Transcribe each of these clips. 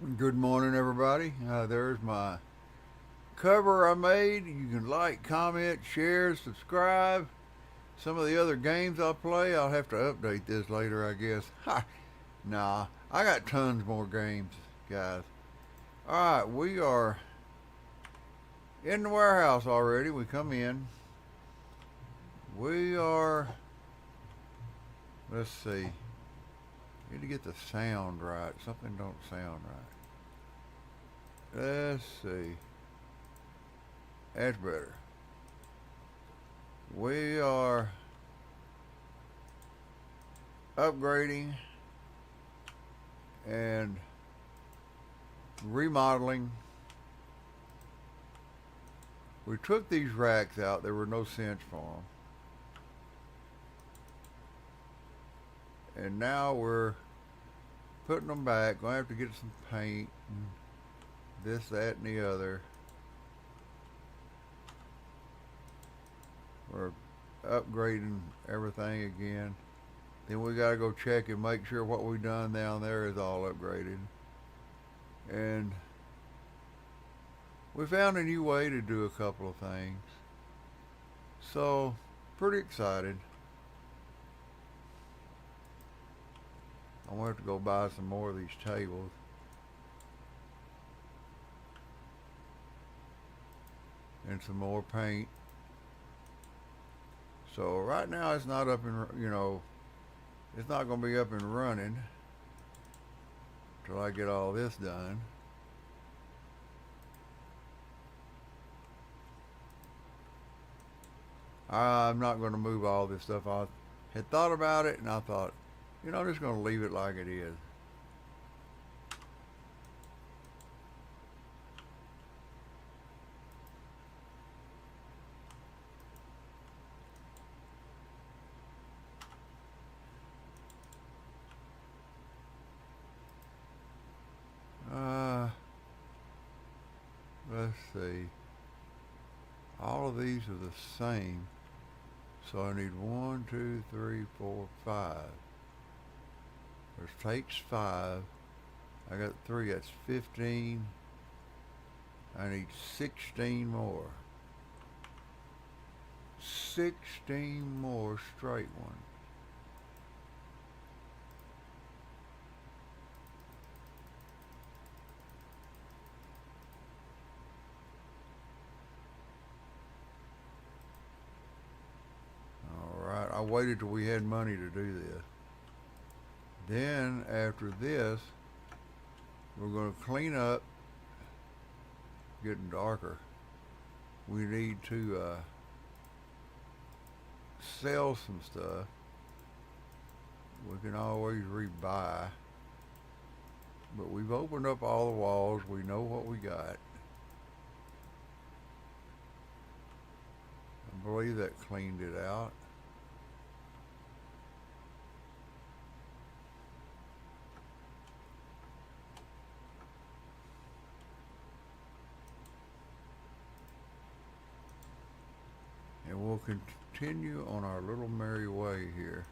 Good morning, everybody. There's my cover I made. You can like, comment, share, subscribe. Some of the other games I play, I'll have to update this later, I guess. Ha! Nah, I got tons more games, guys. Alright, we are in the warehouse already. We come in. We are, let's see. Need to get the sound right. Something don't sound right. Let's see. That's better. We are upgrading and remodeling. We took these racks out. There were no sense for them. And now we're putting them back. Gonna have to get some paint and this, that, and the other. We're upgrading everything again. Then we gotta go check and make sure what we done down there is all upgraded. And we found a new way to do a couple of things. So, pretty excited. I'm gonna have to go buy some more of these tables. And some more paint. So right now it's not up and, it's not going to be up and running till I get all this done. I'm not going to move all this stuff. I had thought about it and I thought, I'm just going to leave it like it is. Let's see. All of these are the same. So I need 1, 2, 3, 4, 5. There's takes 5. I got 3. That's 15. I need 16 more. 16 more straight ones. Alright, I waited till we had money to do this. Then, after this, we're going to clean up. Getting darker. We need to sell some stuff. We can always rebuy. But we've opened up all the walls. We know what we got. I believe that cleaned it out. And we'll continue on our little merry way here.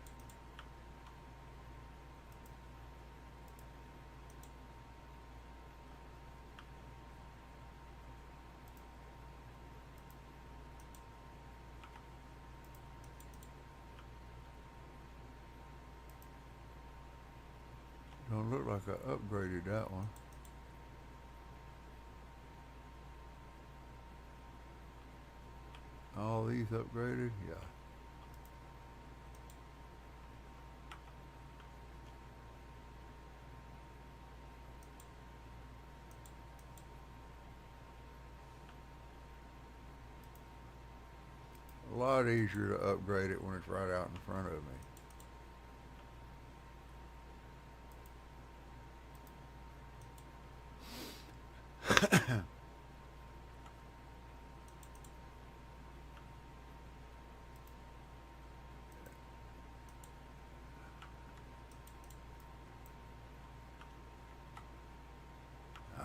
Don't look like I upgraded that one. All these upgraded? Yeah. A lot easier to upgrade it when it's right out in front of me.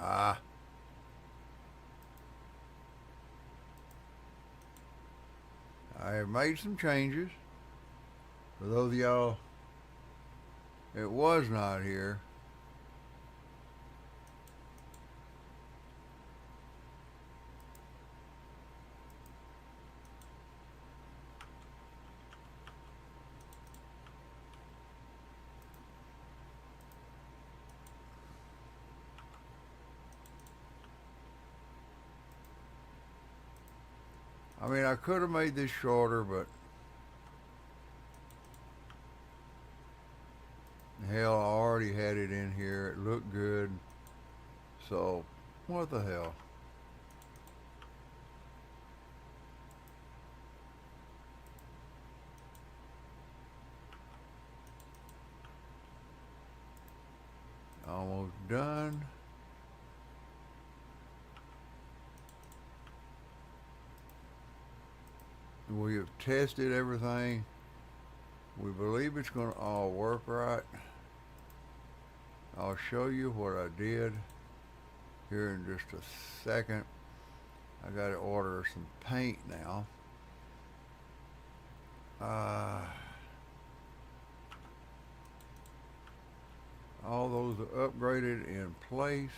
Ah. I have made some changes. For those of y'all that was not here, I mean, I could have made this shorter, but hell, I already had it in here. It looked good. So, what the hell? Almost done. We have tested everything. We believe it's going to all work right. I'll show you what I did here in just a second. I got to order some paint now. All those are upgraded in place.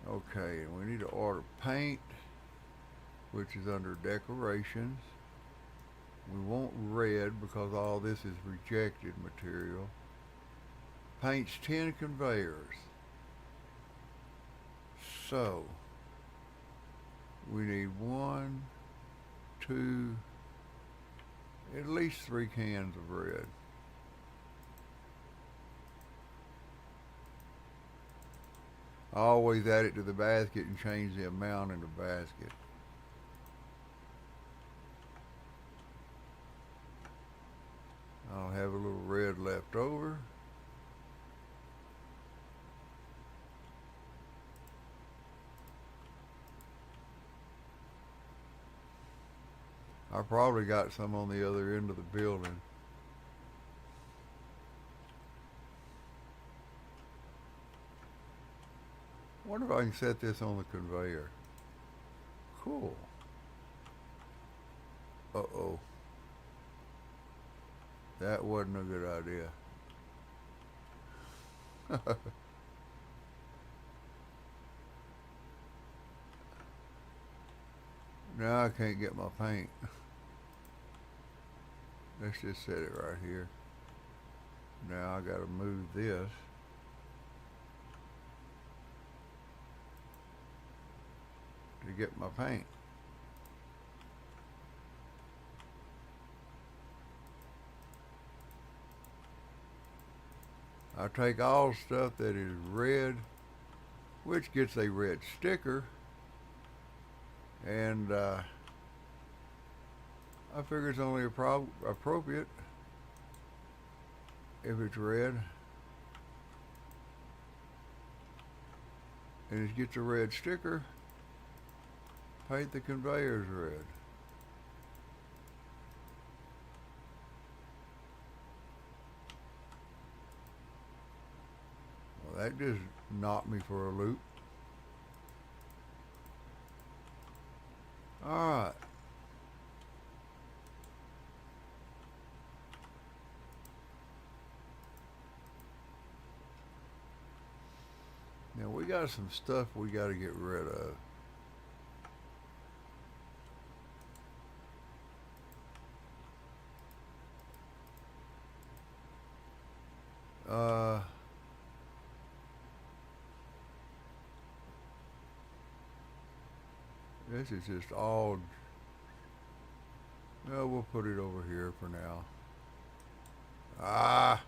Okay, and we need to order paint, which is under decorations. We want red because all this is rejected material. Paints 10 conveyors. So, we need 1, 2, at least 3 cans of red. I always add it to the basket and change the amount in the basket. I'll have a little red left over. I probably got some on the other end of the building. Wonder if I can set this on the conveyor. Cool. Uh-oh. That wasn't a good idea. Now I can't get my paint. Let's just set it right here. Now I gotta move this. To get my paint. I take all stuff that is red, which gets a red sticker, and I figure it's only appropriate if it's red, and it gets a red sticker. Paint the conveyors red. Well, that just knocked me for a loop. Alright. Now we got some stuff we got to get rid of. This is just all, well, we'll put it over here for now. Ah!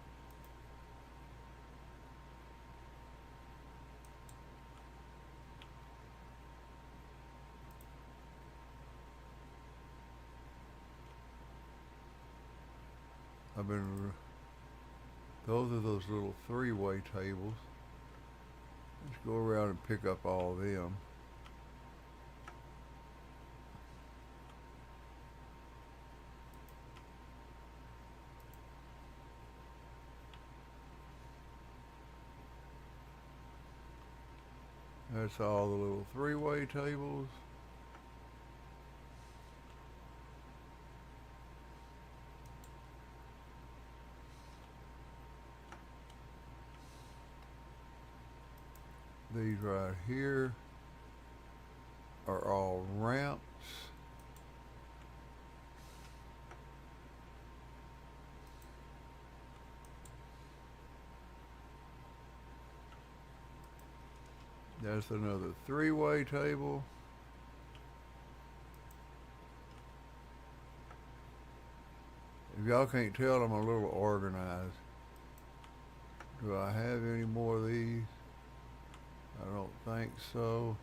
Those are those little 3-way tables. Let's go around and pick up all of them. That's all the little 3-way tables. These right here are all ramps. That's another 3-way table. If y'all can't tell, I'm a little organized. Do I have any more of these? I don't think so.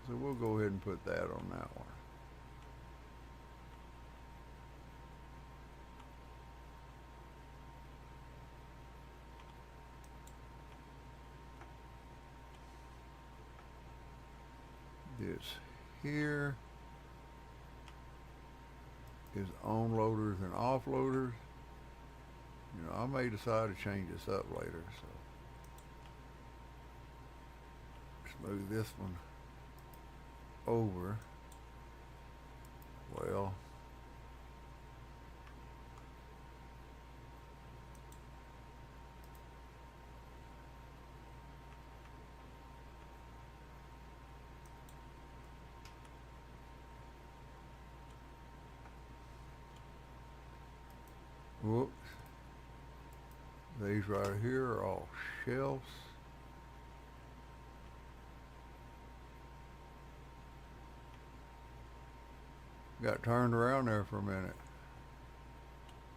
So we'll go ahead and put that on that one. This here is onloaders and offloaders. You know, I may decide to change this up later, so let's move this one over. Well, whoops. These right here are all shelves. Got turned around there for a minute.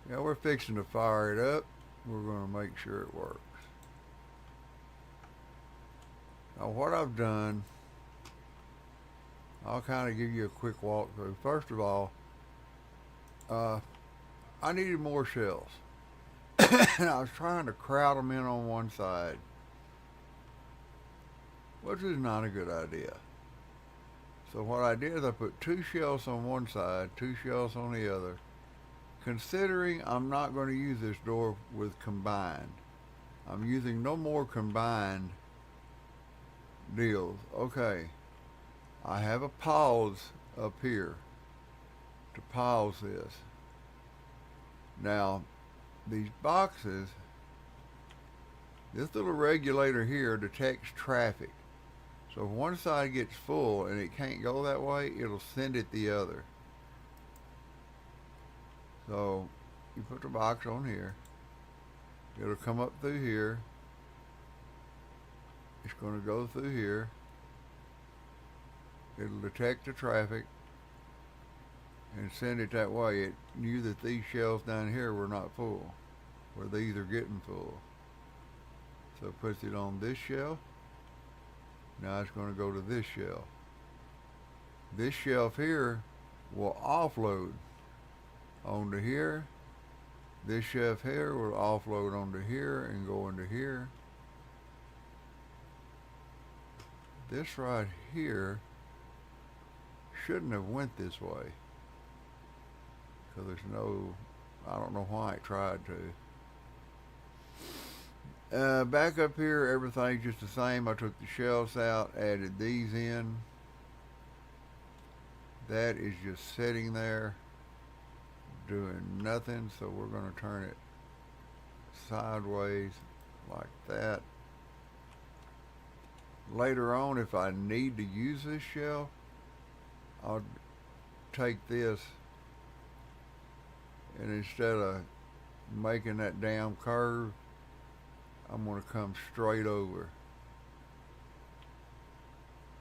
Yeah, we're fixing to fire it up. We're going to make sure it works. Now what I've done, I'll kind of give you a quick walkthrough. First of all, I needed more shelves. And I was trying to crowd them in on one side, which is not a good idea. So what I did is I put 2 shelves on one side, 2 shelves on the other, considering I'm not going to use this door with combined. I'm using no more combined deals. Okay, I have a pause up here to pause this. Now, these boxes, this little regulator here detects traffic. So if one side gets full and it can't go that way, it'll send it the other. So you put the box on here. It'll come up through here. It's going to go through here. It'll detect the traffic and send it that way. It knew that these shelves down here were not full, where these are getting full. So it puts it on this shelf. Now it's going to go to this shelf. This shelf here will offload onto here. This shelf here will offload onto here and go into here. This right here shouldn't have went this way, because there's no, I don't know why it tried to. Back up here, everything's just the same. I took the shelves out, added these in. That is just sitting there doing nothing, so we're going to turn it sideways like that. Later on, if I need to use this shelf, I'll take this, and instead of making that damn curve, I'm going to come straight over.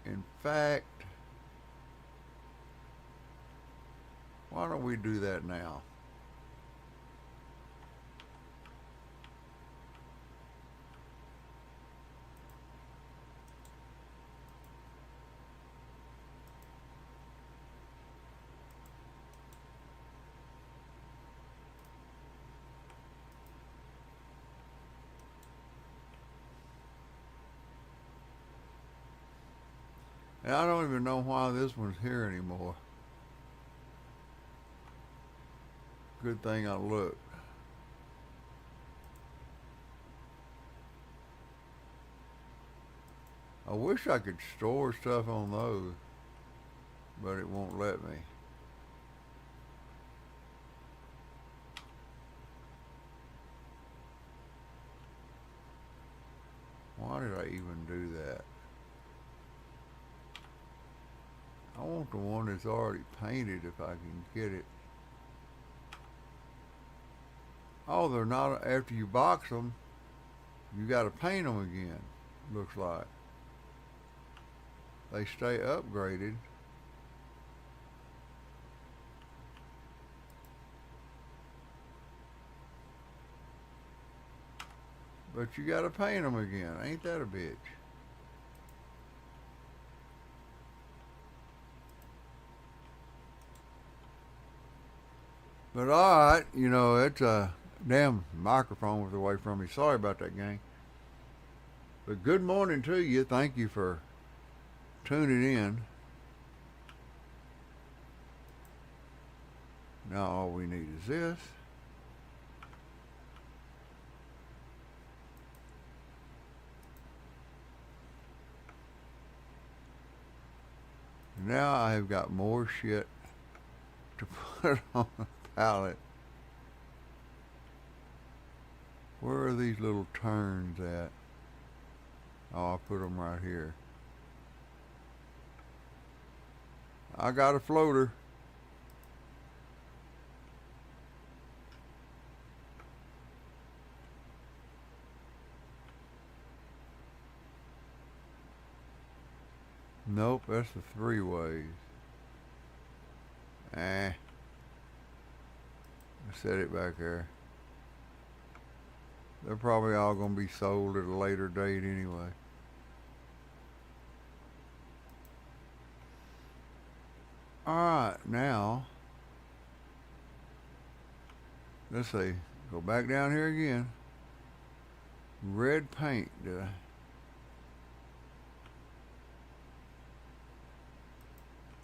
In fact, why don't we do that now? And I don't even know why this one's here anymore. Good thing I looked. I wish I could store stuff on those, but it won't let me. Why did I even do that? I want the one that's already painted if I can get it. Oh, they're not, after you box them, you got to paint them again, looks like. They stay upgraded. But you gotta paint them again. Ain't that a bitch? But alright, you know, it's a damn microphone was away from me. Sorry about that, gang. But good morning to you. Thank you for tuning in. Now all we need is this. Now I have got more shit to put on the pallet. Where are these little turns at? Oh, I'll put them right here. I got a floater. Nope, that's the 3 ways. Let's set it back there. They're probably all going to be sold at a later date anyway. Alright, now, let's see. Go back down here again. Red paint, did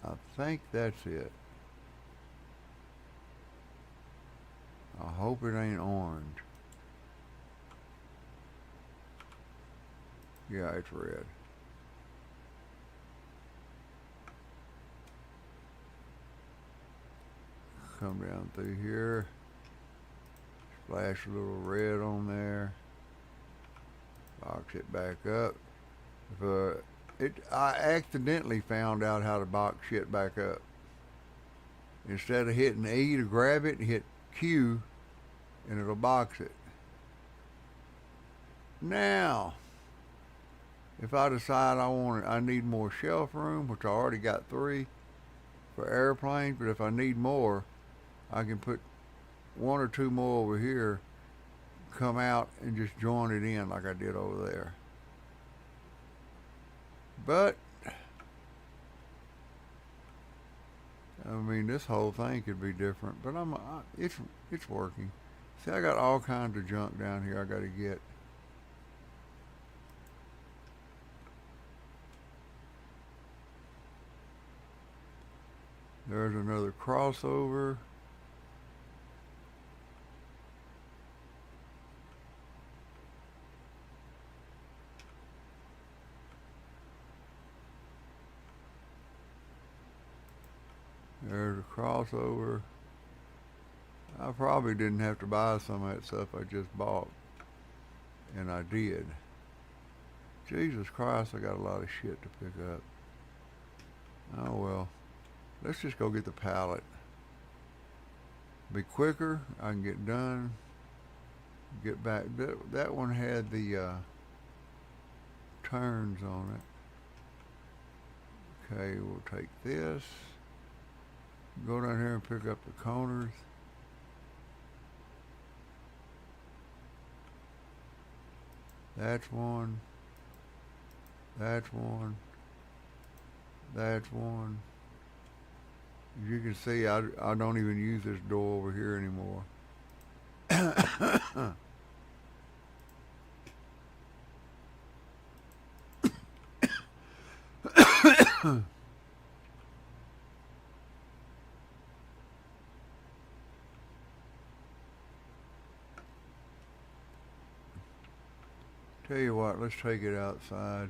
I think that's it. I hope it ain't orange. Yeah, it's red. Come down through here. Splash a little red on there. Box it back up. I accidentally found out how to box shit back up. Instead of hitting E to grab it, hit Q and it'll box it. Now, if I decide I need more shelf room, which I already got 3 for airplanes, but if I need more, I can put 1 or 2 more over here, come out and just join it in like I did over there. But I mean, this whole thing could be different, but it's working. See, I got all kinds of junk down here I got to get. There's another crossover. There's a crossover. I probably didn't have to buy some of that stuff I just bought. And I did. Jesus Christ, I got a lot of shit to pick up. Oh well. Let's just go get the pallet. Be quicker. I can get done. Get back. That one had the turns on it. Okay, we'll take this. Go down here and pick up the corners. That's one. That's one. That's one. As you can see, I don't even use this door over here anymore. Tell you what, let's take it outside.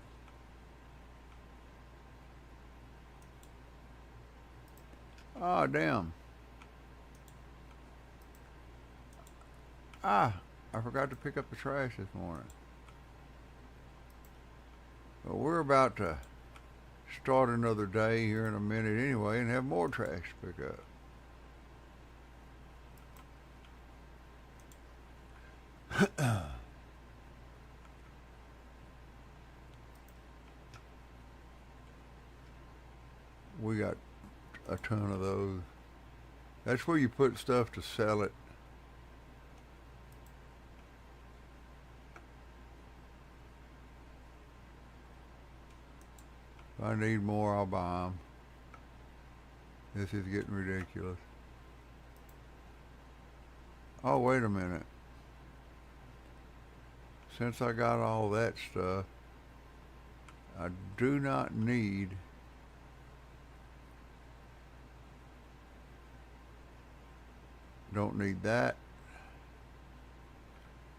Ah, damn. I forgot to pick up the trash this morning. Well, we're about to start another day here in a minute anyway and have more trash to pick up. We got a ton of those. That's where you put stuff to sell it. I need more, I'll buy them. This is getting ridiculous. Oh, wait a minute. Since I got all that stuff, I do not need don't need that.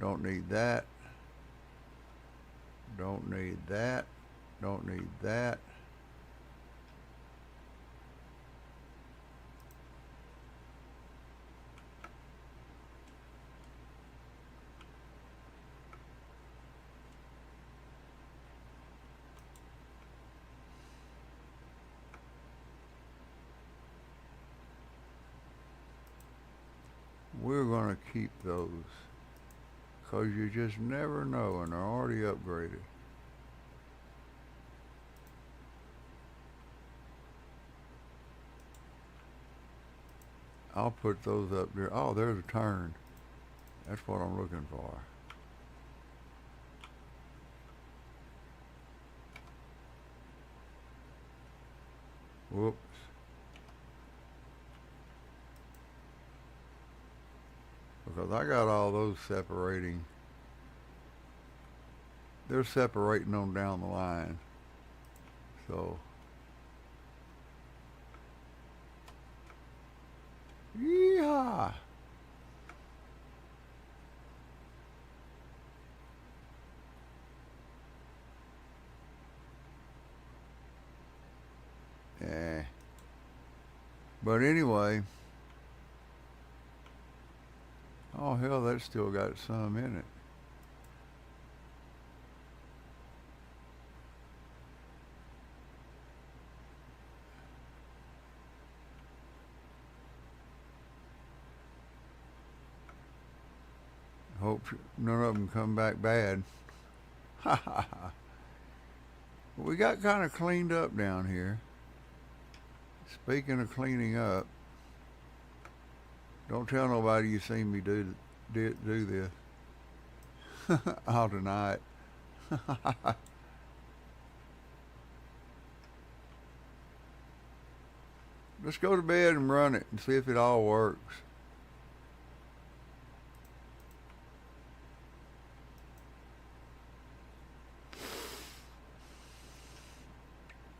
Don't need that. Don't need that. Don't need that. We're going to keep those because you just never know, and they're already upgraded. I'll put those up there. Oh, there's a turn. That's what I'm looking for. Whoops. Because I got all those separating. They're separating them down the line. So, yeehaw! Yeah. But anyway, oh hell, that's still got some in it. Hope none of them come back bad. Ha ha ha. We got kind of cleaned up down here. Speaking of cleaning up, don't tell nobody you seen me do this. I'll deny it. Let's go to bed and run it and see if it all works.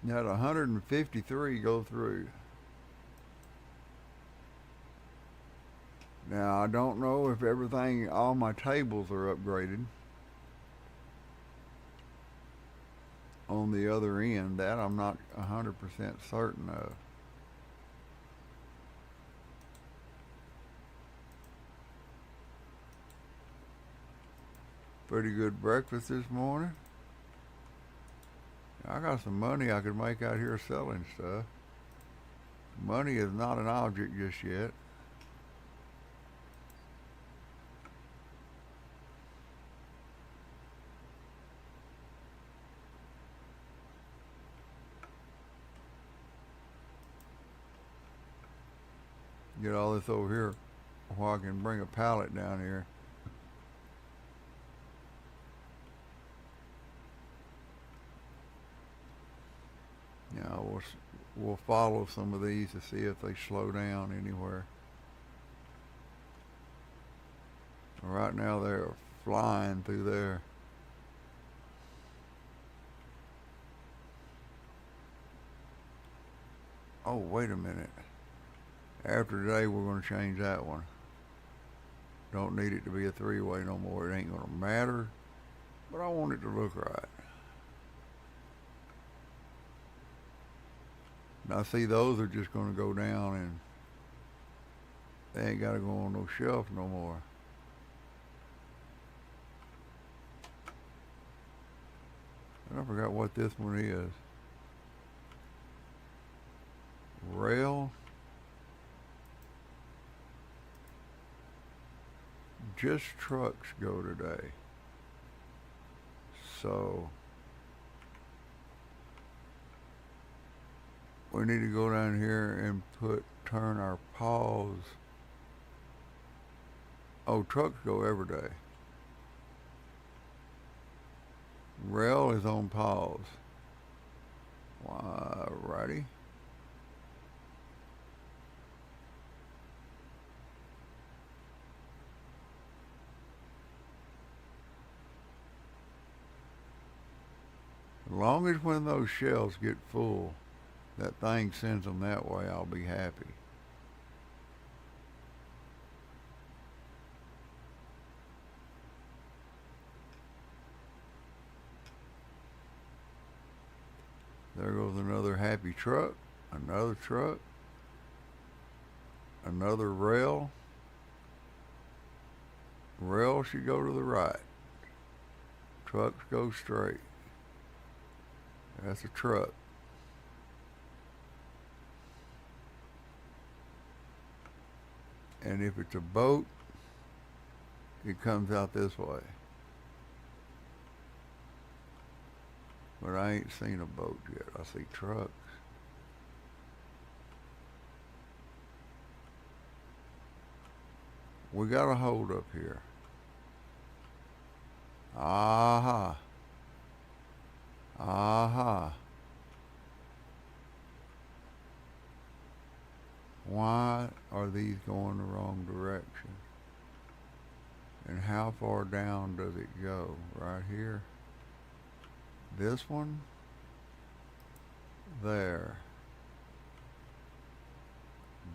You had 153 go through. Now, I don't know if everything, all my tables are upgraded on the other end. That I'm not 100% certain of. Pretty good breakfast this morning. I got some money I could make out here selling stuff. Money is not an object just yet. Get all this over here while I can bring a pallet down here. Yeah, we'll follow some of these to see if they slow down anywhere. Right now they're flying through there. Oh, wait a minute. After today, we're going to change that one. Don't need it to be a three-way no more. It ain't going to matter, but I want it to look right. Now, see, those are just going to go down and they ain't got to go on no shelf no more. I forgot what this one is. Rail. Just trucks go today. So we need to go down here and turn our pause. Oh, trucks go every day. Rail is on pause. Alrighty. As long as when those shells get full, that thing sends them that way, I'll be happy. There goes another happy truck, another truck, another rail. Rail should go to the right. Trucks go straight. That's a truck. And if it's a boat, it comes out this way. But I ain't seen a boat yet. I see trucks. We got a hold up here. Aha. Aha. Why are these going the wrong direction? And how far down does it go? Right here? This one? There.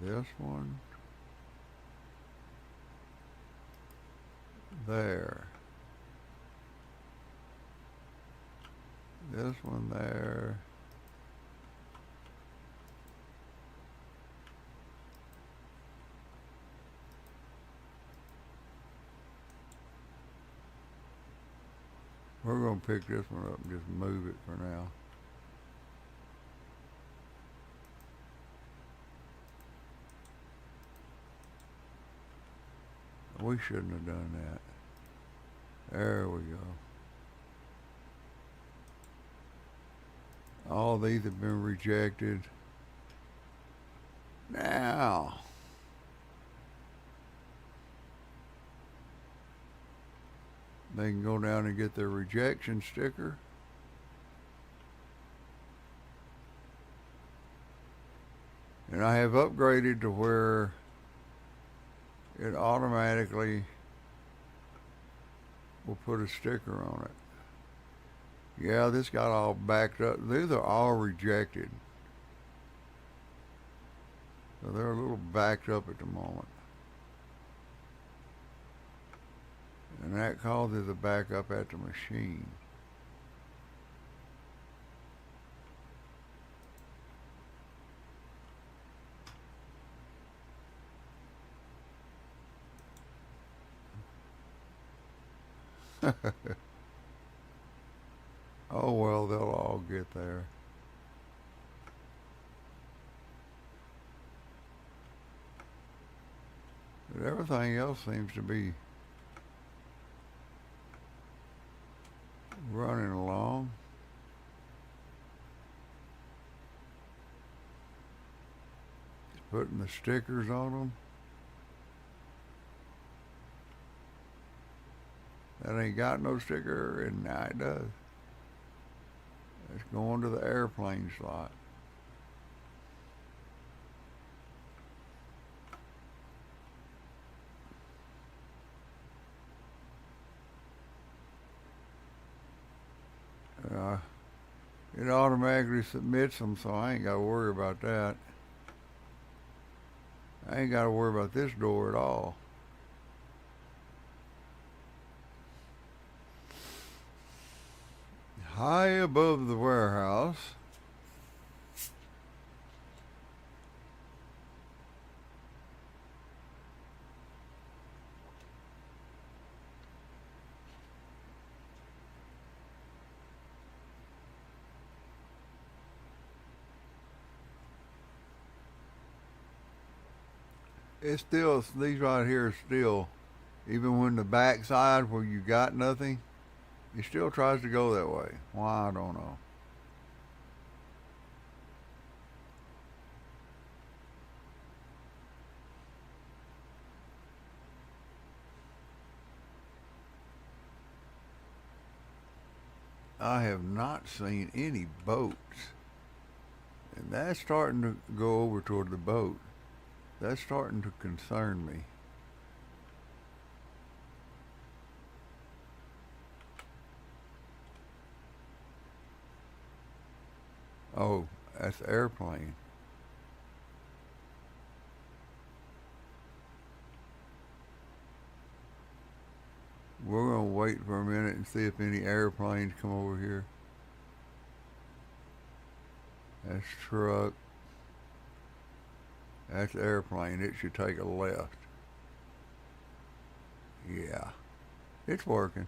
This one? There. This one there. We're going to pick this one up and just move it for now. We shouldn't have done that. There we go. All these have been rejected. Now, they can go down and get their rejection sticker. And I have upgraded to where it automatically will put a sticker on it. Yeah, this got all backed up. These are all rejected. So they're a little backed up at the moment. And that causes a backup at the machine. Oh well, they'll all get there. But everything else seems to be running along. Putting the stickers on them. That ain't got no sticker, and now it does. It's going to the airplane slot. It automatically submits them, so I ain't got to worry about that. I ain't got to worry about this door at all. High above the warehouse, it's still, these right here are still, even when the back side where you got nothing, it still tries to go that way. Why, I don't know. I have not seen any boats And that's starting to go over toward the boat. That's starting to concern me. Oh, that's the airplane. We're going to wait for a minute and see if any airplanes come over here. That's truck. That's airplane. It should take a left. Yeah, it's working.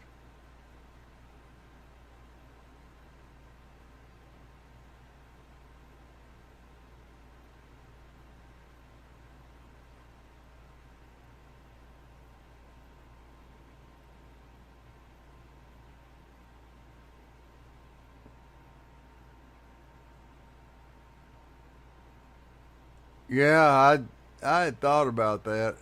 Yeah, I had thought about that.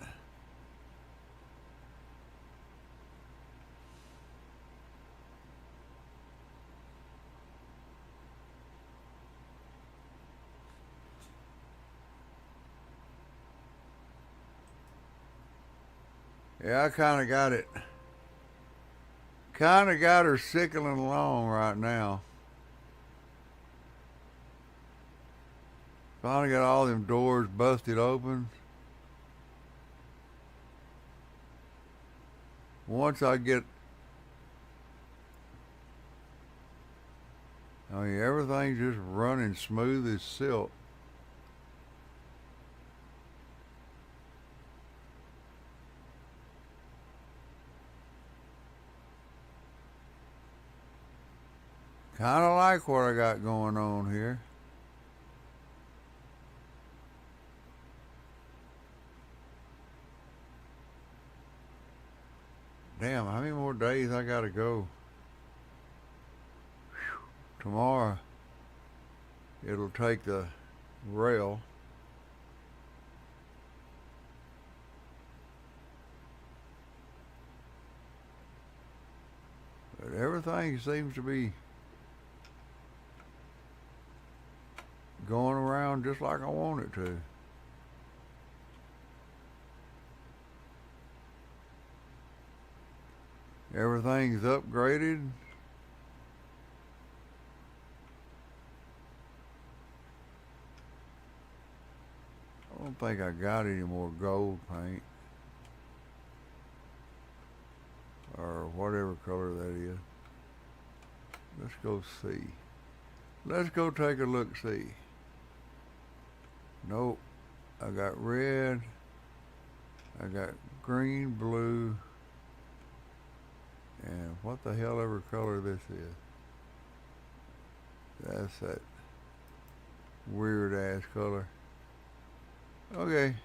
Yeah, I kind of got her sickling along right now. Finally got all them doors busted open. Once I get, I mean, everything's just running smooth as silk. Kind of like what I got going on here. Damn, how many more days I gotta go? Whew. Tomorrow, it'll take the rail. But everything seems to be going around just like I want it to. Everything's upgraded. I don't think I got any more gold paint or whatever color that is. Let's go see. Let's go take a look see. Nope. I got red. I got green, blue, and what the hell ever color this is. That's that weird ass color. Okay.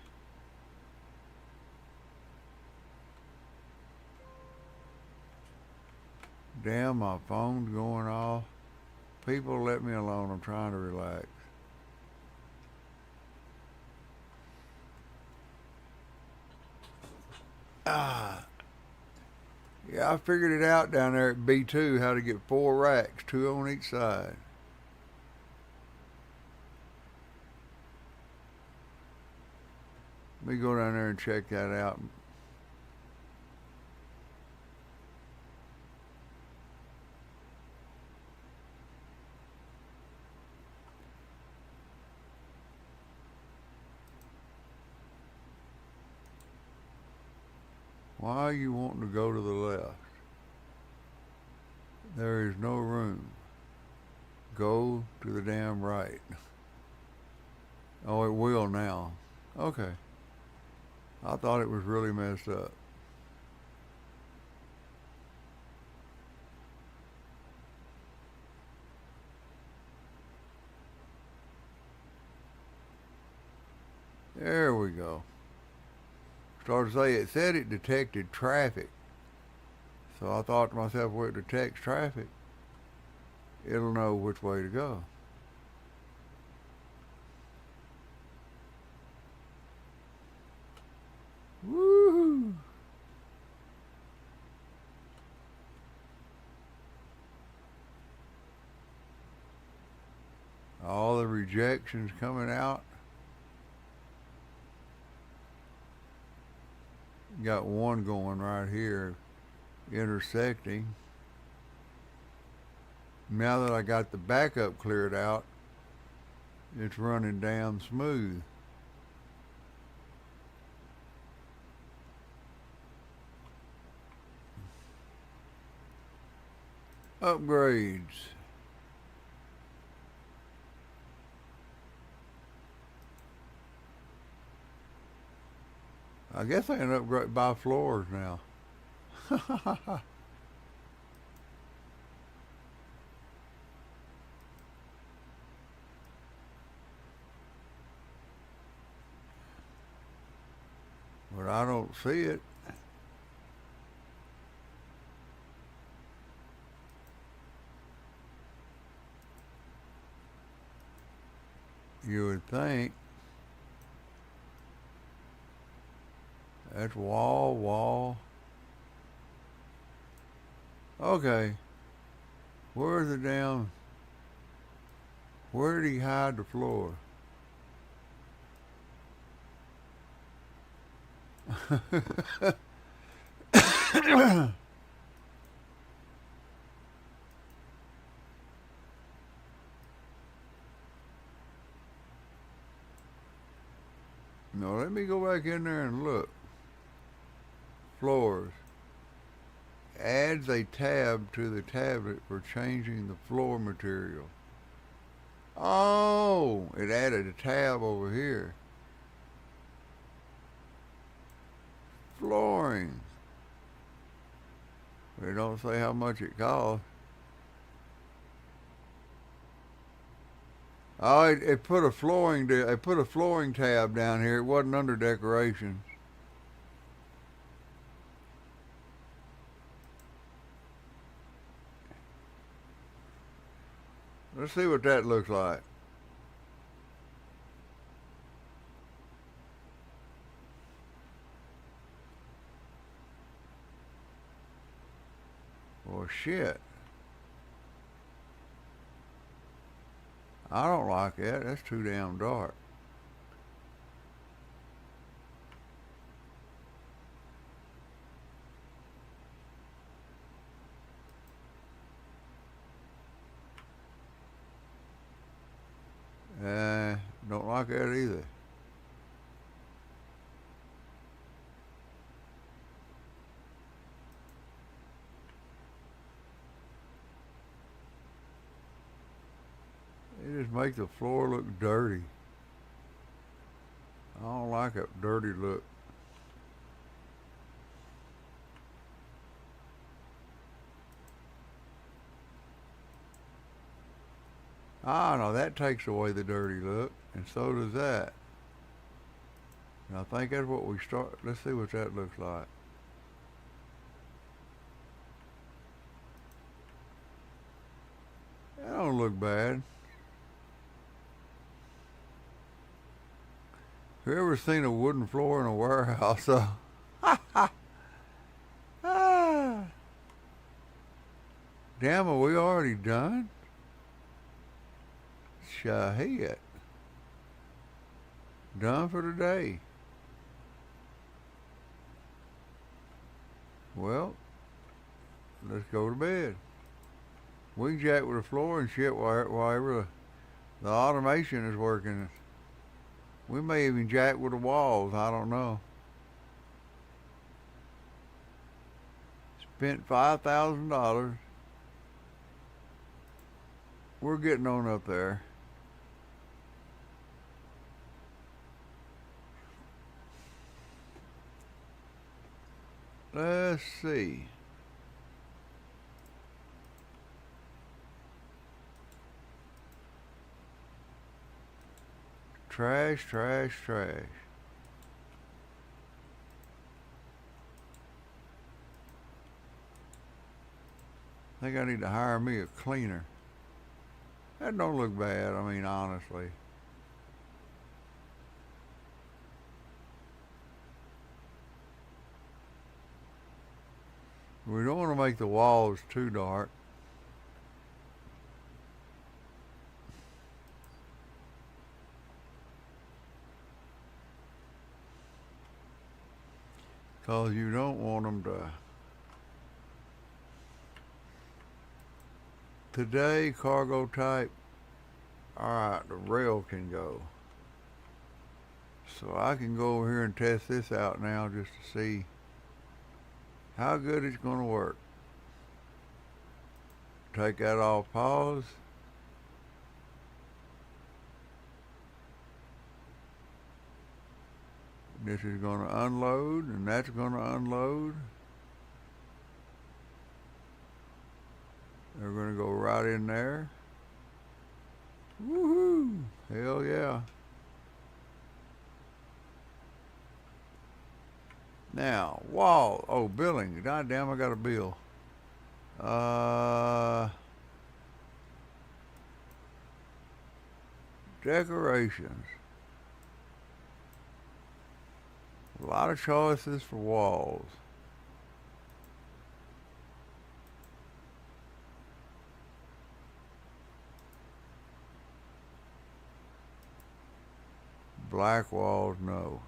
Damn, my phone's going off. People, let me alone. I'm trying to relax. Ah. Yeah, I figured it out down there at B2 how to get 4 racks, 2 on each side. Let me go down there and check that out. Why are you wanting to go to the left? There is no room. Go to the damn right. Oh, it will now. Okay. I thought it was really messed up. There we go. Started to say it said it detected traffic. So I thought to myself, well, it detects traffic. It'll know which way to go. Woohoo! All the rejections coming out. Got one going right here, intersecting. Now that I got the backup cleared out, it's running down smooth. Upgrades. I guess I can upgrade by floors now. But I don't see it. You would think. That's wall. Okay. Where's the damn... Where did he hide the floor? No, let me go back in there and look. Floors. Adds a tab to the tablet for changing the floor material. Oh, it added a tab over here. Flooring. They don't say how much it costs. Oh, it put a flooring. It put a flooring tab down here. It wasn't under decorations. Let's see what that looks like. Well, shit. I don't like that. That's too damn dark. Don't like that either. It just makes the floor look dirty. I don't like that dirty look. Ah, no, that takes away the dirty look, and so does that. And I think that's what we start. Let's see what that looks like. That don't look bad. Whoever's seen a wooden floor in a warehouse, damn, are we already done? Shahid. Done for today. Well, let's go to bed. We can jack with the floor and shit while the automation is working. We may even jack with the walls, I don't know. Spent $5,000. We're getting on up there. Let's see. Trash. I think I need to hire me a cleaner. That don't look bad, I mean, honestly. We don't want to make the walls too dark. 'cause you don't want them to. Today, cargo type. Alright, the rail can go. So I can go over here and test this out now just to see how good it's going to work. Take that off pause. This is going to unload, and that's going to unload. They're going to go right in there. Woohoo! Hell yeah. Now, wall. Oh, billing. God damn, I got a bill. Decorations. A lot of choices for walls. Black walls, no.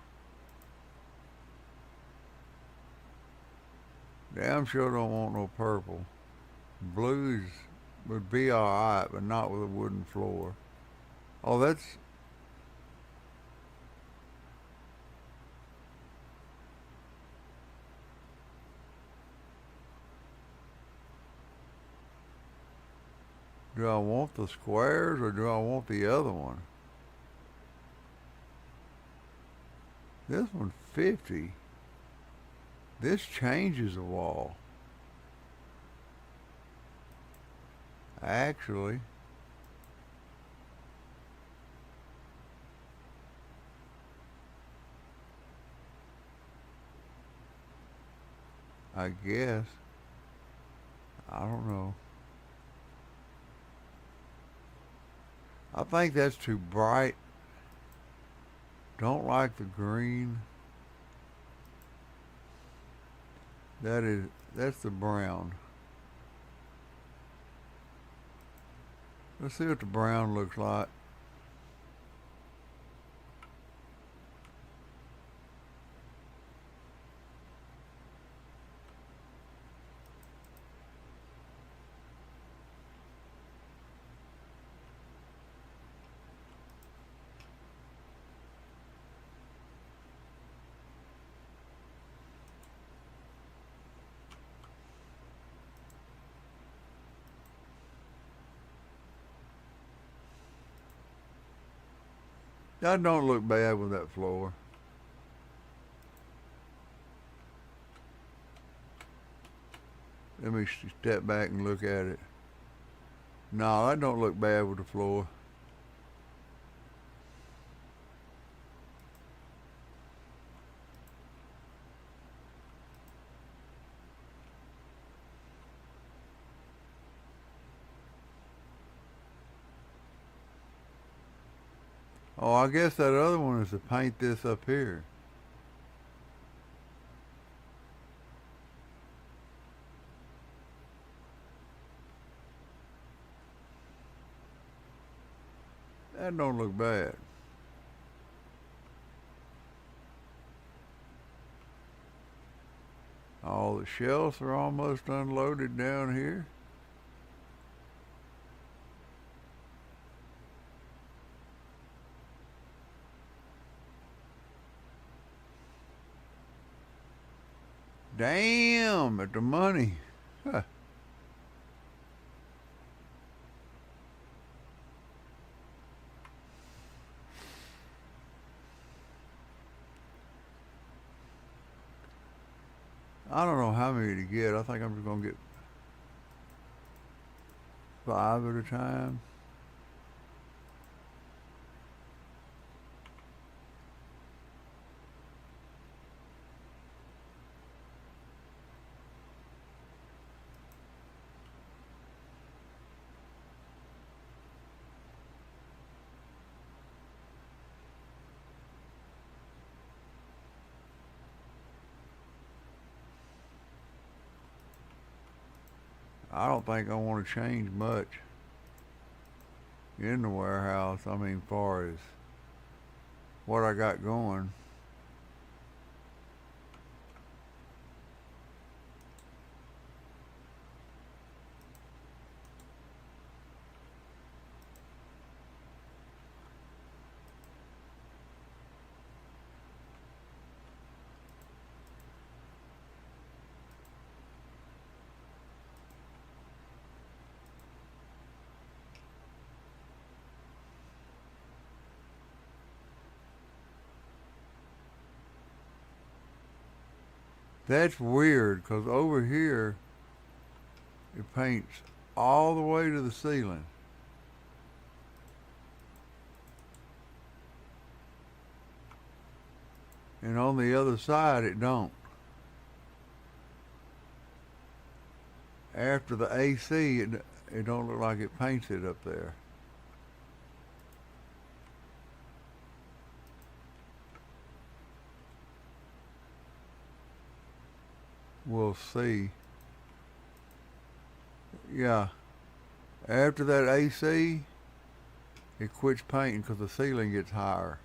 Damn sure don't want no purple. Blues would be alright, but not with a wooden floor. Oh, that's... Do I want the squares or do I want the other one? This one's 50. This changes the wall. Actually, I guess. I don't know. I think that's too bright. Don't like the green. That's the brown. Let's see what the brown looks like. That don't look bad with that floor. Let me step back and look at it. No, that don't look bad with the floor. Oh, I guess that other one is to paint this up here. That don't look bad. All the shelves are almost unloaded down here. Damn, at the money. Huh. I don't know how many to get. I think I'm just going to get 5 at a time. I don't think I want to change much in the warehouse. I mean, far as what I got going. That's weird, because over here it paints all the way to the ceiling. And on the other side it don't. After the AC, it don't look like it paints it up there. We'll see. Yeah, after that AC, it quits painting because the ceiling gets higher.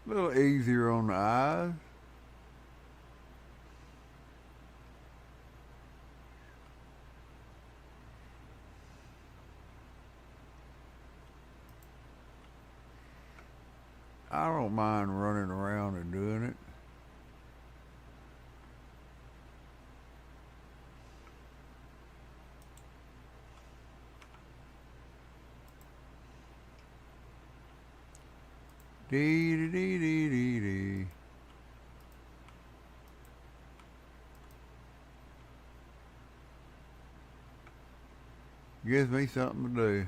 A little easier on the eyes. I don't mind running around and doing it. Dee dee dee dee dee dee. Gives me something to do.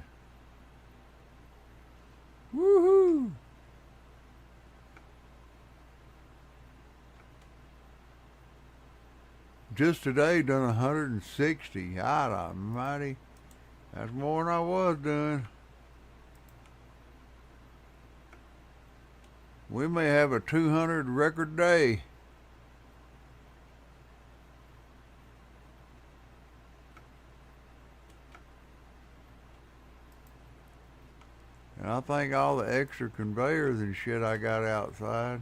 Woohoo! Just today done 160. God almighty. That's more than I was doing. We may have a 200 record day. And I think all the extra conveyors and shit I got outside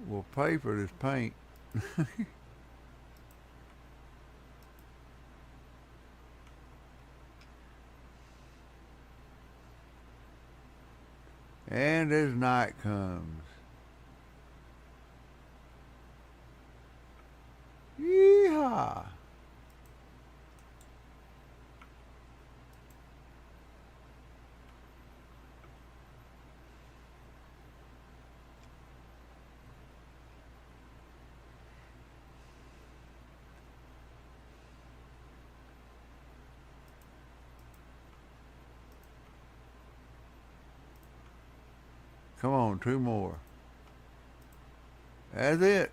will pay for this paint. And as night comes, yeehaw! Come on, two more. That's it.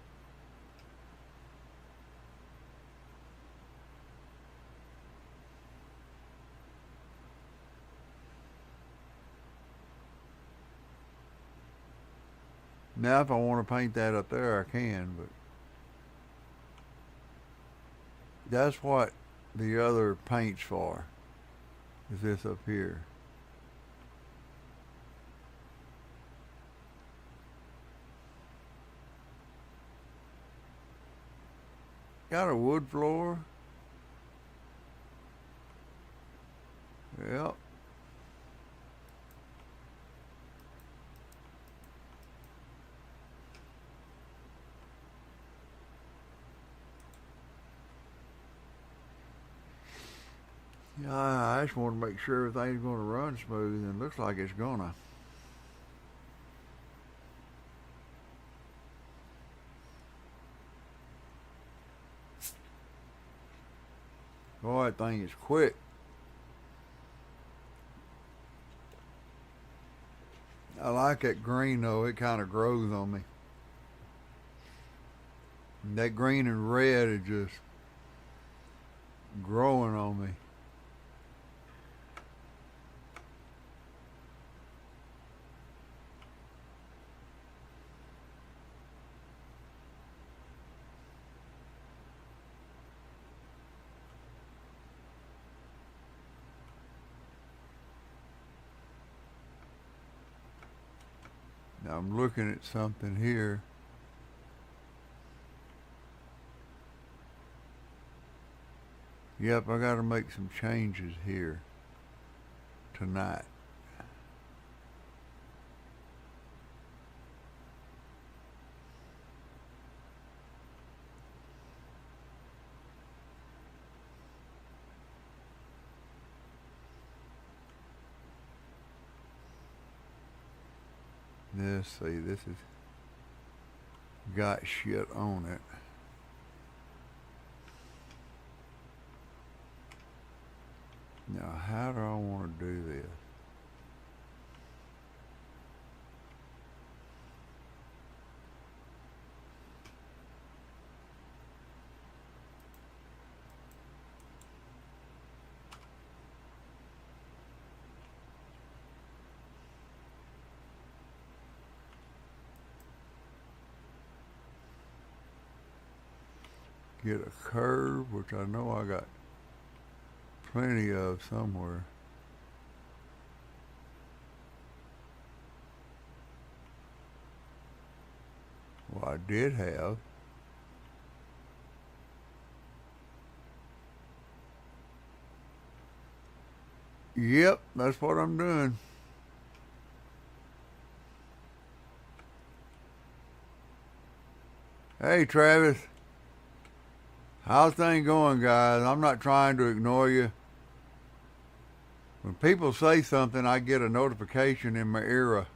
Now if I want to paint that up there, I can, but that's what the other paint's for, is this up here. Got a wood floor. Yep. Yeah, I just want to make sure everything's going to run smooth, and it looks like it's gonna. Boy, that thing is quick. I like that green though, it kind of grows on me. And that green and red is just growing on me. Now I'm looking at something here. Yep, I got to make some changes here tonight. Let's see, this has got shit on it. Now, how do I want to do this? Get a curve, which I know I got plenty of somewhere. Well, I did have. Yep, that's what I'm doing. Hey, Travis. How's things going, guys? I'm not trying to ignore you. When people say something, I get a notification in my ear,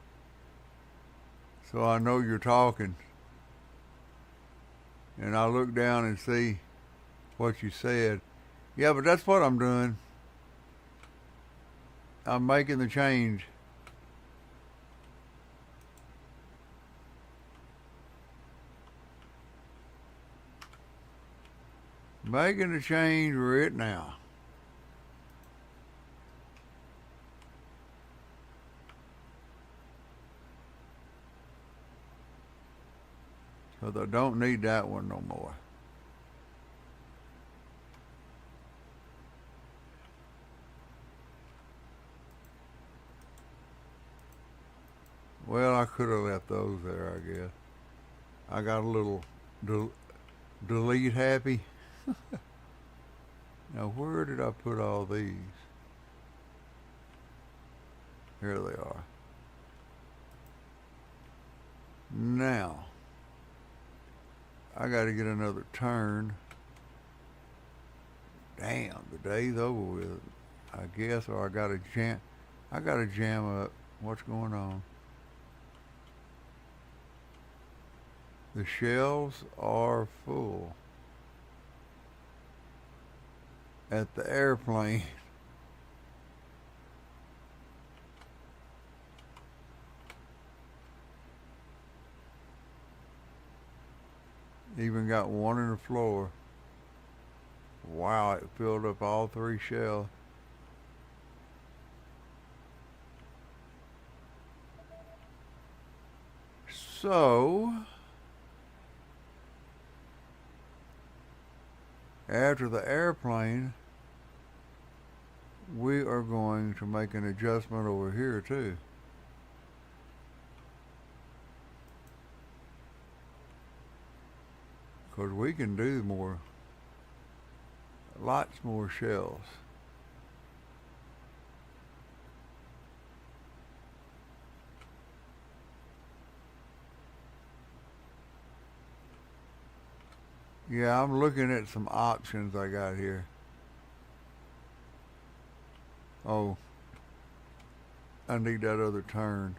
so I know you're talking. And I look down and see what you said. Yeah, but that's what I'm doing. I'm making the change. Making the change right now. Because I don't need that one no more. Well, I could have left those there, I guess. I got a little delete happy. Now, where did I put all these? Here they are. Now, I got to get another turn. Damn, the day's over with, I guess, or I got to jam. I got to jam up. What's going on? The shelves are full at the airplane. Even got one in the floor. Wow, it filled up all three shelves. So, after the airplane, we are going to make an adjustment over here too. Because we can do more, lots more shelves. Yeah, I'm looking at some options I got here. Oh, I need that other turn.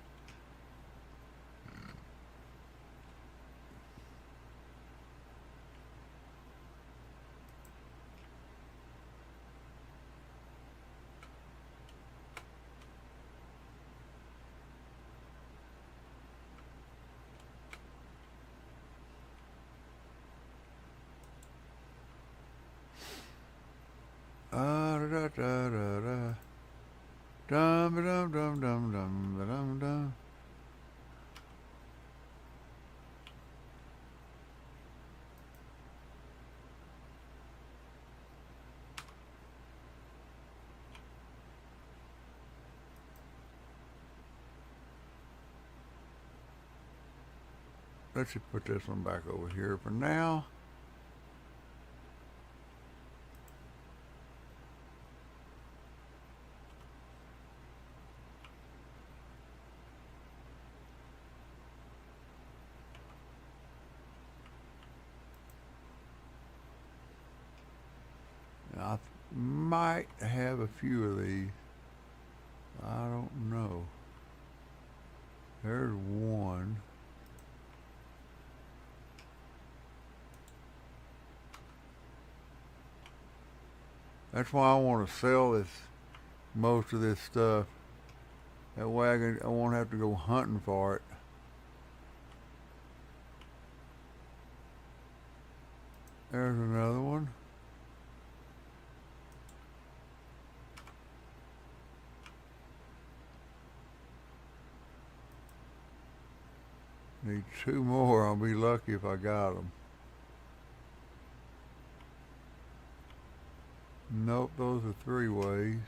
Da da da da. Dum dum dum dum dum dum dum. Let's just put this one back over here for now. I might have a few of these. I don't know. There's one. That's why I want to sell most of this stuff. That way I won't have to go hunting for it. There's another one. Need two more. I'll be lucky if I got them. Nope, those are three ways.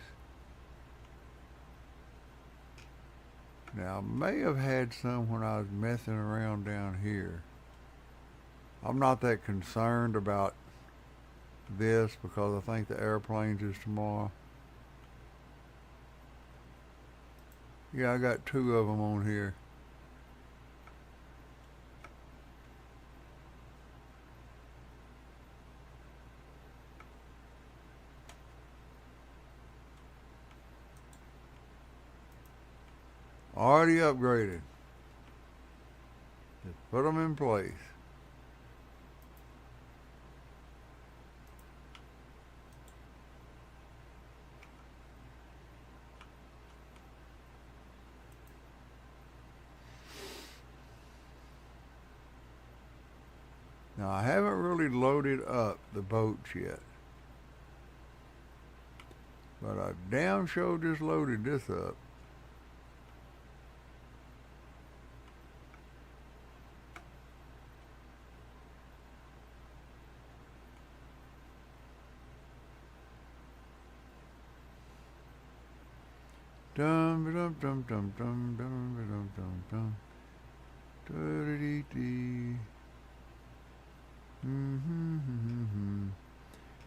Now, I may have had some when I was messing around down here. I'm not that concerned about this because I think the airplanes is tomorrow. Yeah, I got two of them on here. Already upgraded. Just put them in place. Now I haven't really loaded up the boats yet. But I damn sure just loaded this up. Dum dum dum dum dum dum dum dum dum.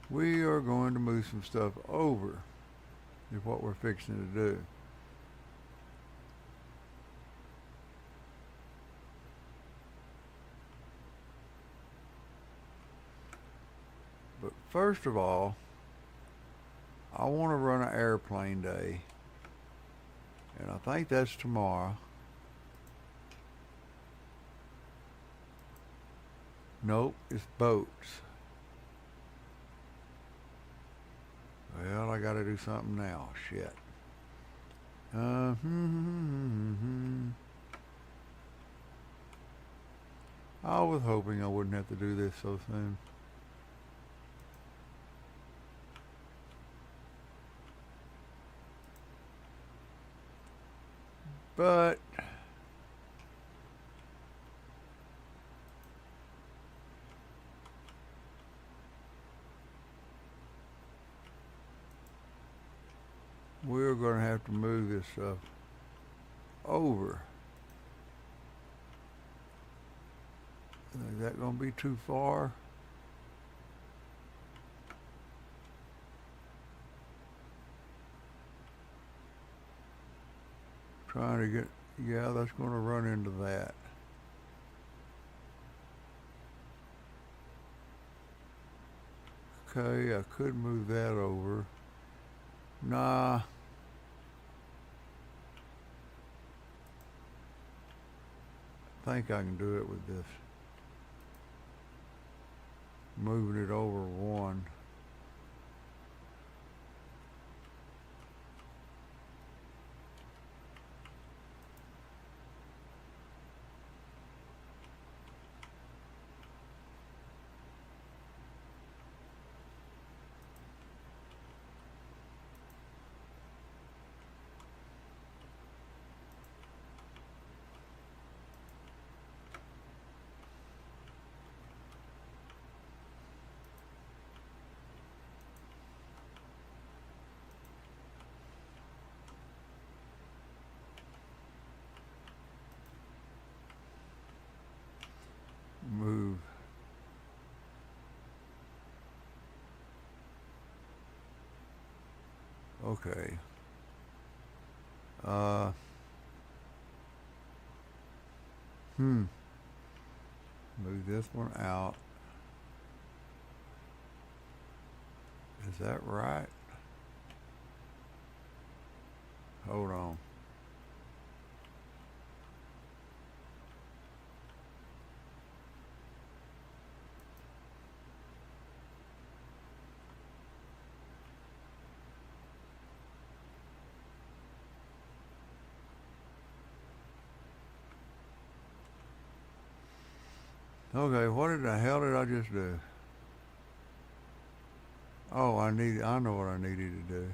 We are going to move some stuff over. Is what we're fixing to do. But first of all, I want to run an airplane day. And I think that's tomorrow. Nope, it's boats. Well, I gotta do something now. Shit. I was hoping I wouldn't have to do this so soon. But we're going to have to move this stuff over. Is that going to be too far? Trying to get, yeah, that's going to run into that. Okay, I could move that over. Nah. I think I can do it with this. Moving it over one. Move. Okay. Move this one out. Is that right? Hold on. Okay, what in the hell did I just do? Oh, I know what I needed to do.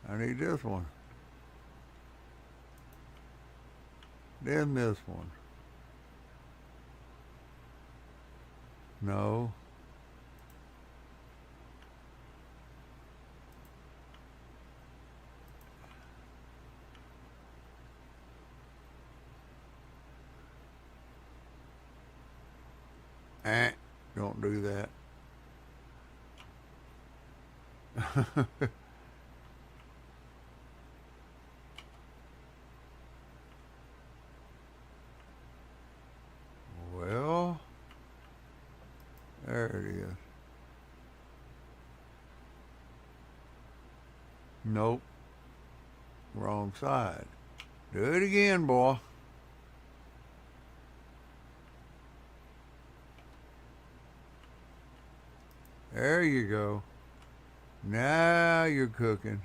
I need this one. Then this one. No. Eh, don't do that. Well, there it is. Nope, wrong side. Do it again, boy. There you go. Now you're cooking.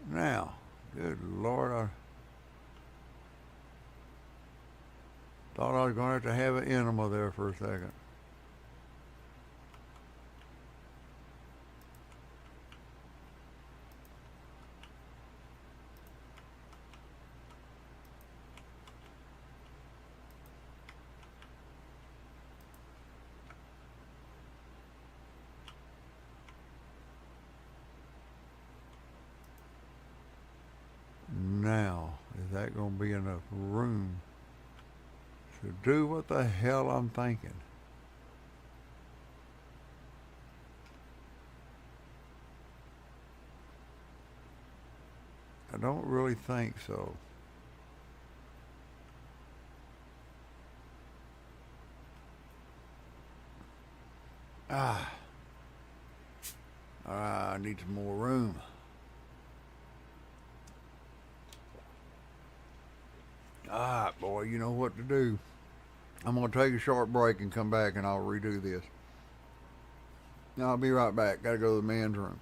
Now, good Lord, I thought I was going to have an enema there for a second. Now, is that going to be enough room to do what the hell I'm thinking? I don't really think so. Ah, I need some more room. Alright, boy, you know what to do. I'm going to take a short break and come back and I'll redo this. Now, I'll be right back. Got to go to the men's room.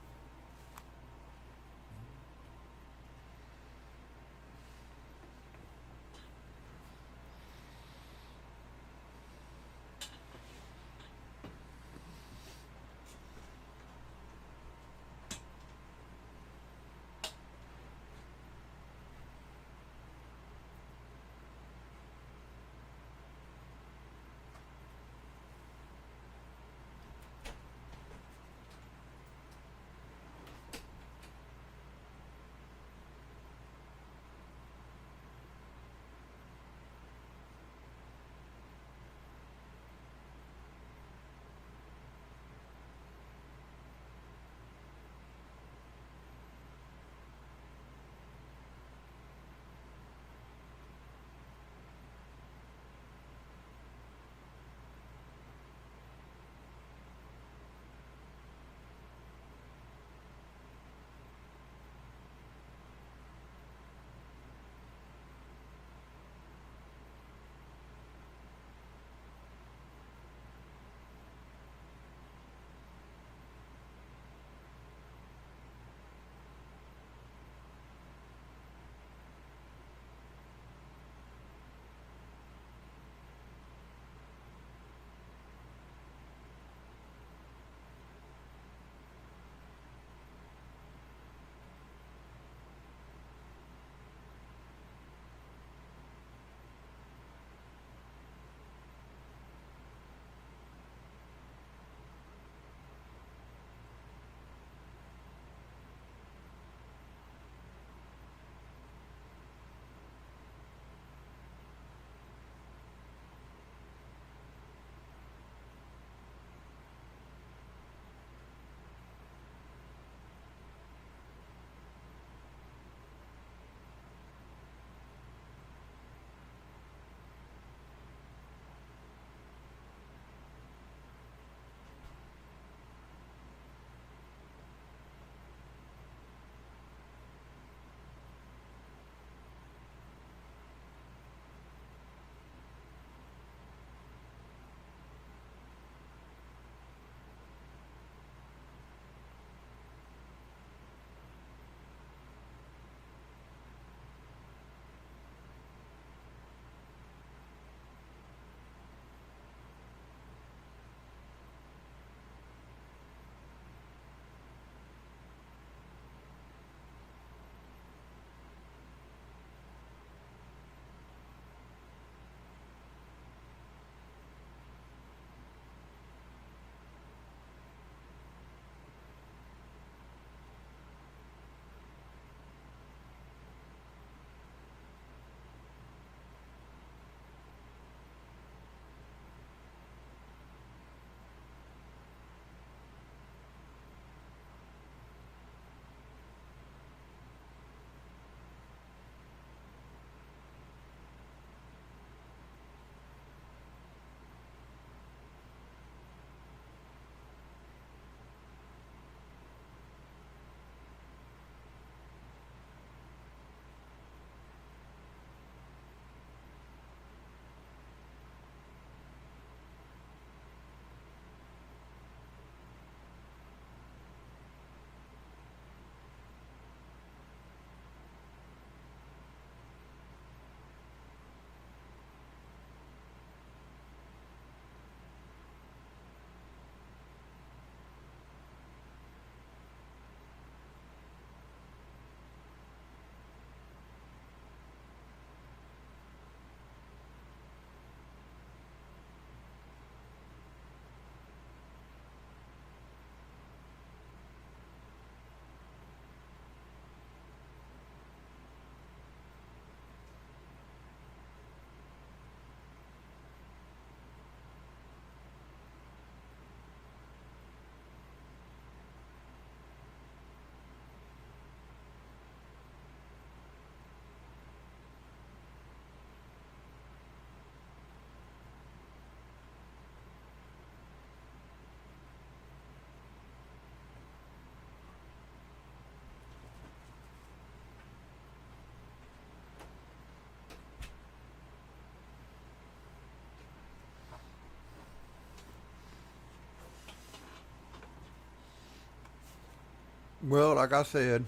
Well, like I said,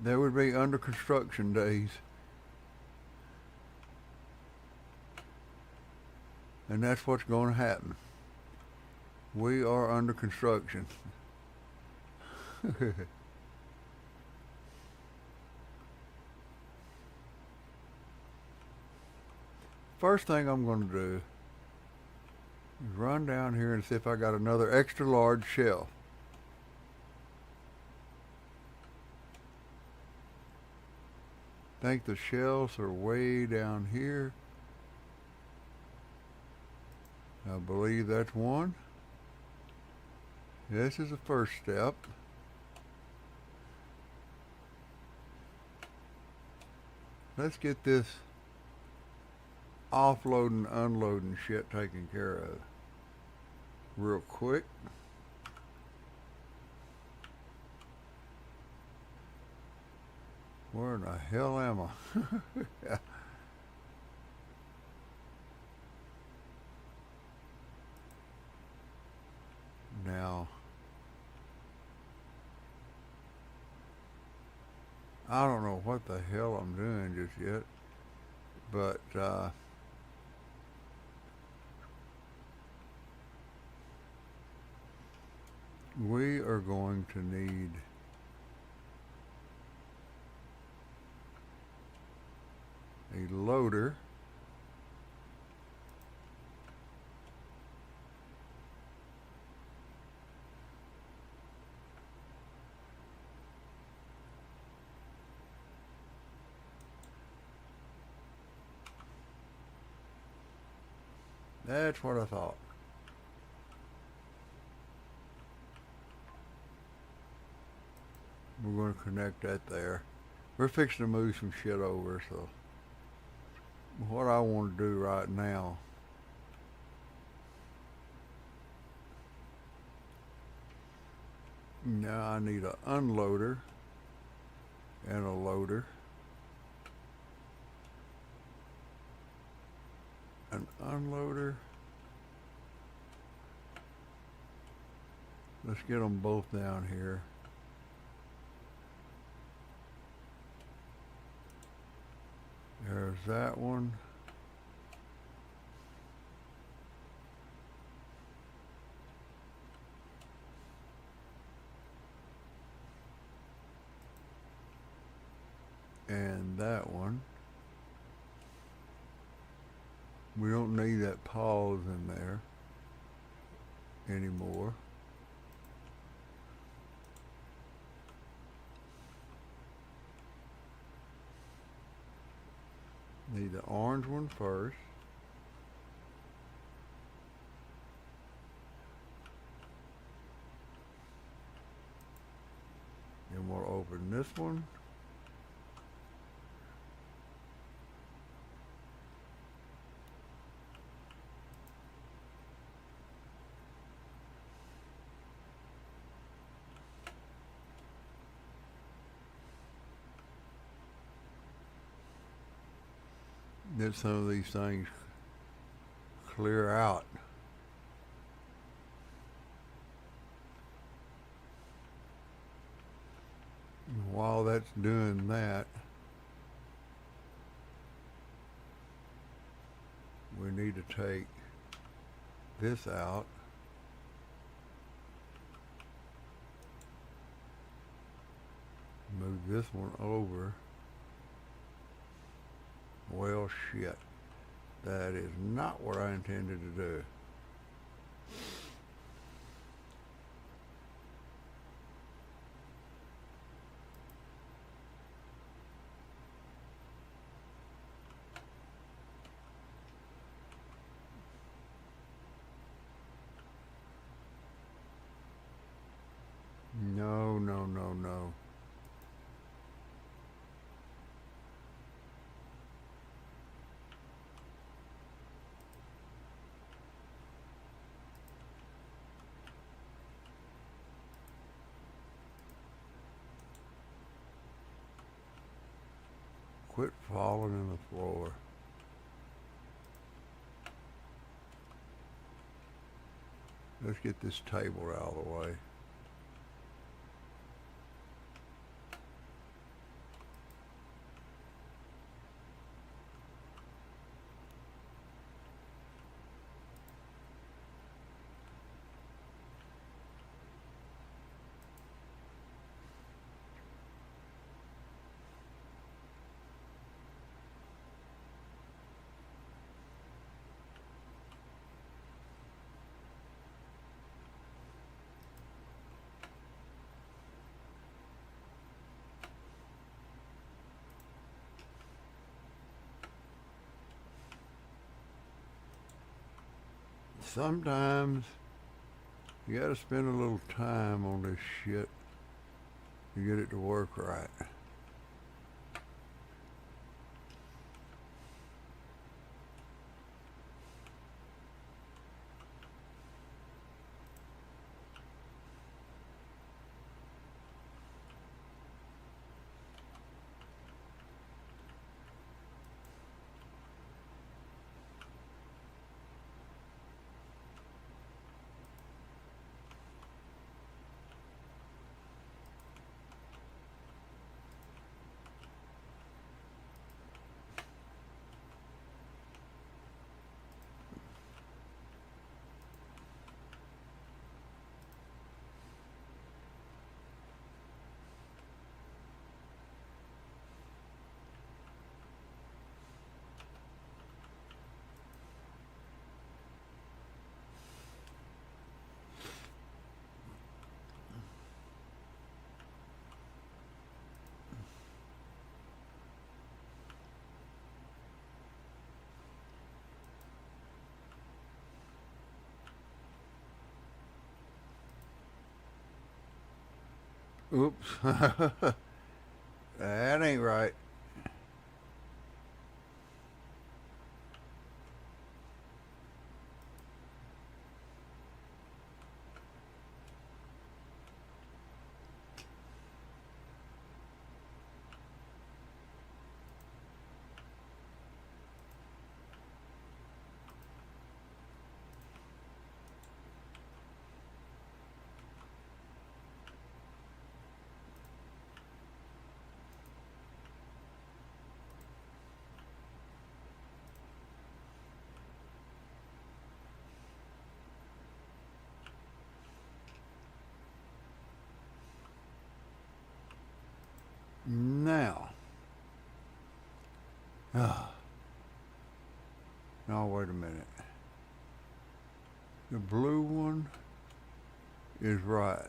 there would be under construction days, and that's what's going to happen. We are under construction. First thing I'm going to do is run down here and see if I got another extra large shelf. I think the shelves are way down here. I believe that's one. This is the first step. Let's get this offloading, unloading shit taken care of real quick. Where in the hell am I? Now, I don't know what the hell I'm doing just yet, but we are going to need a loader. That's what I thought. We're going to connect that there. We're fixing to move some shit over, so what I want to do right now I need an unloader and a loader. An unloader. Let's get them both down here. There's that one. And that one. We don't need that pause in there anymore. Need the orange one first. Then we'll open this one. Let some of these things clear out. And while that's doing that, we need to take this out. Move this one over. Well, shit. That is not what I intended to do. No, no, no, no. Quit falling in the floor. Let's get this table out of the way. Sometimes you gotta spend a little time on this shit to get it to work right. Oops. That ain't right. Now. Oh. Now wait a minute. The blue one is right.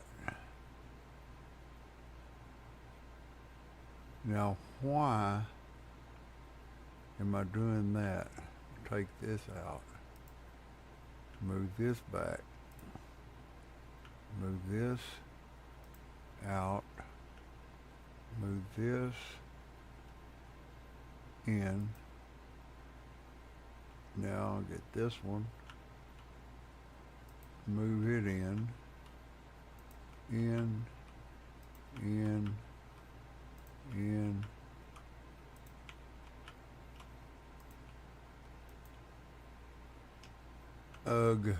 Now why am I doing that? Take this out. Move this back. Move this out. Move this in. Now I'll get this one. Move it in. In. Ugh.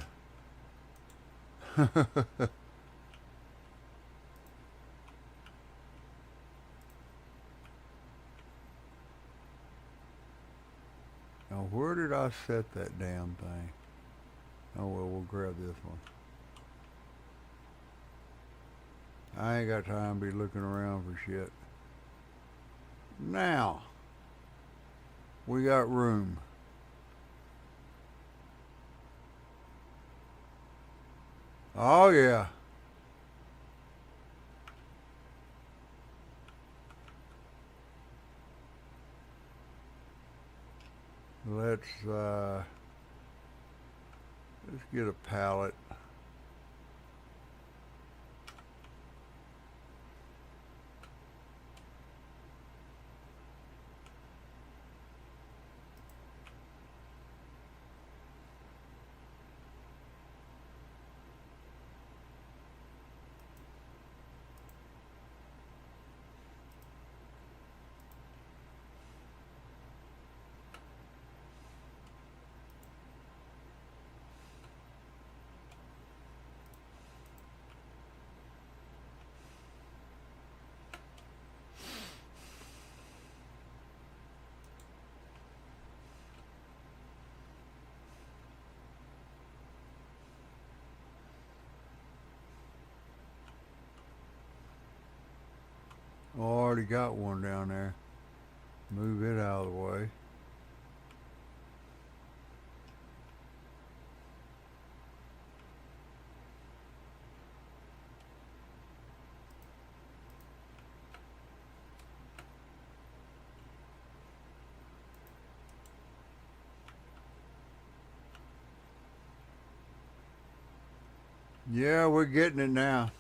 Now where did I set that damn thing? Oh well, we'll grab this one. I ain't got time to be looking around for shit. Now, we got room. Oh yeah. Let's get a pallet. Oh, I already got one down there. Move it out of the way. Yeah, we're getting it now.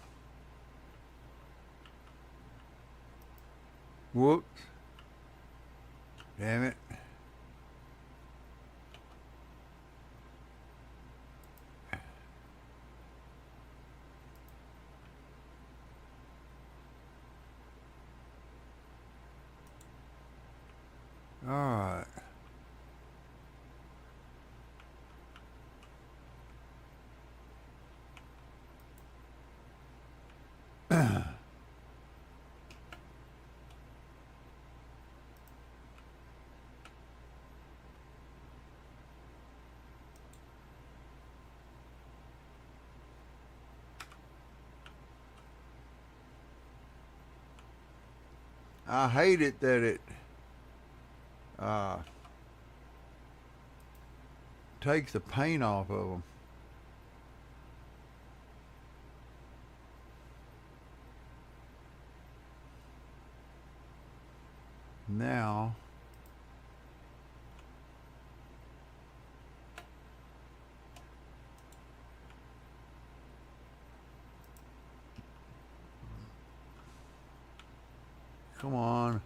Whoops. Damn it. All right. I hate it that it uh, takes the paint off of them. Now, come on.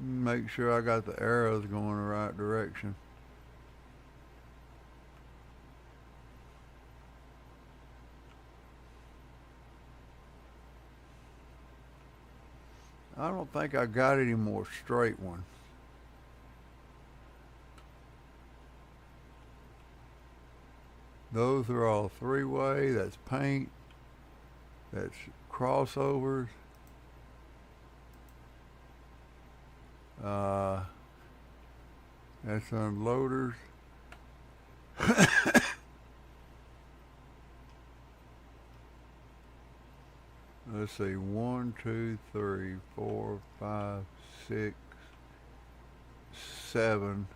Make sure I got the arrows going the right direction. I don't think I got any more straight ones. Those are all three-way. That's paint. That's crossovers. That's unloaders. Let's see, 1, 2, 3, 4, 5, 6, 7.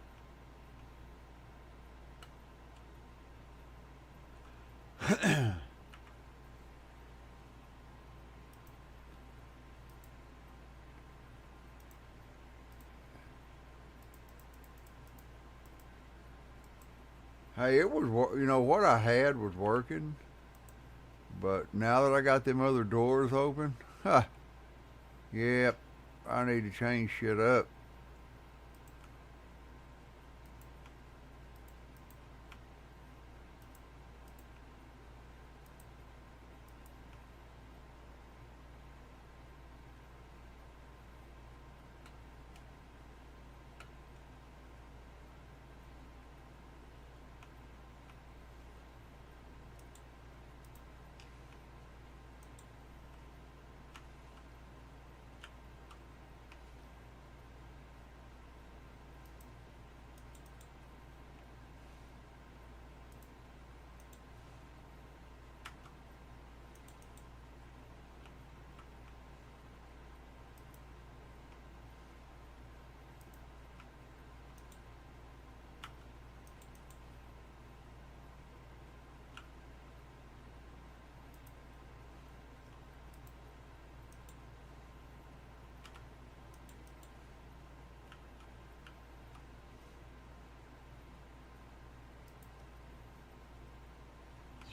Hey, it was, you know, what I had was working, but now that I got them other doors open, yep, I need to change shit up.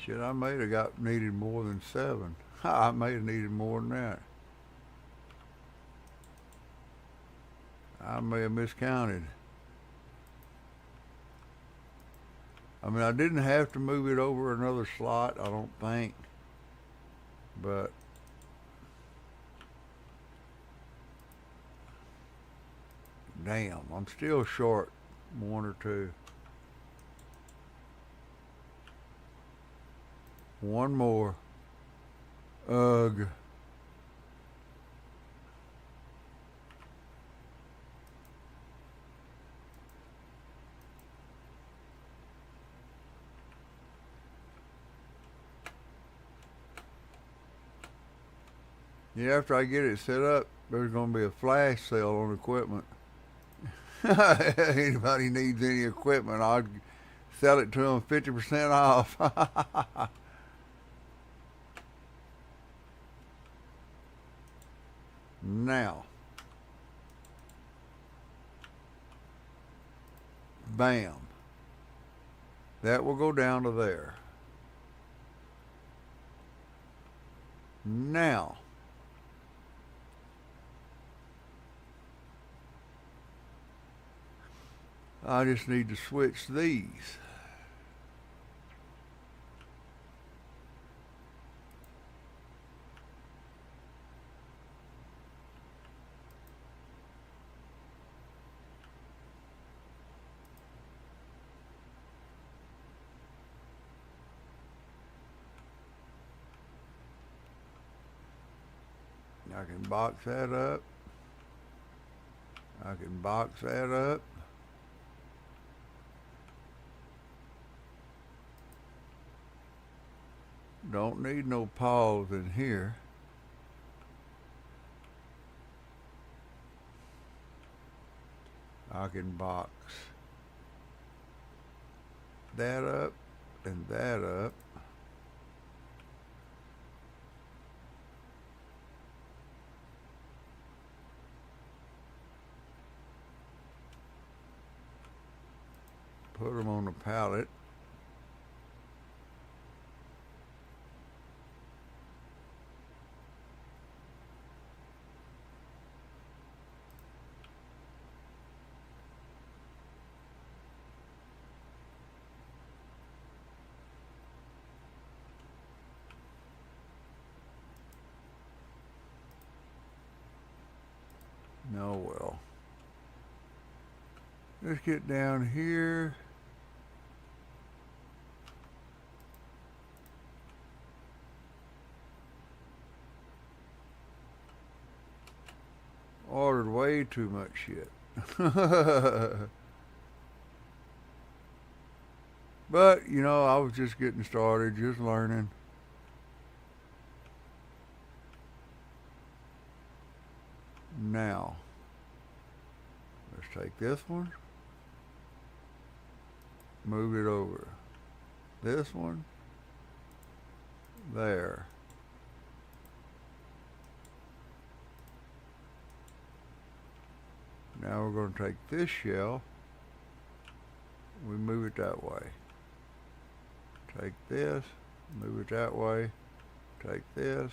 Shit, I may have got needed more than 7. I may have needed more than that. I may have miscounted. I mean, I didn't have to move it over another slot, I don't think. But damn, I'm still short 1 or 2. One more. Ugh. Yeah, after I get it set up, there's going to be a flash sale on equipment. Anybody needs any equipment, I'll sell it to them 50% off. Now, bam, that will go down to there. Now, I just need to switch these. I can box that up. I can box that up. Don't need no pause in here. I can box that up and that up. Put them on the pallet. No, well. Let's get down here. Ordered way too much shit. But, you know, I was just getting started, just learning. Now, let's take this one, move it over. This one, there. Now we're going to take this shell, we move it that way. Take this, move it that way. Take this,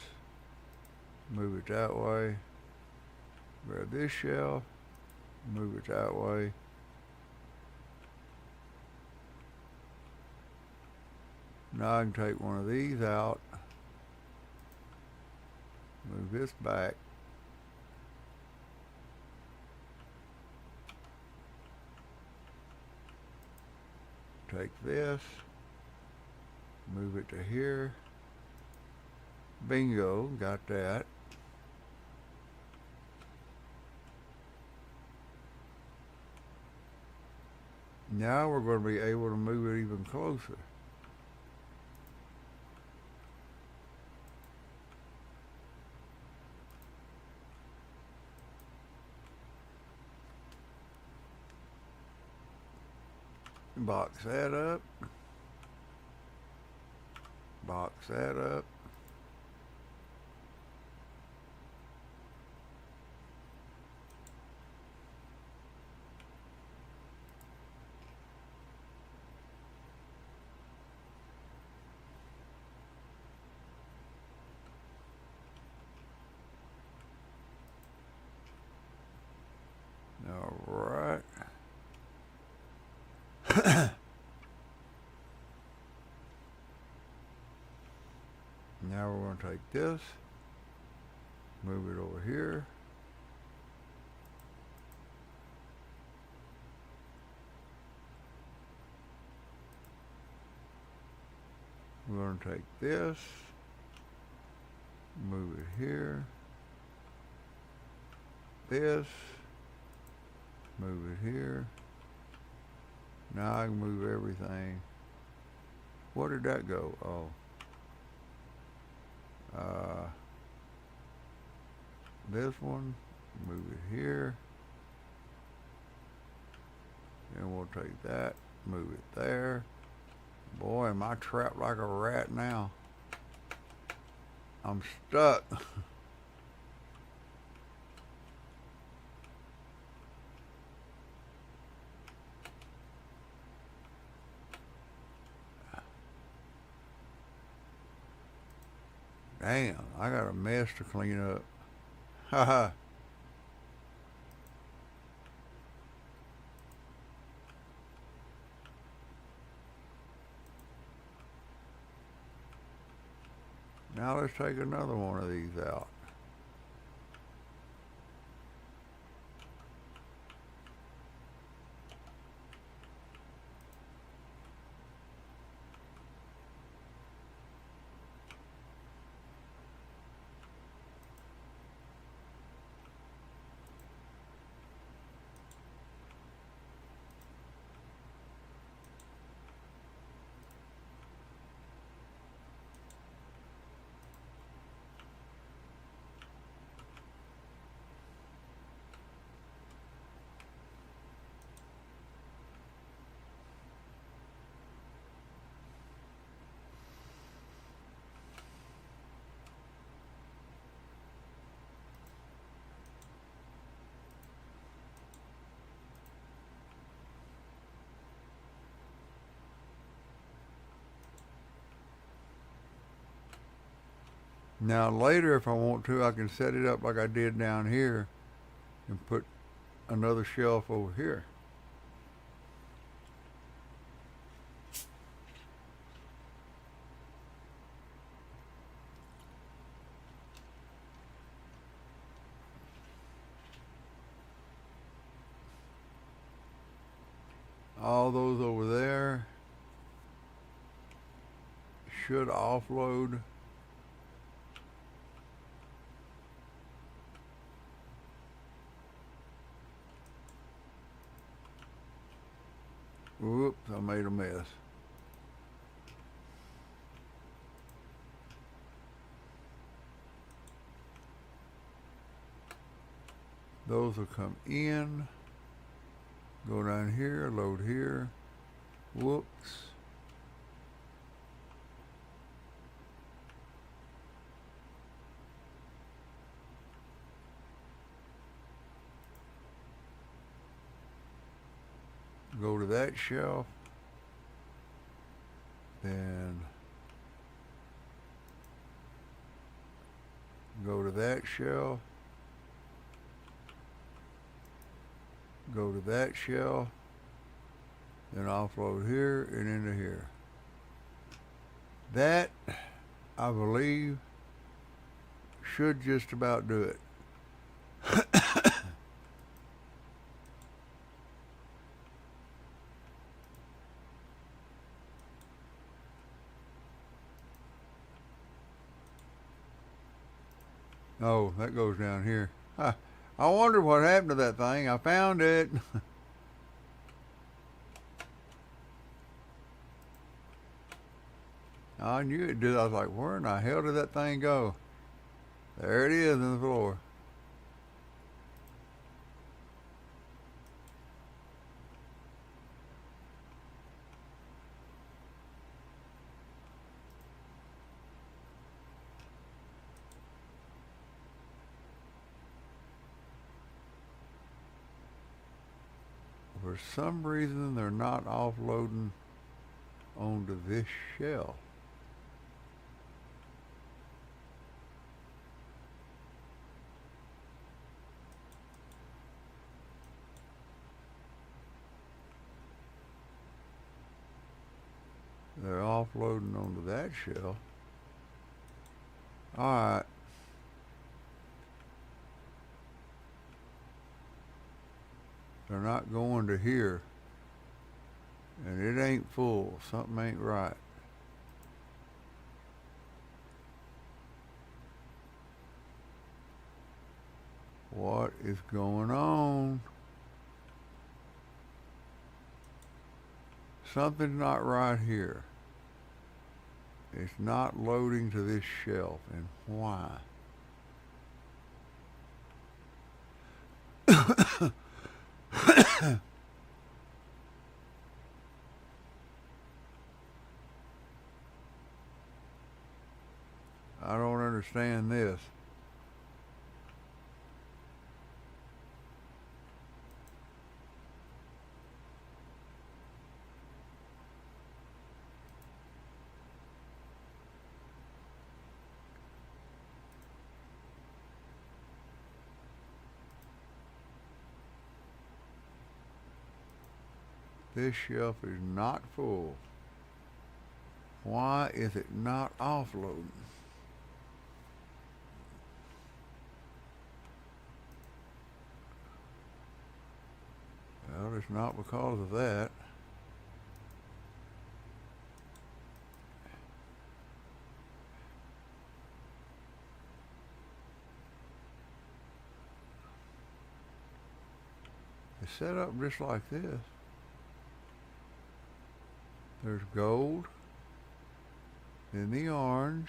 move it that way. Grab this shell, move it that way. Now I can take one of these out, move this back. Take this, move it to here. Bingo, got that. Now we're going to be able to move it even closer. Box that up. Box that up. All right. Now we're going to take this, move it over here. We're going to take this, move it here. This, move it here. Now I can move everything. Where did that go? Oh. This one, move it here. And we'll take that, move it there. Boy, am I trapped like a rat now. I'm stuck. Damn, I got a mess to clean up. Haha. Now let's take another one of these out. Now later, if I want to, I can set it up like I did down here and put another shelf over here. All those over there should offload. Whoops, I made a mess. Those will come in, go down here, load here. Whoops. Go to that shelf, then go to that shelf, go to that shelf, then offload here and into here. That, I believe, should just about do it. Oh, that goes down here. I wonder what happened to that thing. I found it. I knew it did. I was like, where in the hell did that thing go? There it is in the floor. For some reason, they're not offloading onto this shelf. They're offloading onto that shelf. Alright. They're not going to here. And it ain't full. Something ain't right. What is going on? Something's not right here. It's not loading to this shelf. And why? I don't understand this. This shelf is not full. Why is it not offloading? Well, it's not because of that. It's set up just like this. There's gold, then the orange,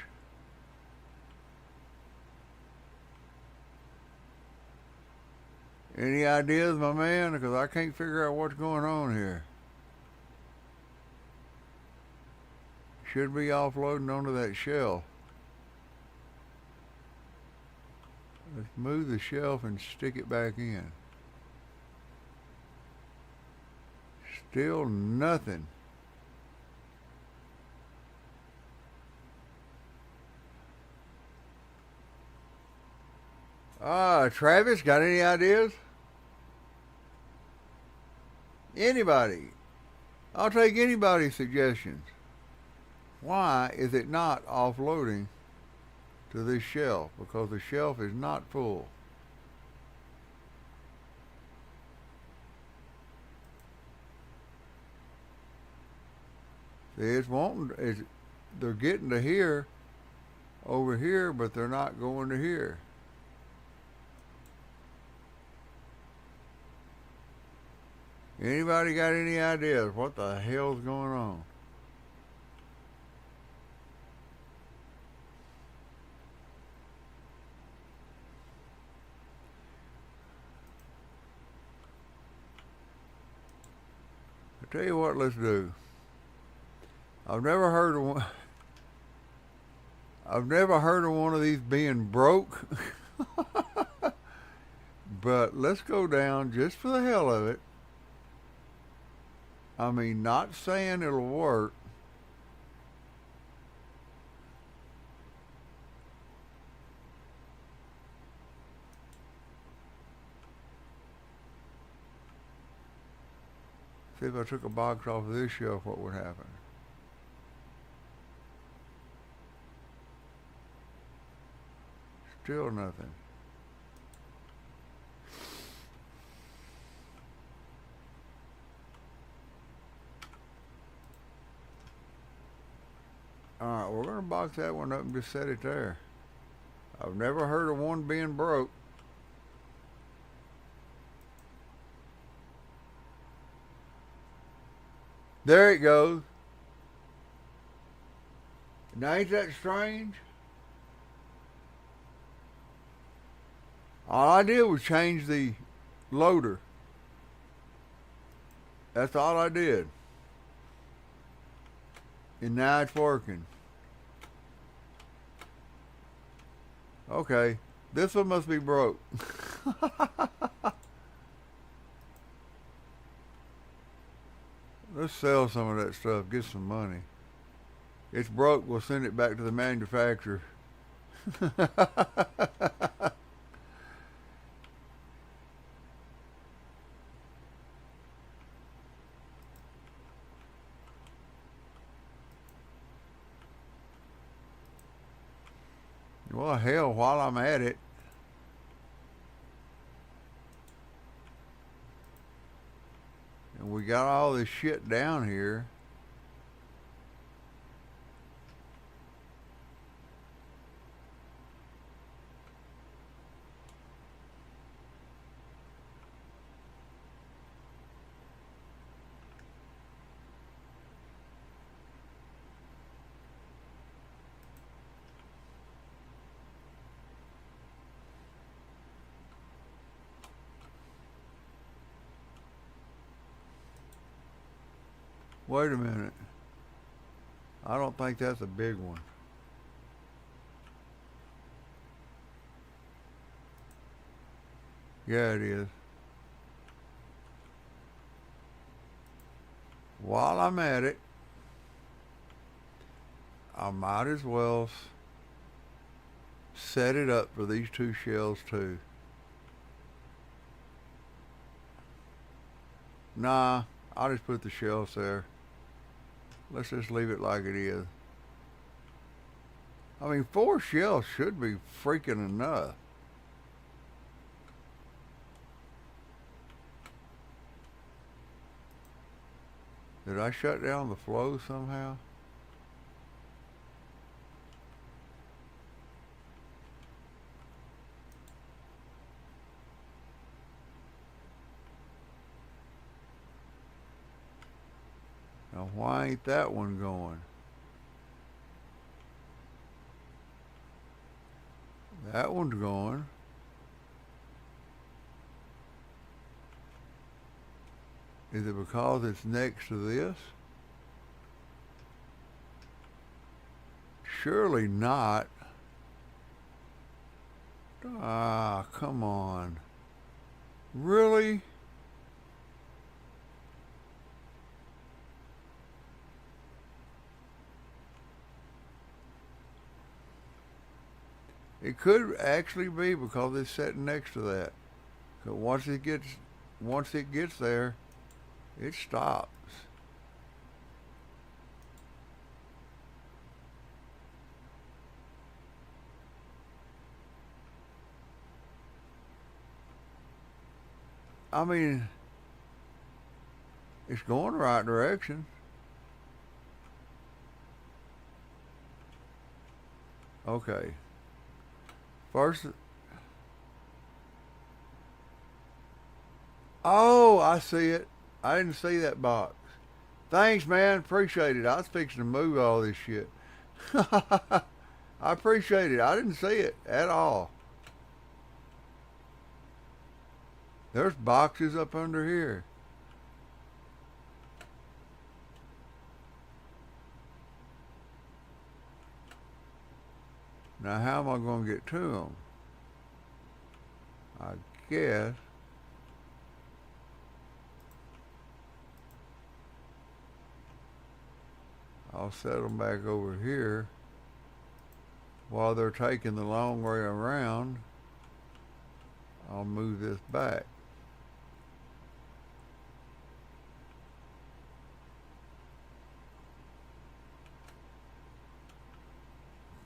any ideas, my man? Because I can't figure out what's going on here. Should be offloading onto that shelf. Let's move the shelf and stick it back in. Still nothing. Travis, got any ideas? Anybody? I'll take anybody's suggestions. Why is it not offloading to this shelf? Because the shelf is not full. See, they're getting to here, over here, but they're not going to here. Anybody got any ideas what the hell's going on? I tell you what, let's do. I've never heard of one of these being broke. But let's go down just for the hell of it. I mean, not saying it'll work. See if I took a box off of this shelf, what would happen? Still nothing. Alright, we're going to box that one up and just set it there. I've never heard of one being broke. There it goes. Now ain't that strange? All I did was change the loader. That's all I did. And now it's working. Okay, this one must be broke. Let's sell some of that stuff, get some money. It's broke, we'll send it back to the manufacturer. Well, hell, while I'm at it, and we got all this shit down here. Wait a minute. I don't think that's a big one. Yeah, it is. While I'm at it, I might as well set it up for these two shells too. Nah, I'll just put the shelves there. Let's just leave it like it is. I mean, 4 shelves should be freaking enough. Did I shut down the flow somehow? Now, why ain't that one going? That one's going. Is it because it's next to this? Surely not. Ah, come on. Really? It could actually be because it's sitting next to that. 'Cause once it gets there, it stops. I mean, it's going the right direction. Okay. First, oh, I see it. I didn't see that box. Thanks, man. Appreciate it. I was fixing to move all this shit. I appreciate it. I didn't see it at all. There's boxes up under here. Now, how am I going to get to them? I guess. I'll set them back over here while they're taking the long way around. I'll move this back.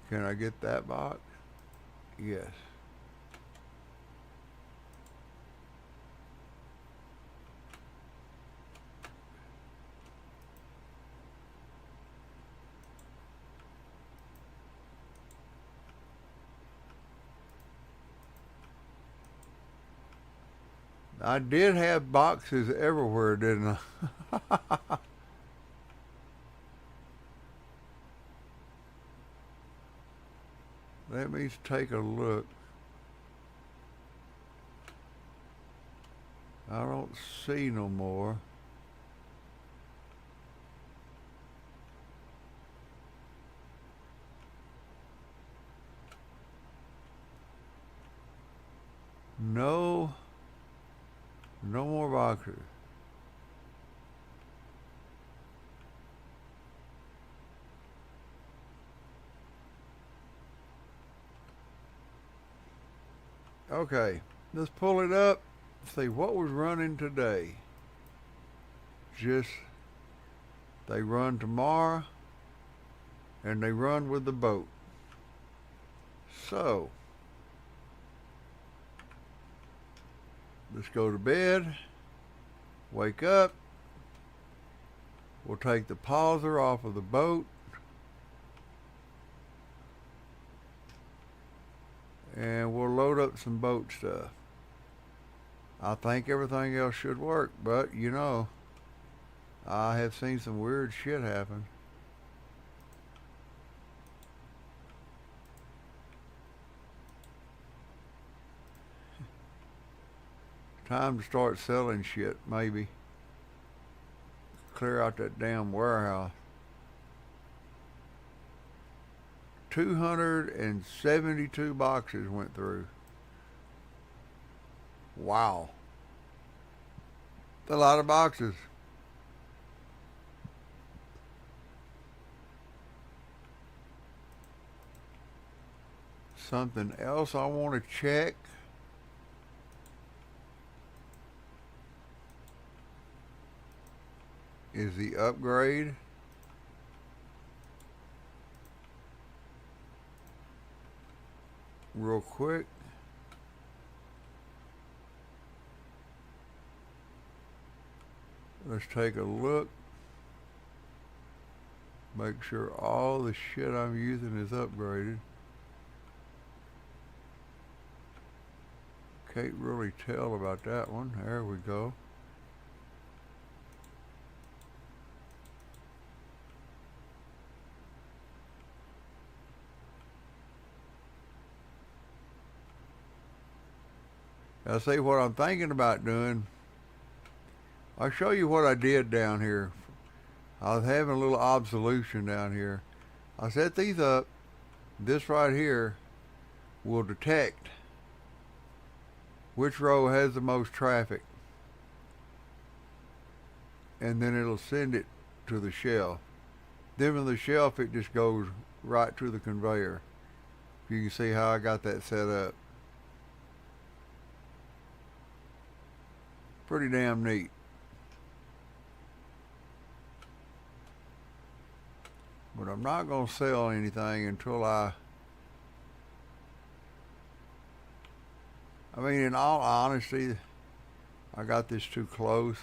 Can I get that box? Yes. I did have boxes everywhere, didn't I? Let me take a look. I don't see no more. No more boxes. Okay, let's pull it up. See what was running today. Just they run tomorrow and they run with the boat. So let's go to bed, wake up, we'll take the pauser off of the boat, and we'll load up some boat stuff. I think everything else should work, but you know, I have seen some weird shit happen. Time to start selling shit, maybe. Clear out that damn warehouse. 272 boxes went through. Wow. That's a lot of boxes. Something else I want to check. is the upgrade. Real quick. Let's take a look. Make sure all the shit I'm using is upgraded. Can't really tell about that one. There we go. Now see what I'm thinking about doing. I'll show you what I did down here. I was having a little obsolution down here. I set these up. This right here will detect which row has the most traffic, and then it'll send it to the shelf. Then from the shelf it just goes right to the conveyor. You can see how I got that set up. Pretty damn neat. But I'm not going to sell anything until I mean, in all honesty, I got this too close.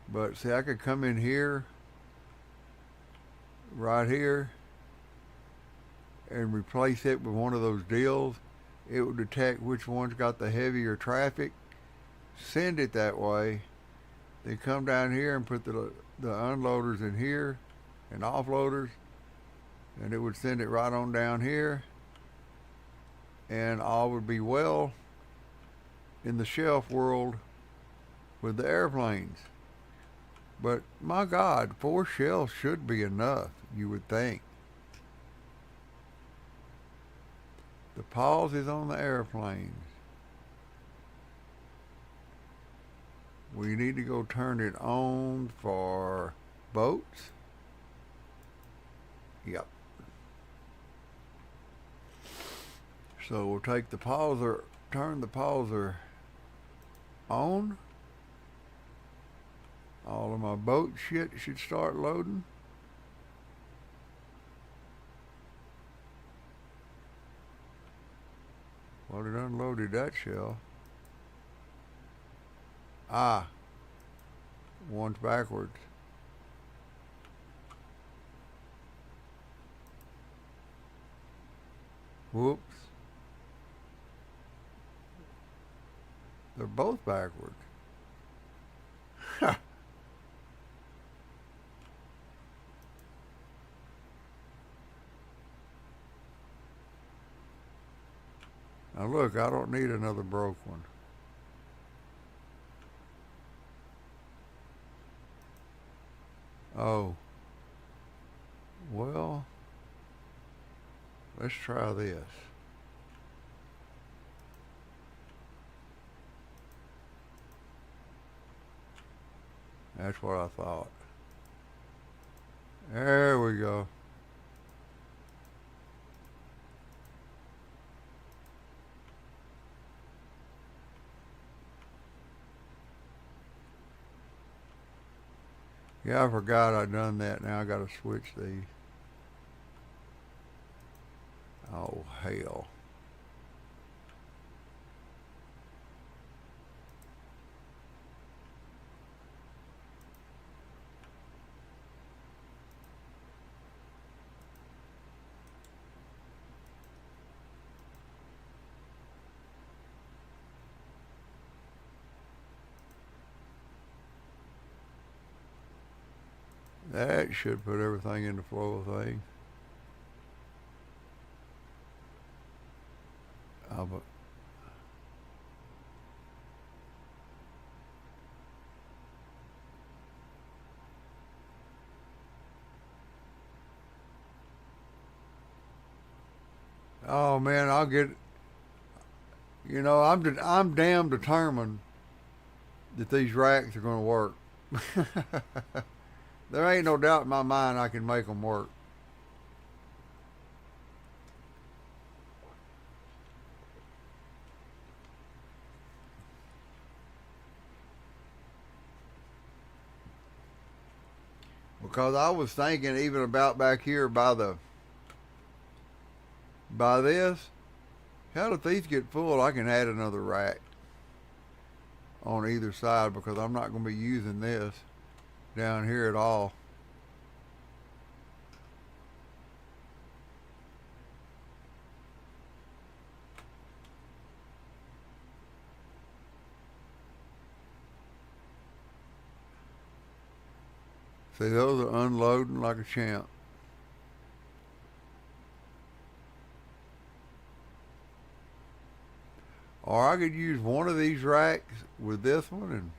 But see, I could come in here, right here, and replace it with one of those deals. It will detect which one's got the heavier traffic, send it that way. They come down here and put the unloaders in here and offloaders, and it would send it right on down here, and all would be well in the shelf world with the airplanes. But my God, 4 shelves should be enough, you would think. The pause is on the airplanes. We need to go turn it on for boats. Yep. So we'll take the pauser, turn the pauser on. All of my boat shit should start loading. Well, it unloaded that shell. Ah, one's backwards. Whoops. They're both backwards. Now look, I don't need another broke one. Oh. Well, let's try this. That's what I thought. There we go. Yeah, I forgot I'd done that. Now I gotta switch these. Oh, hell. That should put everything in the flow of things. But oh man, I'll get. You know, I'm damn determined that these racks are going to work. There ain't no doubt in my mind I can make them work. because I was thinking even about back here by this. Hell, if these get full, I can add another rack on either side because I'm not going to be using this down here at all. See, those are unloading like a champ. Or I could use one of these racks with this one, and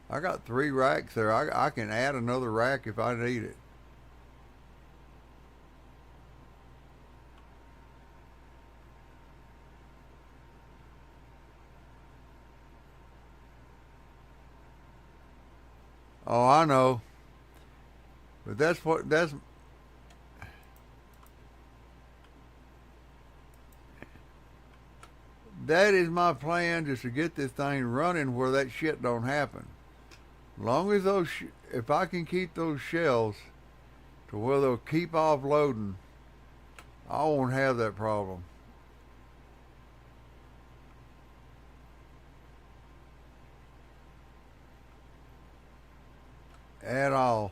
I got 3 racks there. I can add another rack if I need it. Oh, I know. But that is my plan, just to get this thing running where that shit don't happen. Long as if I can keep those shelves to where they'll keep offloading, I won't have that problem. At all.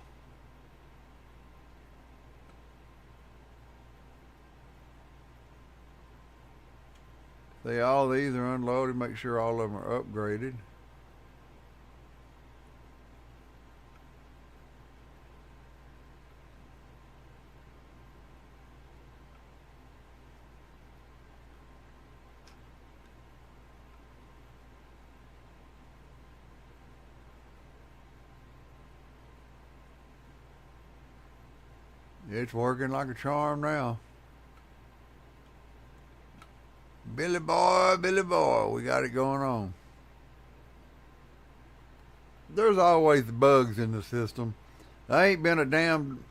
See, all these are unloaded. Make sure all of them are upgraded. It's working like a charm now. Billy boy, we got it going on. There's always bugs in the system. There ain't been a damn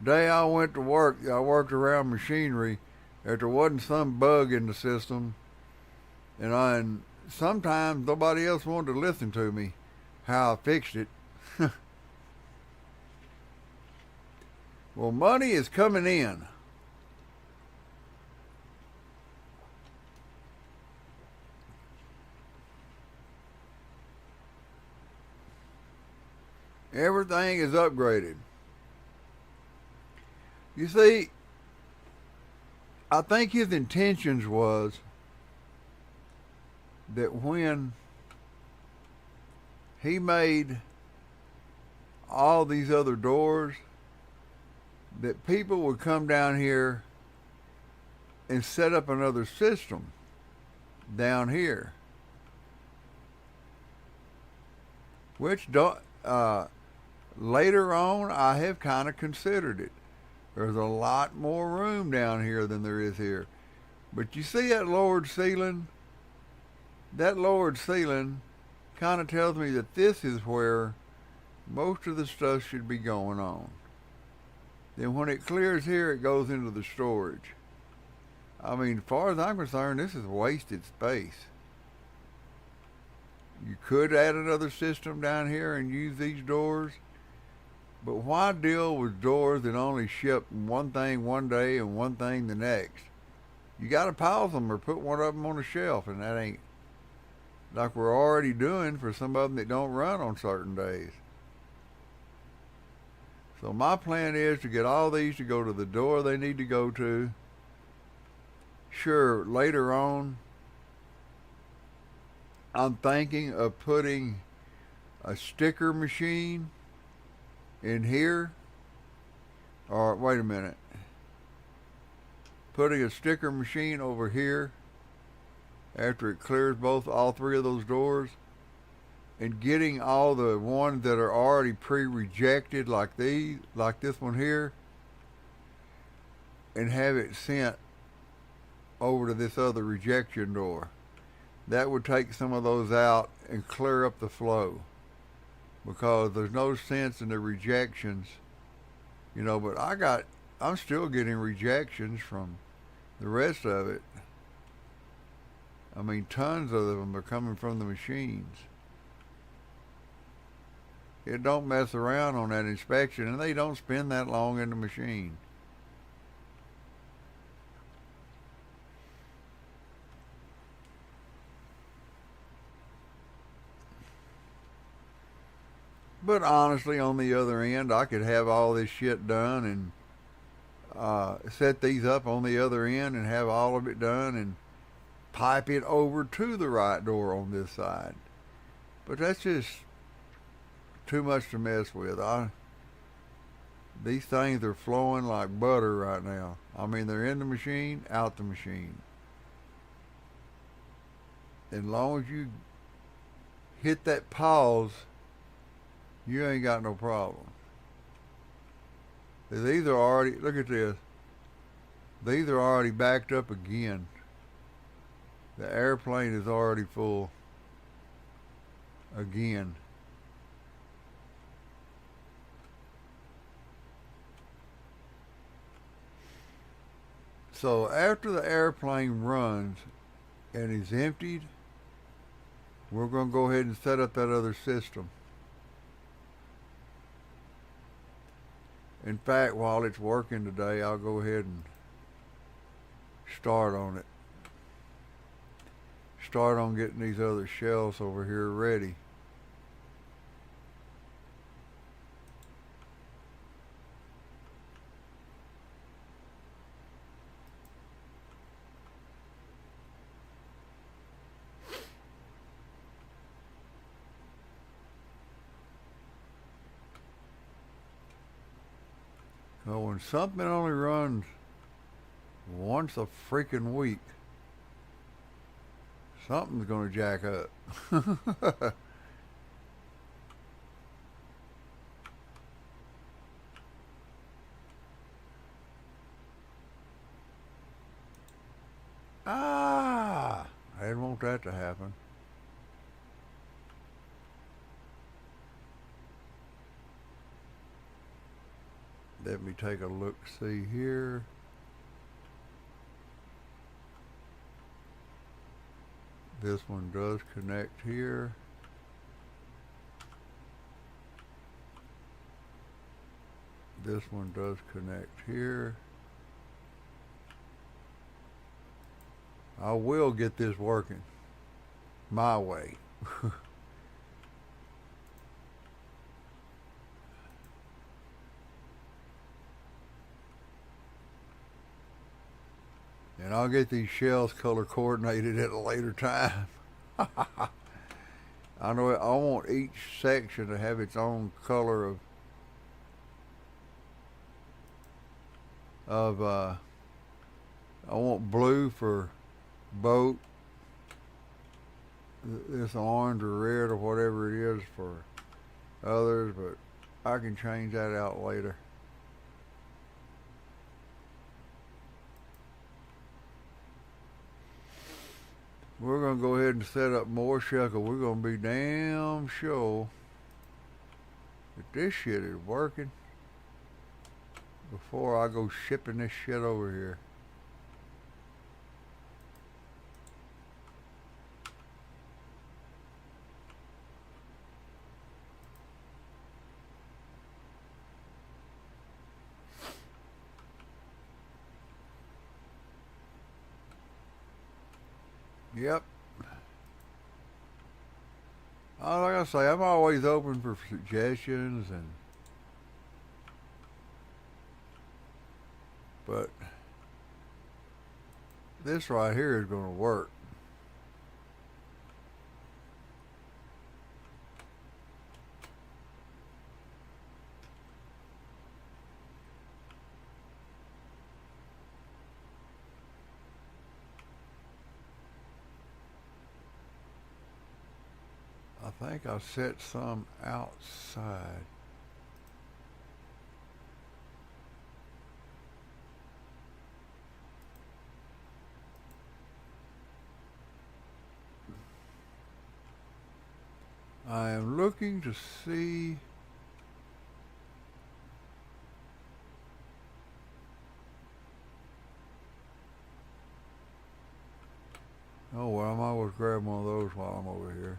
day I went to work, I worked around machinery, that there wasn't some bug in the system. And sometimes nobody else wanted to listen to me, how I fixed it. Well, money is coming in. Everything is upgraded. You see, I think his intentions was that when he made all these other doors, that people would come down here and set up another system down here, which later on I have kind of considered it. There's a lot more room down here than there is here. But you see that lowered ceiling? That lowered ceiling kind of tells me that this is where most of the stuff should be going on. Then when it clears here, it goes into the storage. I mean, as far as I'm concerned, this is wasted space. You could add another system down here and use these doors, but why deal with doors that only ship one thing one day and one thing the next? You got to pause them or put one of them on a shelf, and that ain't like we're already doing for some of them that don't run on certain days. So my plan is to get all these to go to the door they need to go to. Sure, later on, I'm thinking of putting a sticker machine in here. Or wait a minute. Putting a sticker machine over here after it clears all 3 of those doors, and getting all the ones that are already pre-rejected like this one here, and have it sent over to this other rejection door. That would take some of those out and clear up the flow, because there's no sense in the rejections, but I'm still getting rejections from the rest of it. I mean, tons of them are coming from the machines. It don't mess around on that inspection, and they don't spend that long in the machine. But honestly, on the other end, I could have all this shit done and set these up on the other end and have all of it done and pipe it over to the right door on this side. But that's just too much to mess with. These things are flowing like butter right now. I mean, they're in the machine, out the machine. As long as you hit that pause, you ain't got no problem. These are already, look at this. These are already backed up again. The airplane is already full again. So after the airplane runs and is emptied, we're going to go ahead and set up that other system. In fact, while it's working today, I'll go ahead and start on it. Start on getting these other shelves over here ready. So when something only runs once a freaking week, something's going to jack up. I didn't want that to happen. Let me take a look, see here. This one does connect here. This one does connect here. I will get this working my way. And I'll get these shells color coordinated at a later time. I know I want each section to have its own color of I want blue for boat, this orange or red or whatever it is for others, but I can change that out later. We're going to go ahead and set up more shells. We're going to be damn sure that this shit is working before I go shipping this shit over here. Yep. Like I say, I'm always open for suggestions, but this right here is going to work. I think I set some outside. I am looking to see oh well, I might as well grab one of those while I'm over here.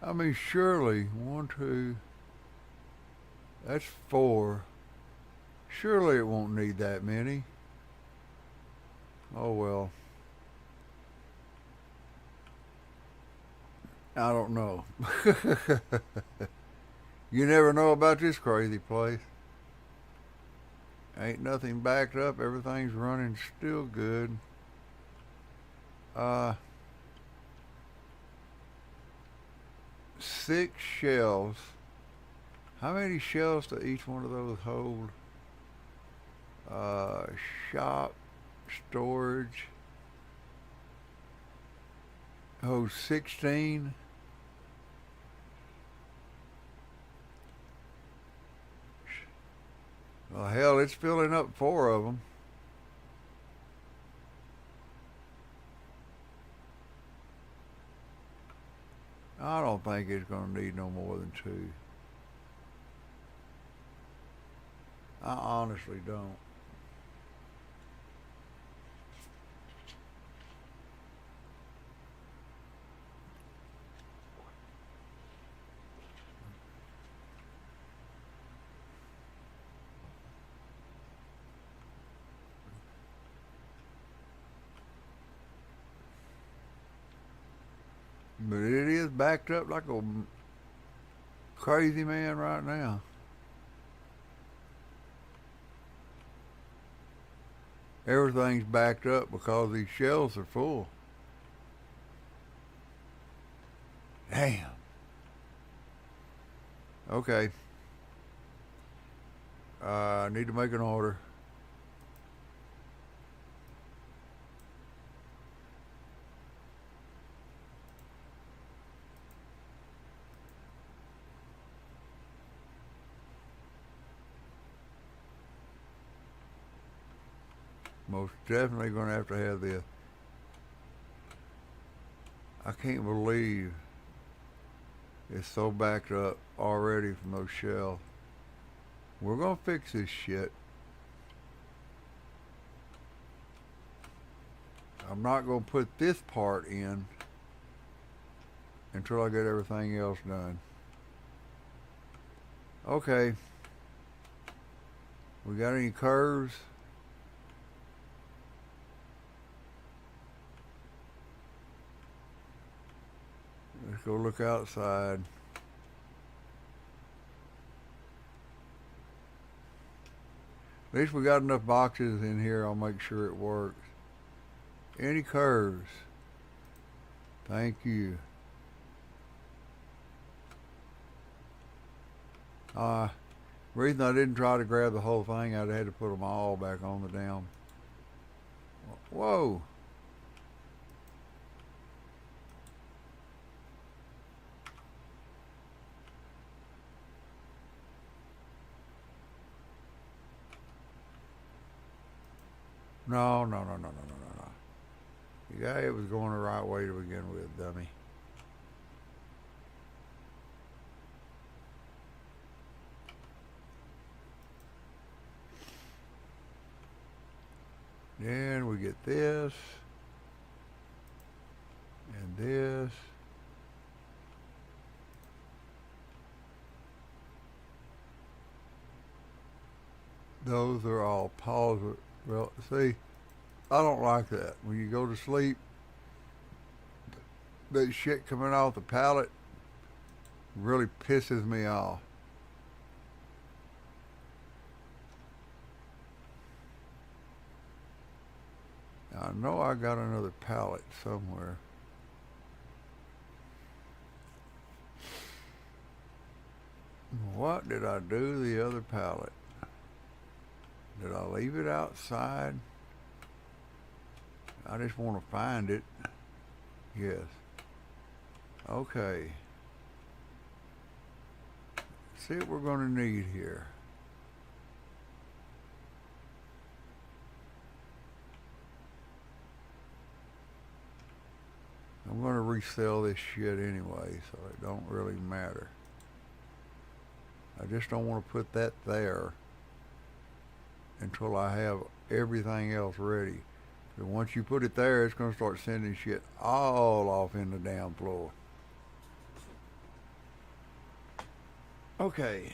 I mean, surely, one, two, that's four. Surely it won't need that many. Oh well, I don't know. You never know about this crazy place. Ain't nothing backed up. Everything's running still good. Uh, 6 shelves. How many shelves do each one of those hold? Uh, Shop, storage, holds 16. Well, hell, it's filling up 4 of them. I don't think it's going to need no more than 2. I honestly don't. But it is backed up like a crazy man right now. Everything's backed up because these shelves are full. Damn. Okay. I need to make an order. Most definitely going to have this. I can't believe it's so backed up already from those shelves. We're going to fix this shit. I'm not going to put this part in until I get everything else done. Okay. We got any curves? Let's go look outside. At least we got enough boxes in here. I'll make sure it works. Any curves? Thank you. Reason I didn't try to grab the whole thing, I'd have had to put them all back on the damn. Whoa. No, no, no, no, no, no, no, no. Yeah, it was going the right way to begin with, dummy. Then we get this. And this. Those are all positive. Well, see, I don't like that. When you go to sleep, that shit coming off the pallet really pisses me off. I know I got another pallet somewhere. What did I do to the other pallet? Did I leave it outside? I just want to find it. Yes. Okay. Let's see what we're going to need here. I'm going to resell this shit anyway, so it don't really matter. I just don't want to put that there until I have everything else ready. But once you put it there, it's going to start sending shit all off in the damn floor. Okay.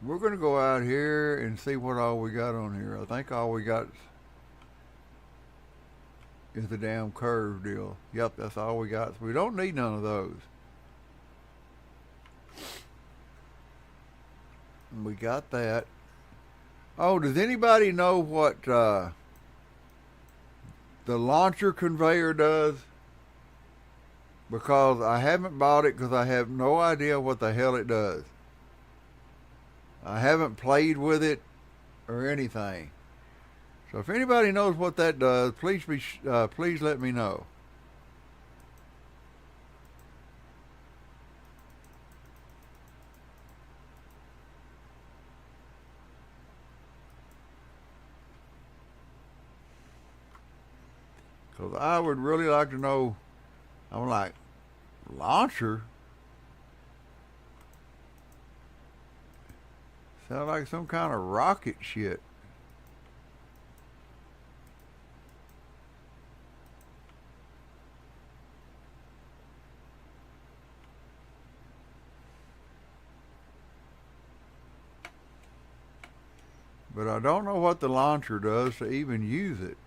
We're going to go out here and see what all we got on here. I think all we got is the damn curve deal. Yep, that's all we got. So we don't need none of those. And we got that. Oh, does anybody know what the launcher conveyor does? Because I haven't bought it because I have no idea what the hell it does. I haven't played with it or anything. So if anybody knows what that does, please let me know. Because I would really like to know. I'm like, launcher? Sound like some kind of rocket shit. But I don't know what the launcher does to even use it.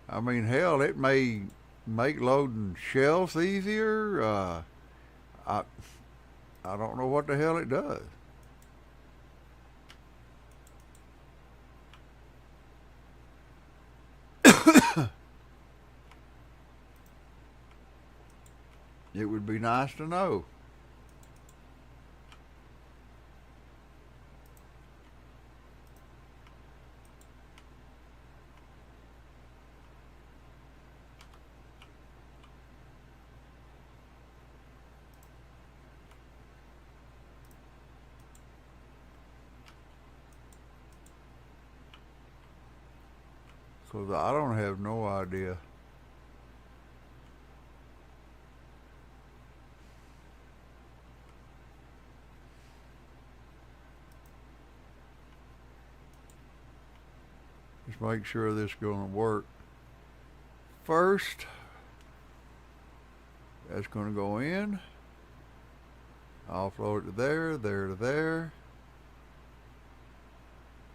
I mean, hell, it may make loading shelves easier. I I don't know what the hell it does. It would be nice to know. Because I don't have no idea. Just make sure this is going to work. First, that's going to go in. Offload it to there, there to there,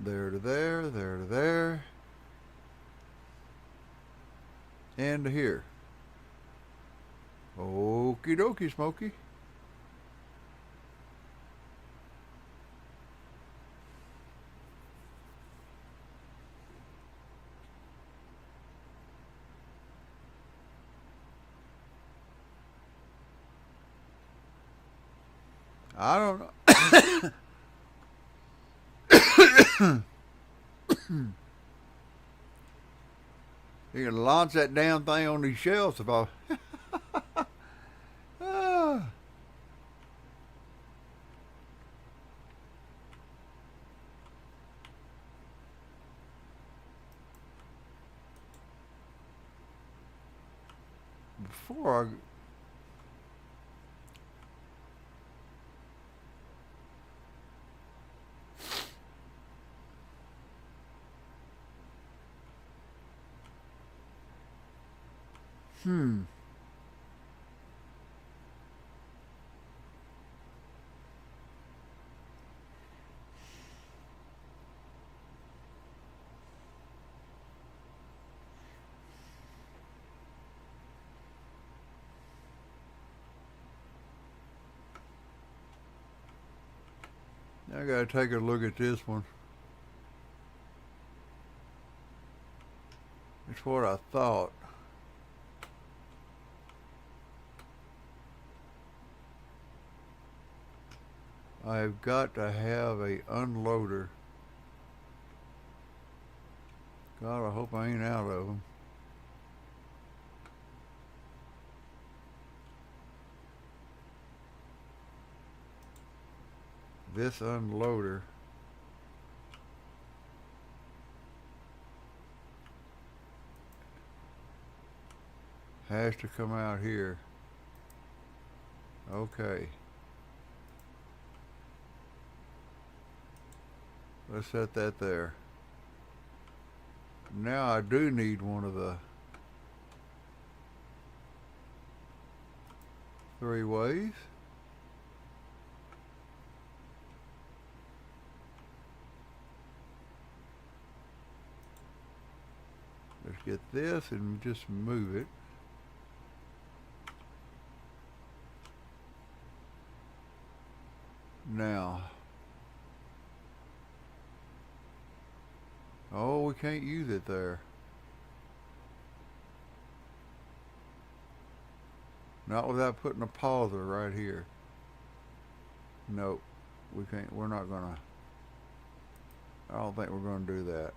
there to there, there to there, and to here. Okie dokie, Smokey. I don't know. You can launch that damn thing on these shelves if I. Ah. Before I. Hmm. I gotta take a look at this one. It's what I thought. I've got to have a unloader. God, I hope I ain't out of them. This unloader has to come out here. Okay. Let's set that there. Now I do need one of the 3 ways. Let's get this and just move it. Now, oh, we can't use it there. Not without putting a pauser right here. Nope, we can't. We're not gonna. I don't think we're gonna do that.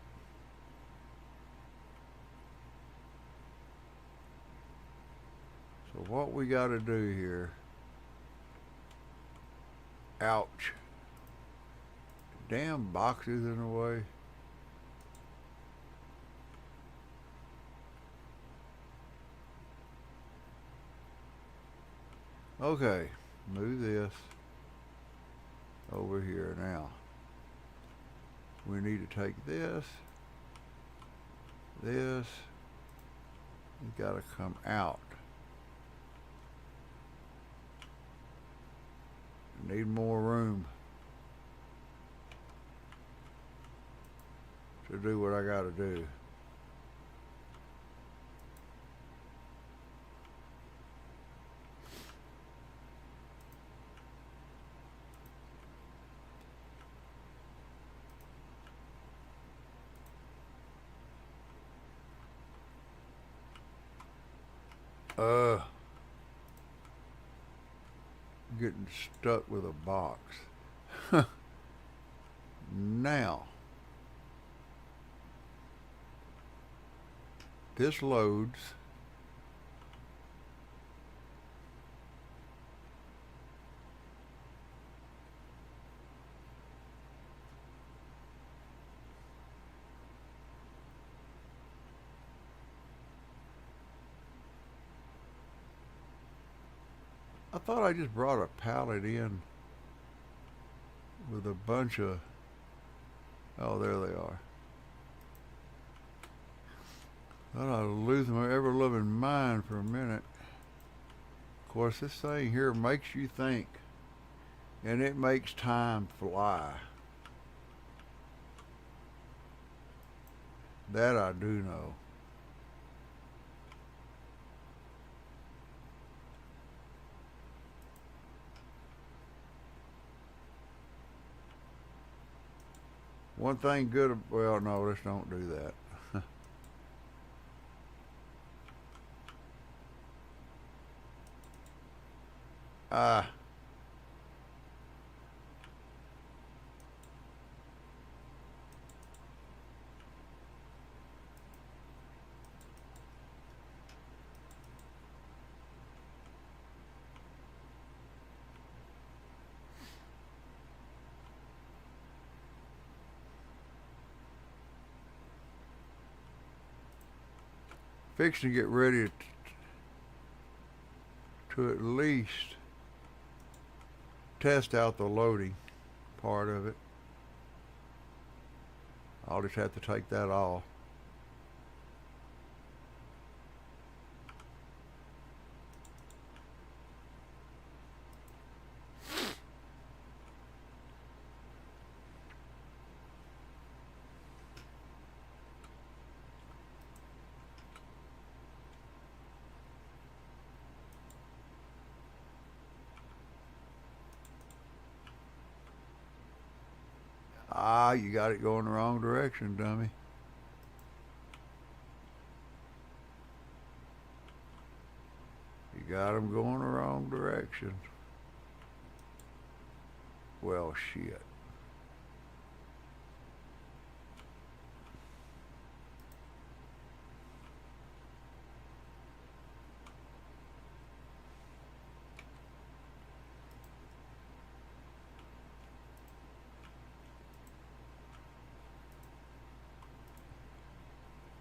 So what we got to do here? Ouch! Damn boxes in the way. Okay, move this over here now. We need to take this. It's got to come out. Need more room to do what I got to do. Getting stuck with a box. Now, this loads. I thought I just brought a pallet in with a bunch of, oh, there they are. Thought I'd lose my ever-loving mind for a minute. Of course, this thing here makes you think, and it makes time fly. That I do know. One thing good, well, no, let's don't do that. Ah, fixing to get ready to at least test out the loading part of it. I'll just have to take that off. Ah, you got it going the wrong direction, dummy. You got them going the wrong direction. Well, shit.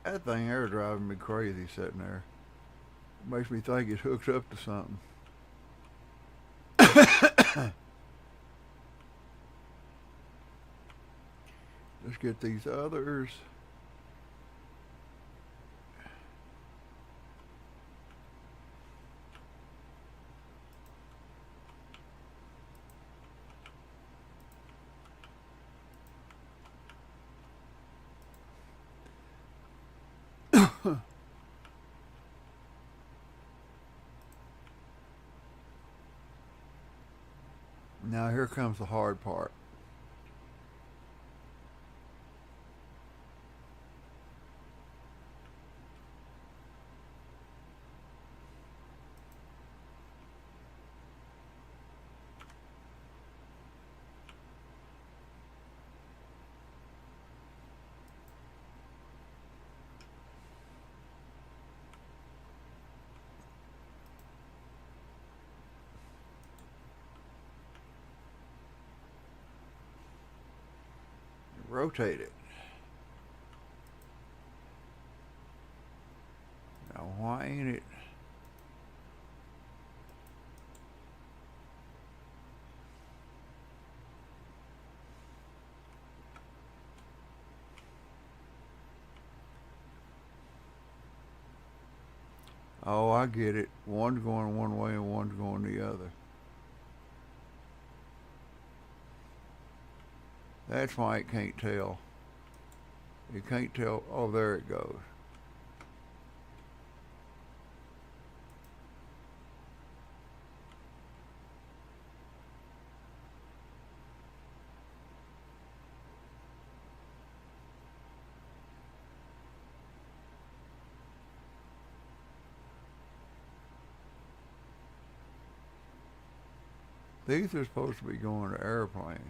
That thing there driving me crazy sitting there. Makes me think it's hooked up to something. Let's get these others. Now here comes the hard part. Rotate it. Now why ain't it? Oh, I get it. One's going one way and one's going the other. That's why it can't tell. It can't tell. Oh, there it goes. These are supposed to be going to airplanes.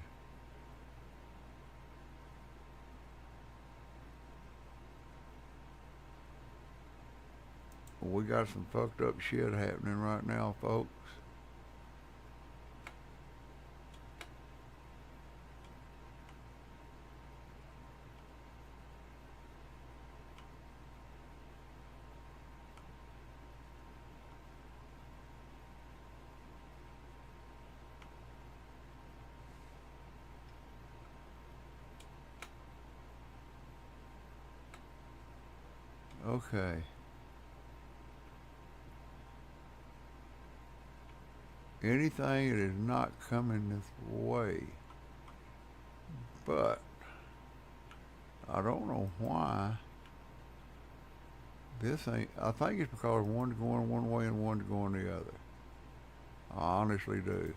We got some fucked up shit happening right now, folks. Okay. Anything that is not coming this way. But I don't know why this ain't. I think it's because one's going one way and one's going the other. I honestly do.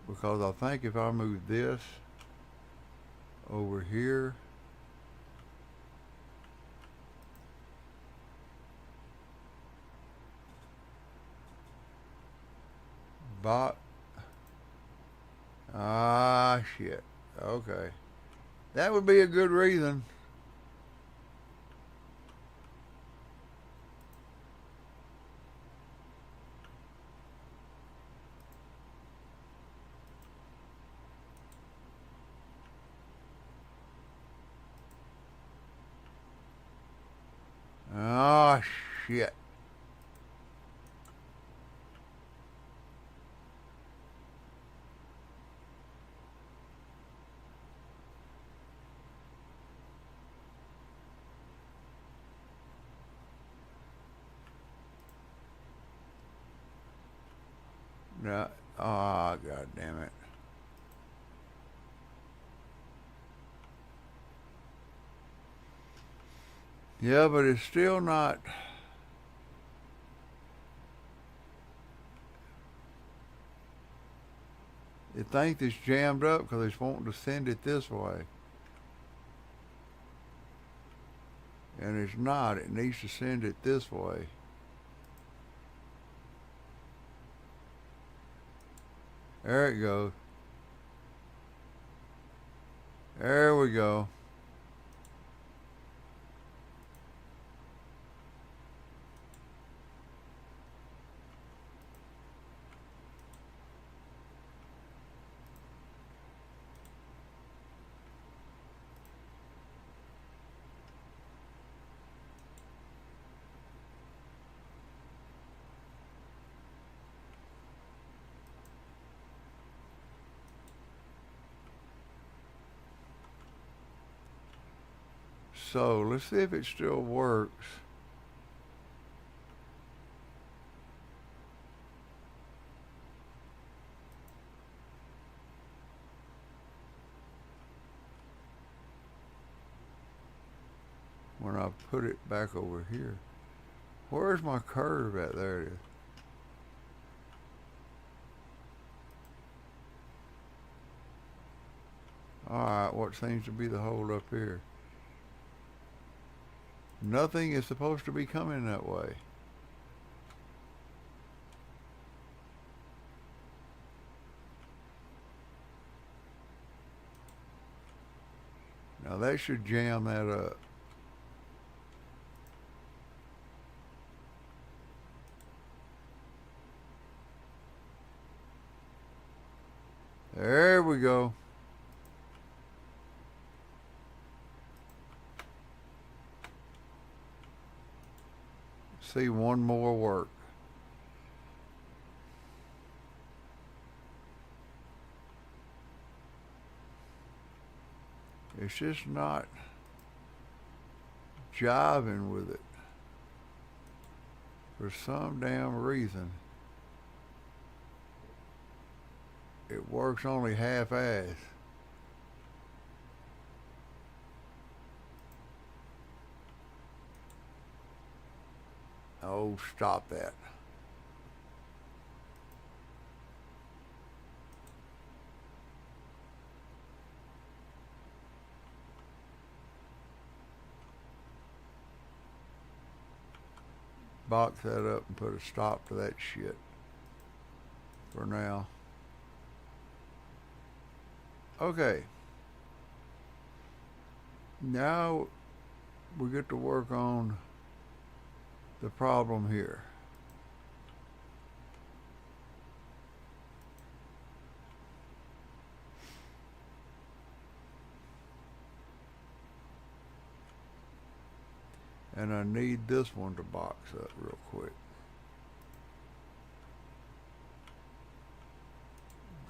Because I think if I move this over here, bot. Ah, shit. Okay. That would be a good reason. Ah, shit. No. Ah, god damn it. Yeah, but it's still not. It thinks it's jammed up because it's wanting to send it this way. And it's not. It needs to send it this way. There it goes. There we go. So let's see if it still works. When I put it back over here. Where's my curve at? There it is. Alright, what seems to be the hold up here? Nothing is supposed to be coming that way. Now that should jam that up. There we go. See one more work. It's just not jiving with it for some damn reason. It works only half-ass. Oh, stop that. Box that up and put a stop to that shit for now. Okay. Now we get to work on the problem here. And I need this one to box up real quick.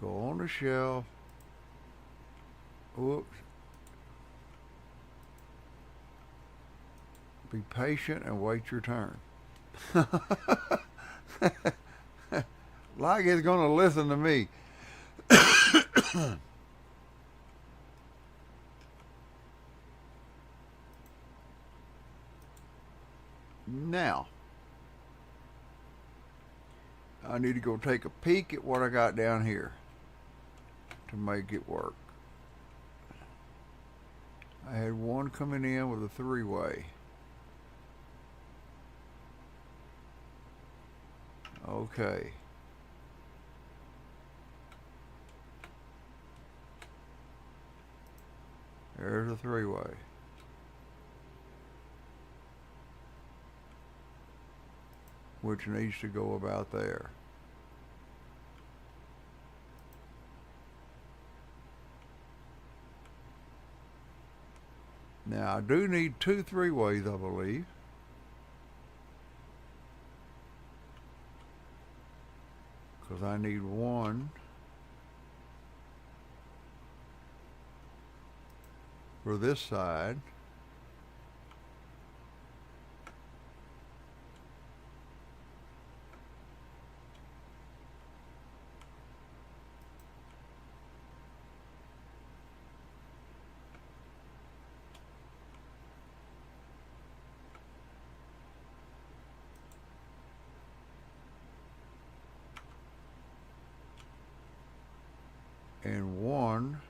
Go on the shelf. Whoops. Be patient and wait your turn. Like it's gonna listen to me. Now, I need to go take a peek at what I got down here to make it work. I had one coming in with a three-way. Okay. There's a three-way. Which needs to go about there. Now I do need two three-ways, I believe. Because I need one for this side. And one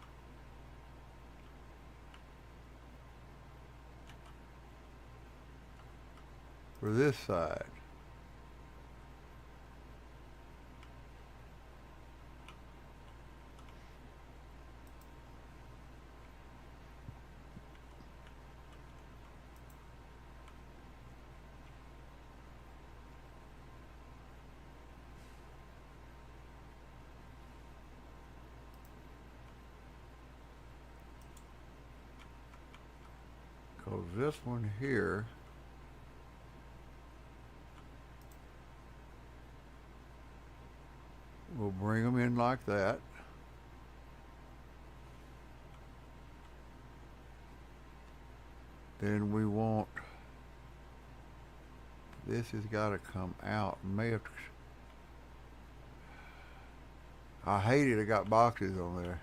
for this side. Because this one here will bring them in like that. Then we want, this has got to come out. May have to, I hate it, I got boxes on there.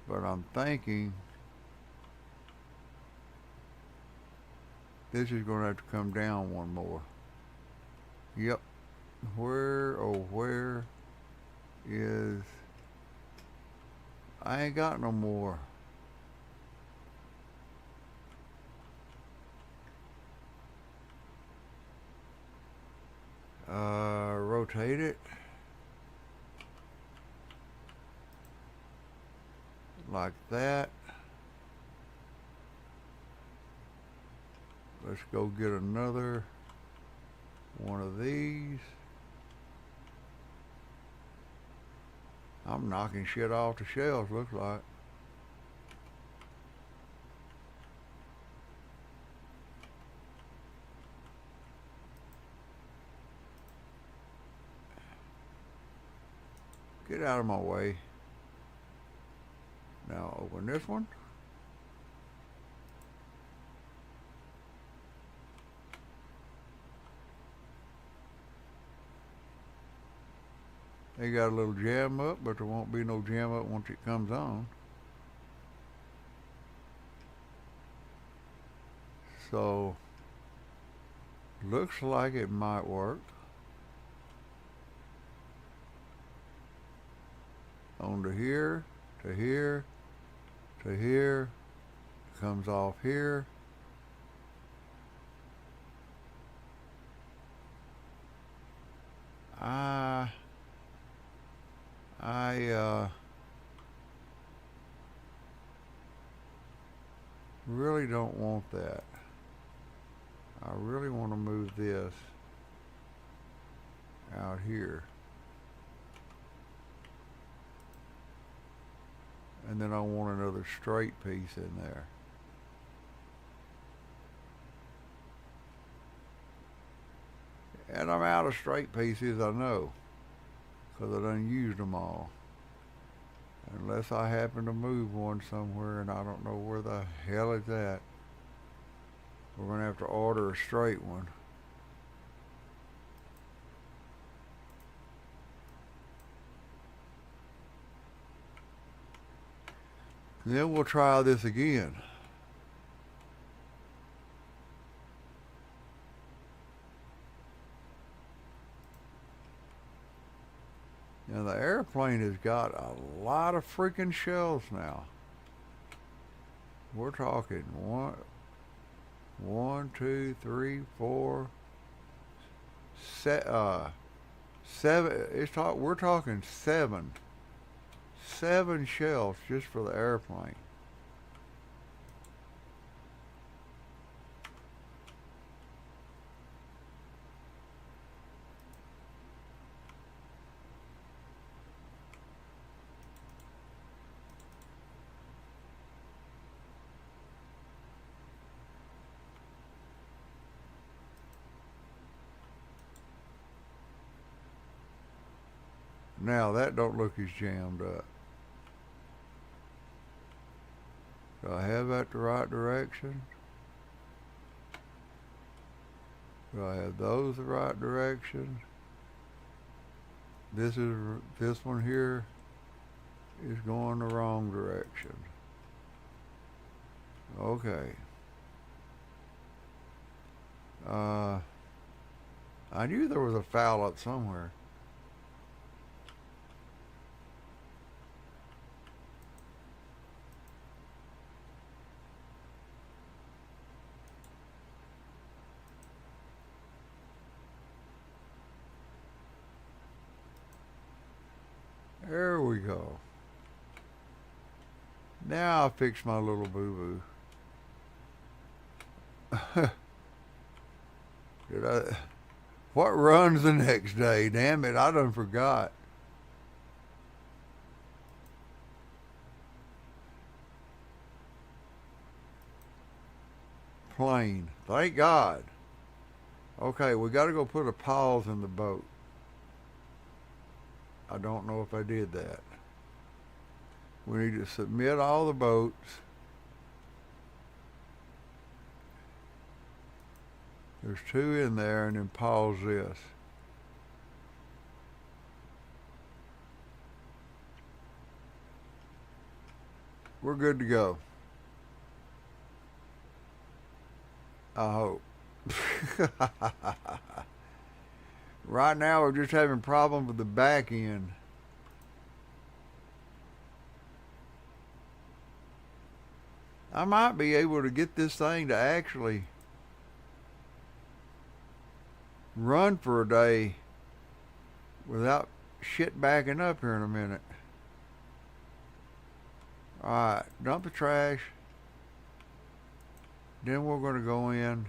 But I'm thinking this is going to have to come down one more. Yep. Where is, I ain't got no more. Rotate it like that. Let's go get another one of these. I'm knocking shit off the shelves, looks like. Get out of my way. Now open this one. They got a little jam up, but there won't be no jam up once it comes on. So, looks like it might work. On to here, to here, to here, comes off here. I really don't want that. I really want to move this out here. And then I want another straight piece in there. And I'm out of straight pieces, I know, because I done used them all. Unless I happen to move one somewhere and I don't know where the hell it's at. We're going to have to order a straight one. Then we'll try this again. Now the airplane has got a lot of freaking shells now. We're talking one, two, three, four, seven. We're talking seven shells just for the airplane. Now that don't look as jammed up. Do I have that the right direction? Do I have those the right direction? This one here is going the wrong direction. Okay. I knew there was a foul up somewhere. There we go. Now I fix my little boo-boo. What runs the next day? Damn it, I done forgot. Plane. Thank God. Okay, we got to go put a pause in the boat. I don't know if I did that. We need to submit all the boats. There's 2 in there, and then pause this. We're good to go. I hope. Right now we're just having problems with the back end. I might be able to get this thing to actually run for a day without shit backing up here in a minute. Alright, dump the trash. Then we're going to go in,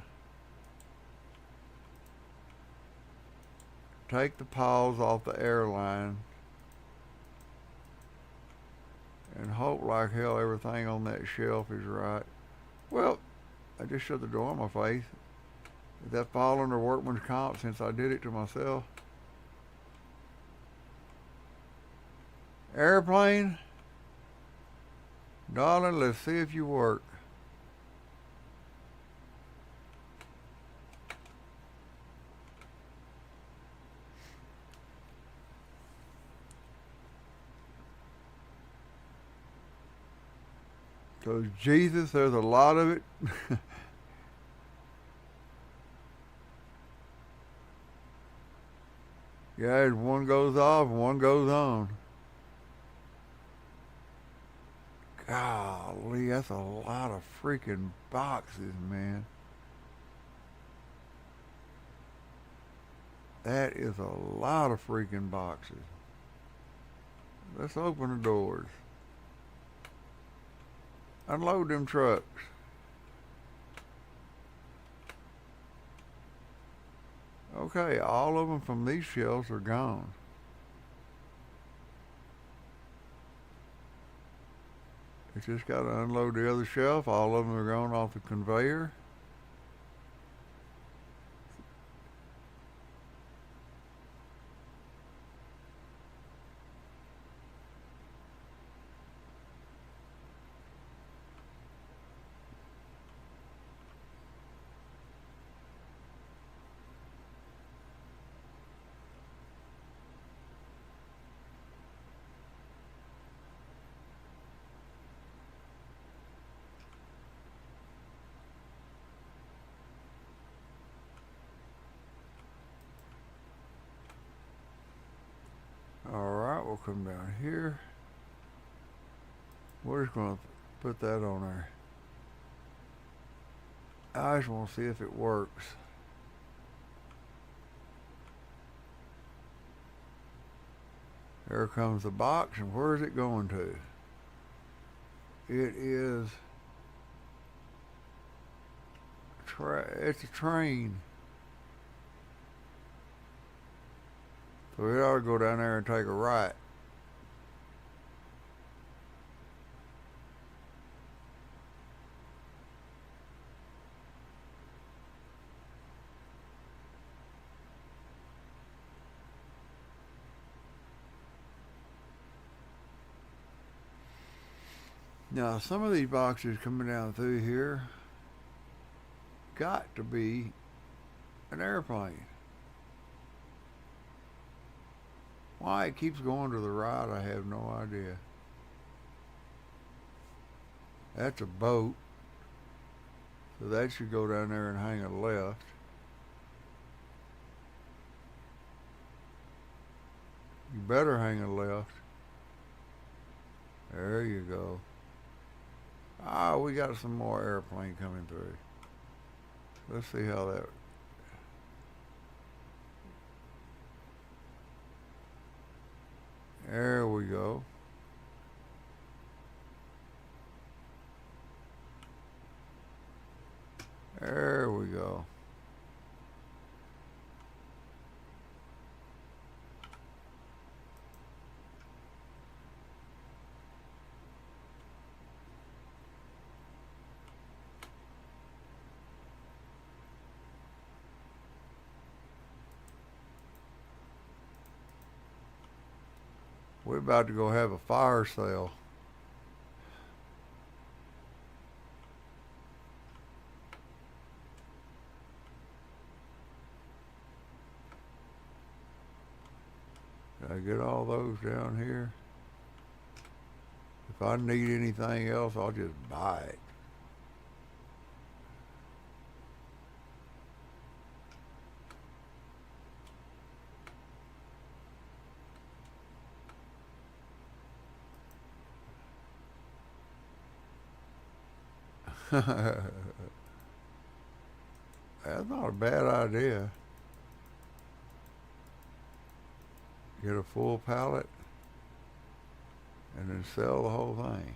take the paws off the airline, and hope like hell everything on that shelf is right. Well, I just shut the door in my face. Did that fall under workman's comp since I did it to myself? Airplane? Darling, let's see if you work. So Jesus, there's a lot of it. Yeah, one goes off and one goes on. Golly, that's a lot of freaking boxes, man. That is a lot of freaking boxes. Let's open the doors. Unload them trucks. Okay, all of them from these shelves are gone. It's just got to unload the other shelf. All of them are gone off the conveyor. Alright, we'll come down here. We're just going to put that on there. I just want to see if it works. There comes the box, and where is it going to? It is... it's a train. So we ought to go down there and take a right. Now, some of these boxes coming down through here got to be an airplane. Why it keeps going to the right, I have no idea. That's a boat. So that should go down there and hang a left. You better hang a left. There you go. Ah, we got some more airplane coming through. Let's see how that... There we go. There we go. We're about to go have a fire sale. Did I get all those down here? If I need anything else, I'll just buy it. That's not a bad idea. Get a full pallet and then sell the whole thing.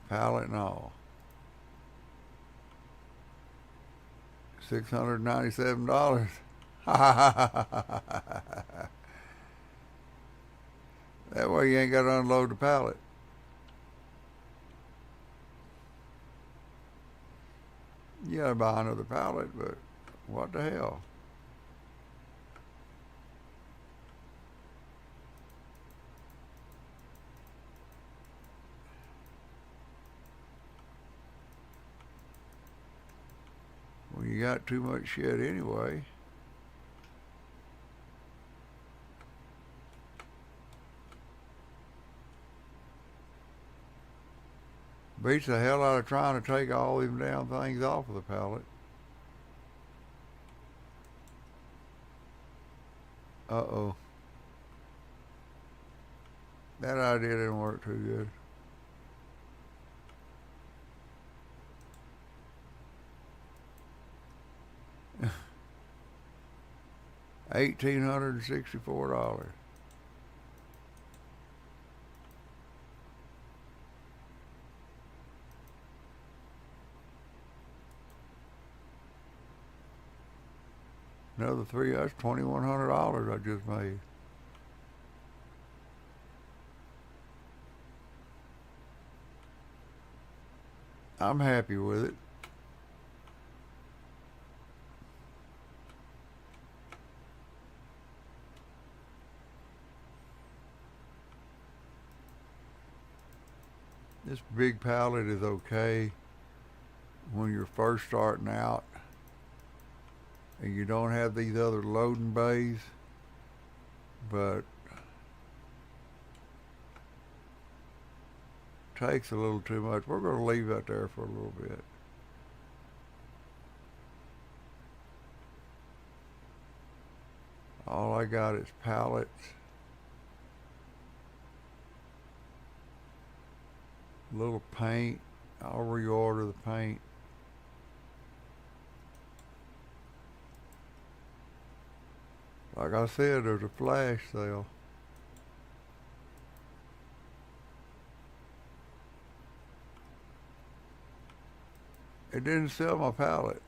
Pallet and all. $697. That way you ain't got to unload the pallet. You gotta buy another pallet, but what the hell? Well, you got too much shit anyway. Beats the hell out of trying to take all them damn things off of the pallet. Uh-oh. That idea didn't work too good. $1,864. Another three, that's $2,100 I just made. I'm happy with it. This big pallet is okay when you're first starting out and you don't have these other loading bays, but takes a little too much. We're going to leave that there for a little bit. All I got is pallets, little paint. I'll reorder the paint. Like I said, there's a flash sale. It didn't sell my pallet.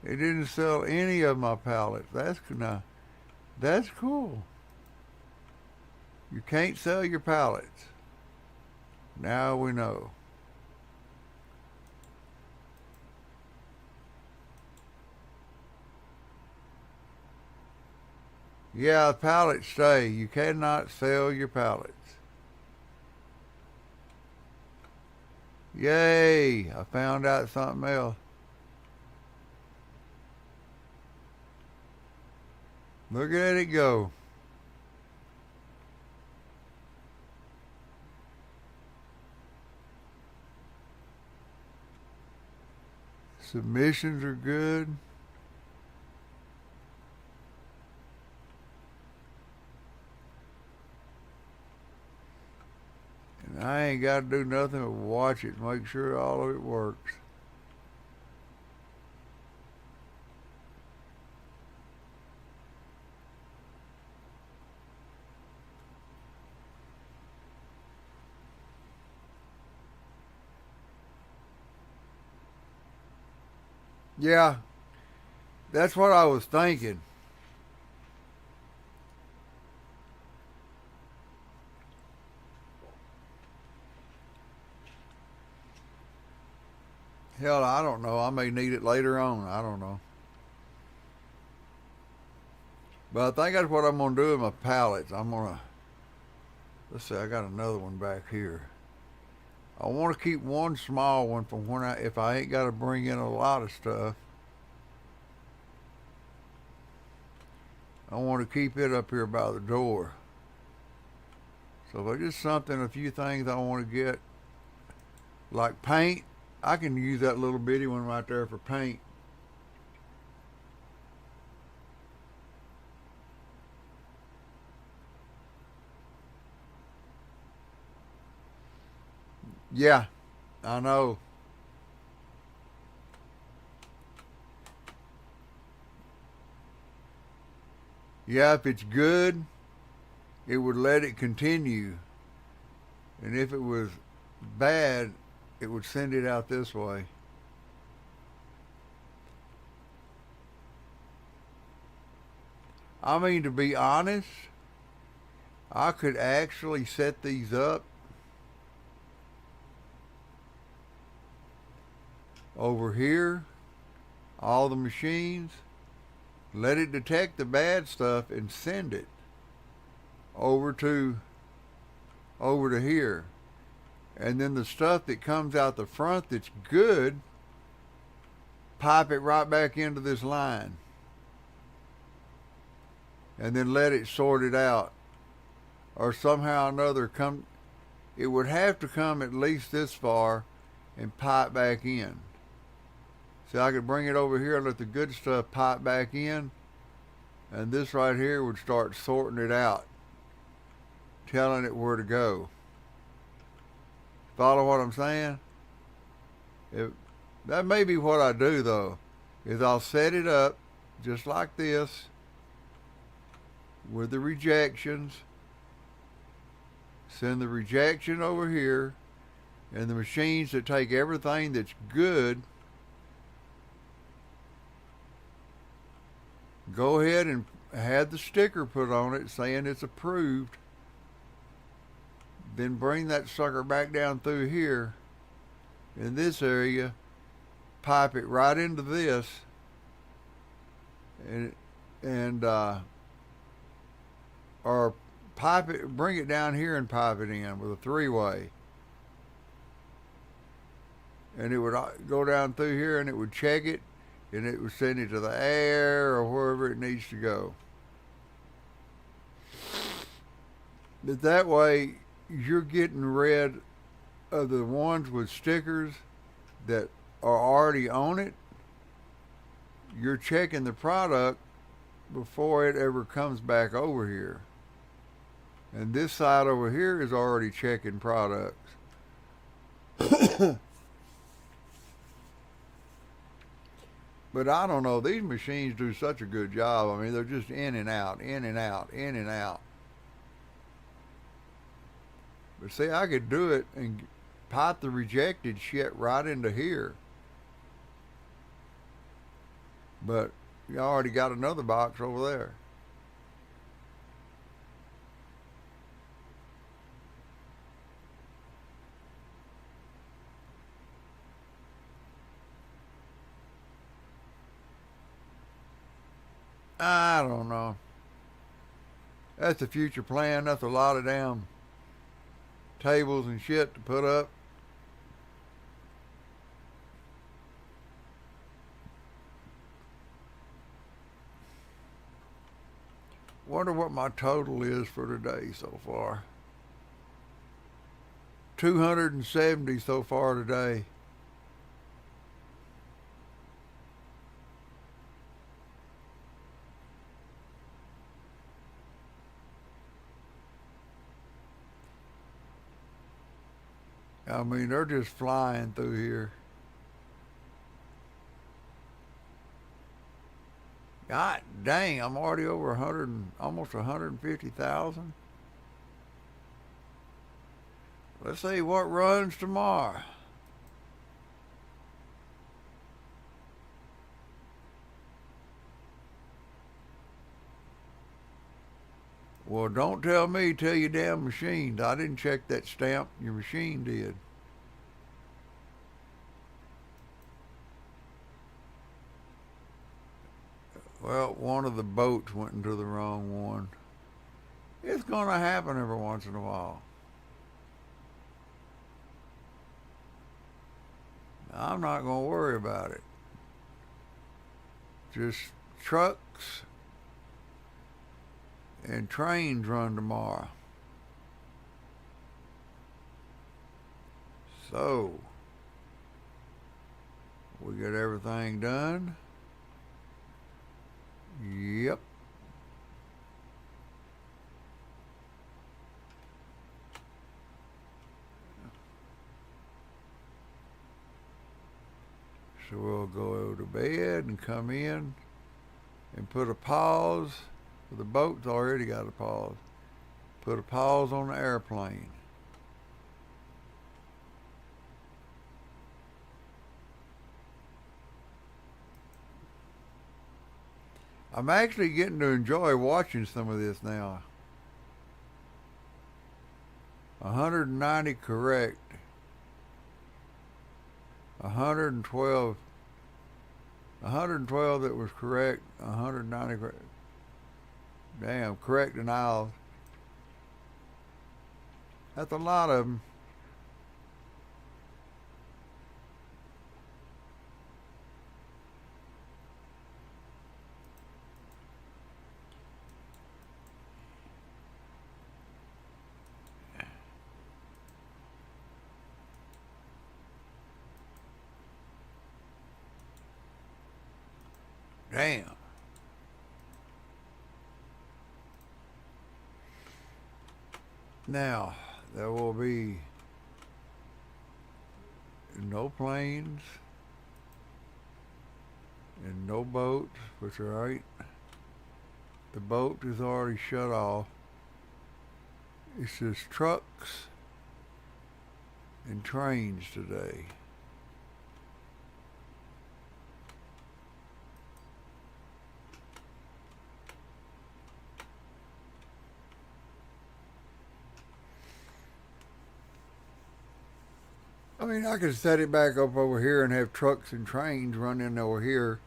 It didn't sell any of my pallets. That's cool. You can't sell your pallets. Now we know. Yeah, pallets stay. You cannot sell your pallets. Yay! I found out something else. Look at it go. Submissions are good. And I ain't got to do nothing but watch it, make sure all of it works. Yeah, that's what I was thinking. Hell, I don't know. I may need it later on. I don't know. But I think that's what I'm going to do with my pallets. Let's see, I got another one back here. I want to keep one small one from if I ain't got to bring in a lot of stuff. I want to keep it up here by the door. So if I just something, a few things I want to get, like paint, I can use that little bitty one right there for paint. Yeah, I know. Yeah, if it's good, it would let it continue. And if it was bad, it would send it out this way. I mean, to be honest, I could actually set these up over here, all the machines, let it detect the bad stuff and send it over to here. And then the stuff that comes out the front that's good, pipe it right back into this line. And then let it sort it out. Or somehow or another it would have to come at least this far and pipe back in. So I could bring it over here and let the good stuff pipe back in, and this right here would start sorting it out, telling it where to go. Follow what I'm saying? That may be what I do though, is I'll set it up just like this with the rejections, send the rejection over here, and the machines that take everything that's good go ahead and have the sticker put on it saying it's approved. Then bring that sucker back down through here in this area, pipe it right into this, and or pipe it, bring it down here and pipe it in with a three-way. And it would go down through here and it would check it, and it would send it to the air or wherever it needs to go. But that way, you're getting rid of the ones with stickers that are already on it. You're checking the product before it ever comes back over here. And this side over here is already checking products. But I don't know, these machines do such a good job. I mean, they're just in and out, in and out, in and out. But see, I could do it and pipe the rejected shit right into here. But you already got another box over there. I don't know. That's a future plan. That's a lot of damn tables and shit to put up. Wonder what my total is for today so far. 270 so far today. I mean, they're just flying through here. God dang, I'm already over 100, almost 150,000. Let's see what runs tomorrow. Well, don't tell me, tell your damn machine. I didn't check that stamp. Your machine did. Well, one of the boats went into the wrong one. It's going to happen every once in a while. I'm not going to worry about it. Just trucks and trains run tomorrow. So, we get everything done. Yep. So we'll go to bed and come in and put a pause. The boat's already got a pause. Put a pause on the airplane. I'm actually getting to enjoy watching some of this now. 190 correct. 112. 112 that was correct. 190 correct. Damn, correct denials. That's a lot of them. Damn. Now, there will be no planes and no boats, which are right. The boat is already shut off. It's just trucks and trains today. I mean, I could set it back up over here and have trucks and trains running over here.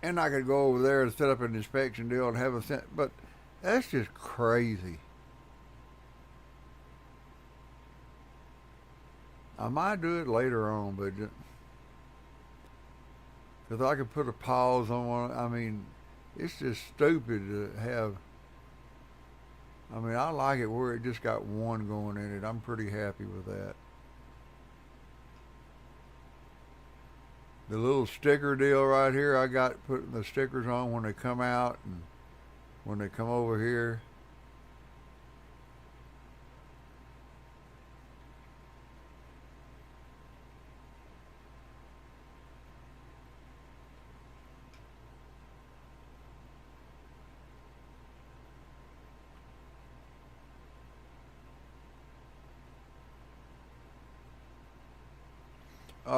And I could go over there and set up an inspection deal and have a set. But that's just crazy. I might do it later on, but because I could put a pause on one. I mean, it's just stupid to have. I mean, I like it where it just got one going in it. I'm pretty happy with that. The little sticker deal right here, I got putting the stickers on when they come out and when they come over here.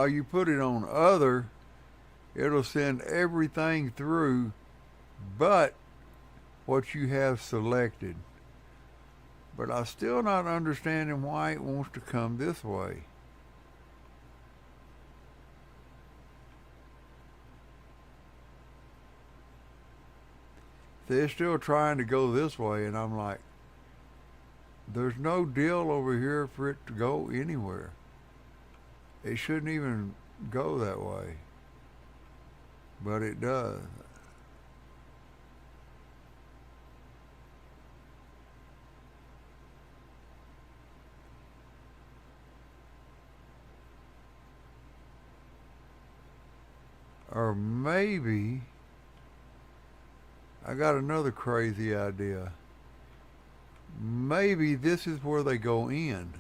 You put it on other, it'll send everything through but what you have selected. But I'm still not understanding why it wants to come this way. They're still trying to go this way, and I'm like, there's no deal over here for it to go anywhere. It shouldn't even go that way. But it does. Or maybe I got another crazy idea. Maybe this is where they go in.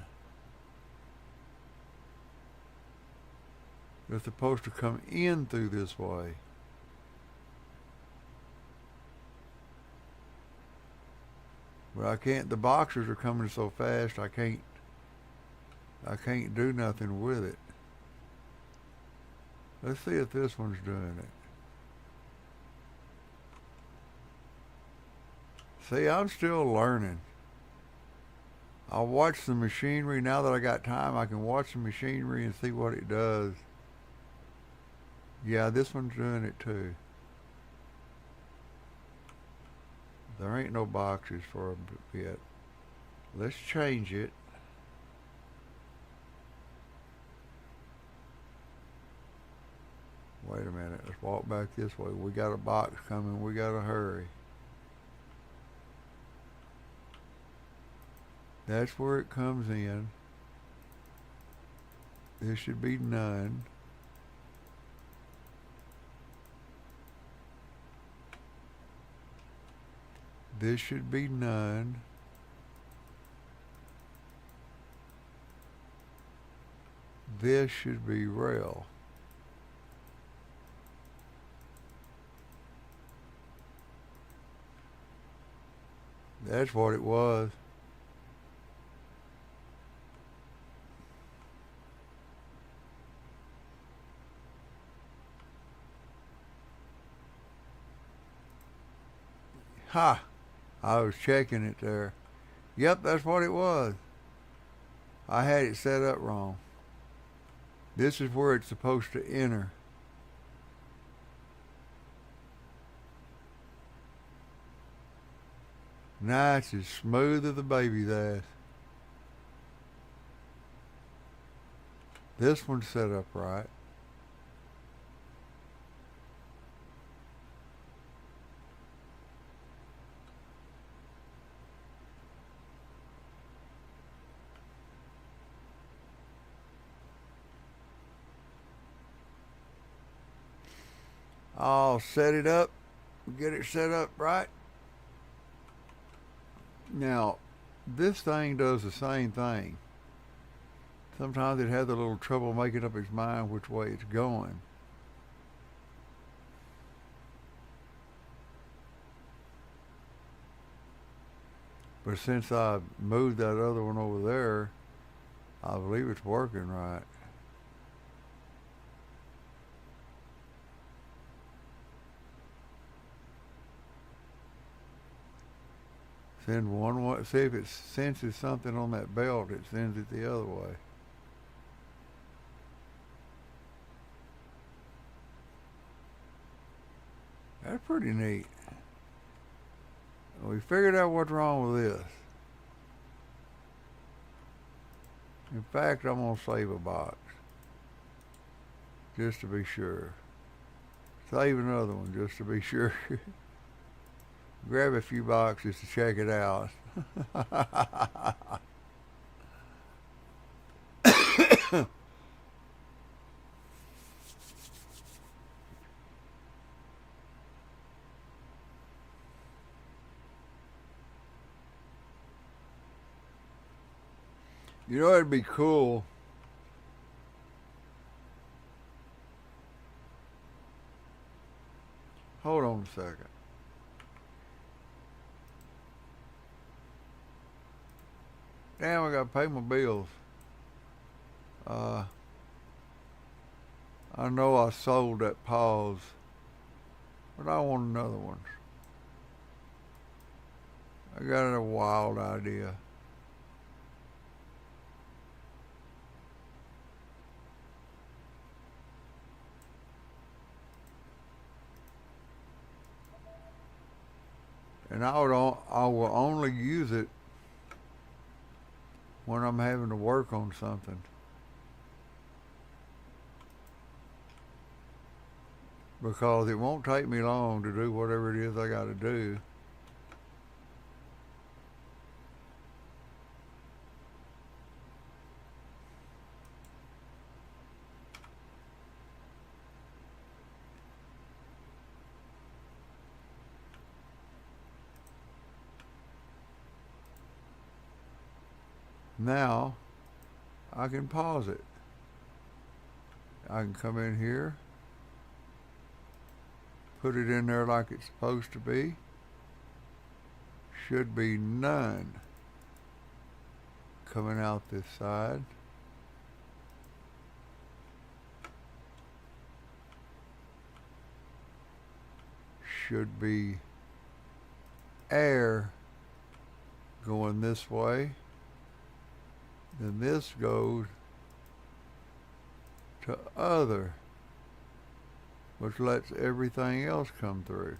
They're supposed to come in through this way. But I can't, the boxers are coming so fast I can't do nothing with it. Let's see if this one's doing it. See, I'm still learning. I'll watch the machinery. Now that I got time, I can watch the machinery and see what it does. Yeah, this one's doing it too. There ain't no boxes for them yet. Let's change it. Wait a minute. Let's walk back this way. We got a box coming. We got to hurry. That's where it comes in. This should be none. This should be none. This should be rel. That's what it was. Ha! I was checking it there. Yep, that's what it was. I had it set up wrong. This is where it's supposed to enter. Nice, as smooth as the baby's ass. This one's set up right. I'll set it up, get it set up right. Now, this thing does the same thing. Sometimes it has a little trouble making up its mind which way it's going. But since I moved that other one over there, I believe it's working right. Send one way, see if it senses something on that belt, it sends it the other way. That's pretty neat. We figured out what's wrong with this. In fact, I'm going to save a box. Just to be sure. Save another one just to be sure. Grab a few boxes to check it out. You know, it'd be cool. Hold on a second. Damn, I gotta pay my bills. I know I sold that pause, but I want another one. I got a wild idea. And I will only use it when I'm having to work on something. Because it won't take me long to do whatever it is I got to do. Now, I can pause it. I can come in here, put it in there like it's supposed to be. Should be none coming out this side. Should be air going this way. Then this goes to other, which lets everything else come through.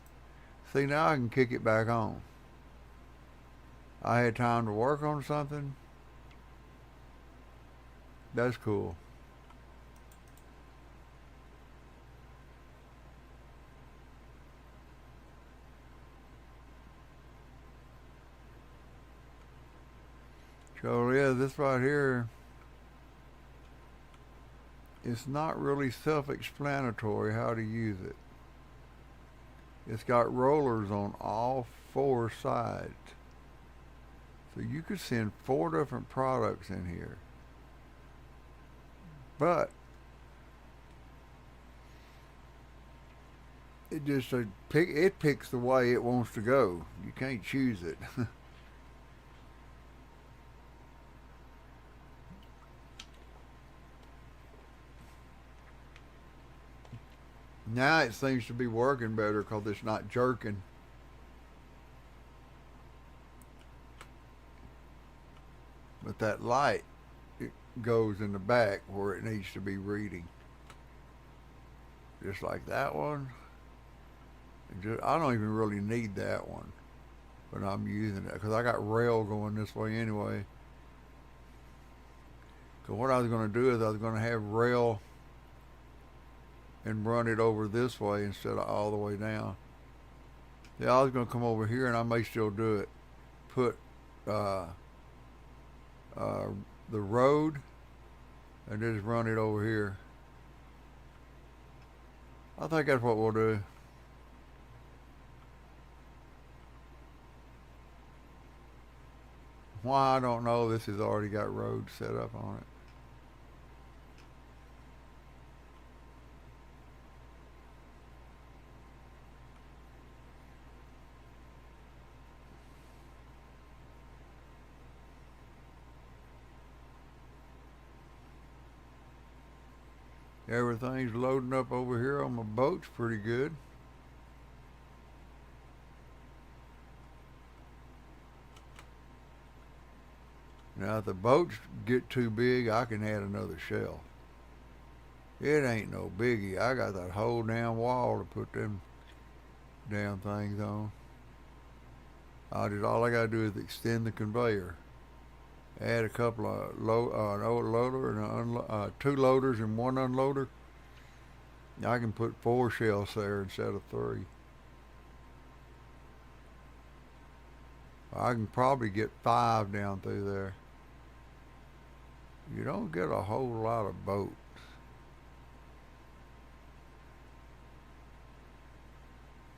See, now I can kick it back on. I had time to work on something. That's cool. So yeah, this right here, it's not really self-explanatory how to use it. It's got rollers on all four sides. So you could send four different products in here. But it just it picks the way it wants to go. You can't choose it. Now it seems to be working better because it's not jerking. But that light, it goes in the back where it needs to be reading. Just like that one. I don't even really need that one. But I'm using it because I got rail going this way anyway. Because what I was going to do is I was going to have rail and run it over this way instead of all the way down. Yeah, I was going to come over here and I may still do it. Put the road and just run it over here. I think that's what we'll do. Why, I don't know. This has already got roads set up on it. Everything's loading up over here on my boats pretty good. Now if the boats get too big, I can add another shelf. It ain't no biggie. I got that whole damn wall to put them damn things on. All I gotta do is extend the conveyor. Add a couple of an loader and two loaders and one unloader. I can put 4 shelves there instead of 3. I can probably get 5 down through there. You don't get a whole lot of boats.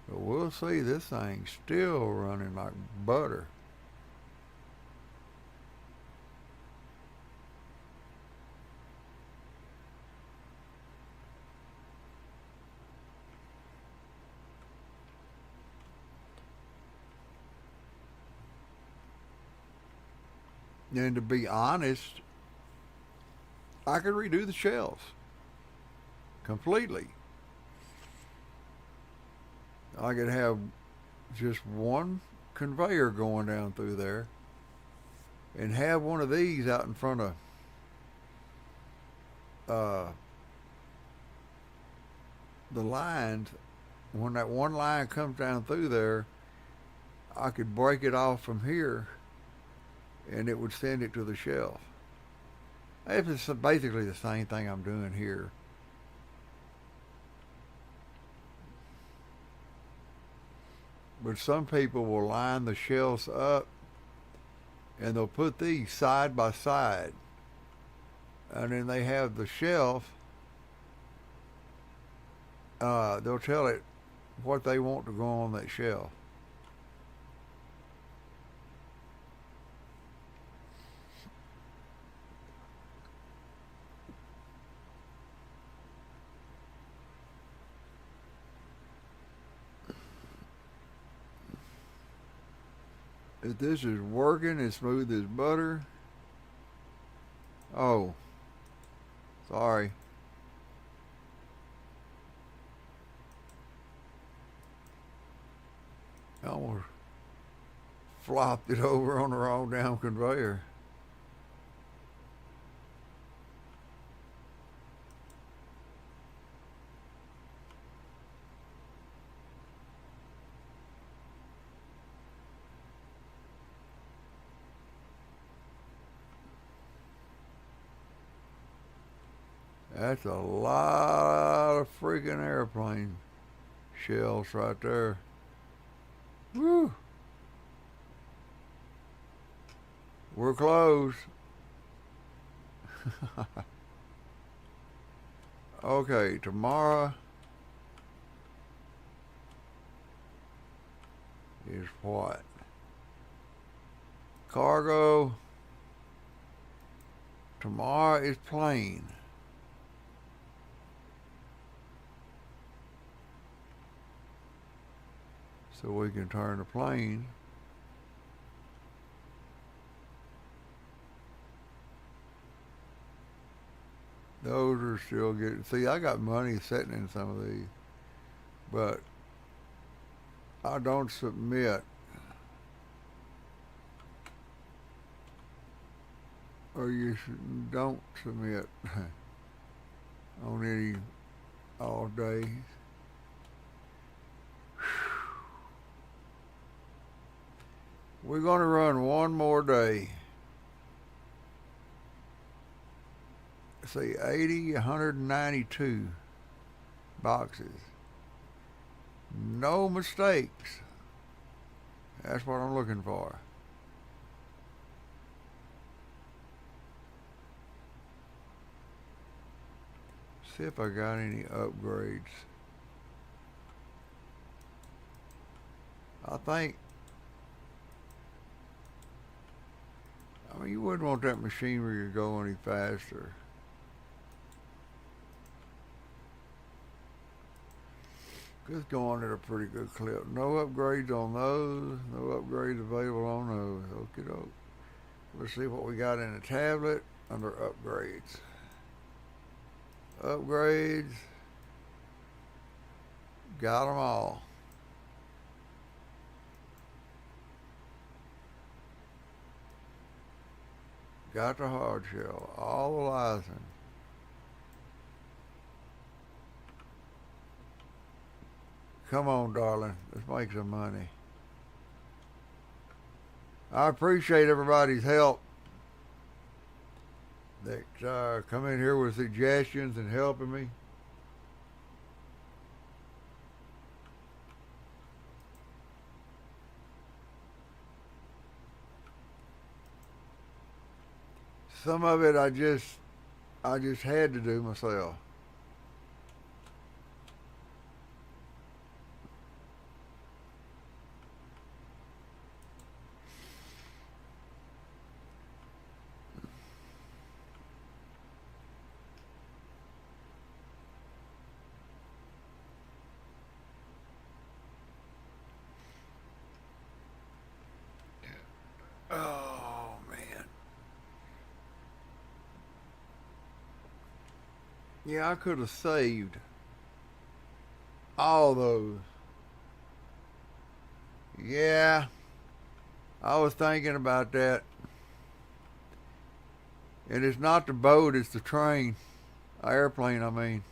But we'll see. This thing's still running like butter. And to be honest, I could redo the shelves completely. I could have just one conveyor going down through there and have one of these out in front of the lines. When that one line comes down through there, I could break it off from here and it would send it to the shelf. It's basically the same thing I'm doing here. But some people will line the shelves up and they'll put these side by side. And then they have the shelf, they'll tell it what they want to go on that shelf. If this is working as smooth as butter. Oh, sorry. I almost flopped it over on the wrong damn conveyor. That's a lot of freaking airplane shells right there. Woo! We're closed. Okay, tomorrow is what? Cargo. Tomorrow is plane. So we can turn the plane. Those are still getting. See, I got money sitting in some of these, but I don't submit, or don't submit on any all days. We're going to run one more day. See, 80, 192 boxes. No mistakes. That's what I'm looking for. See if I got any upgrades. I think, I mean, you wouldn't want that machinery to go any faster. It's going at a pretty good clip. No upgrades on those. No upgrades available on those. Okie doke. Let's see what we got in the tablet under upgrades. Upgrades. Got them all. Got the hard shell. All the license. Come on, darling. Let's make some money. I appreciate everybody's help that come in here with suggestions and helping me. Some of it I just had to do myself. Oh man. Yeah, I could have saved all those. Yeah, I was thinking about that. And it's not the boat, it's the train. Airplane, I mean.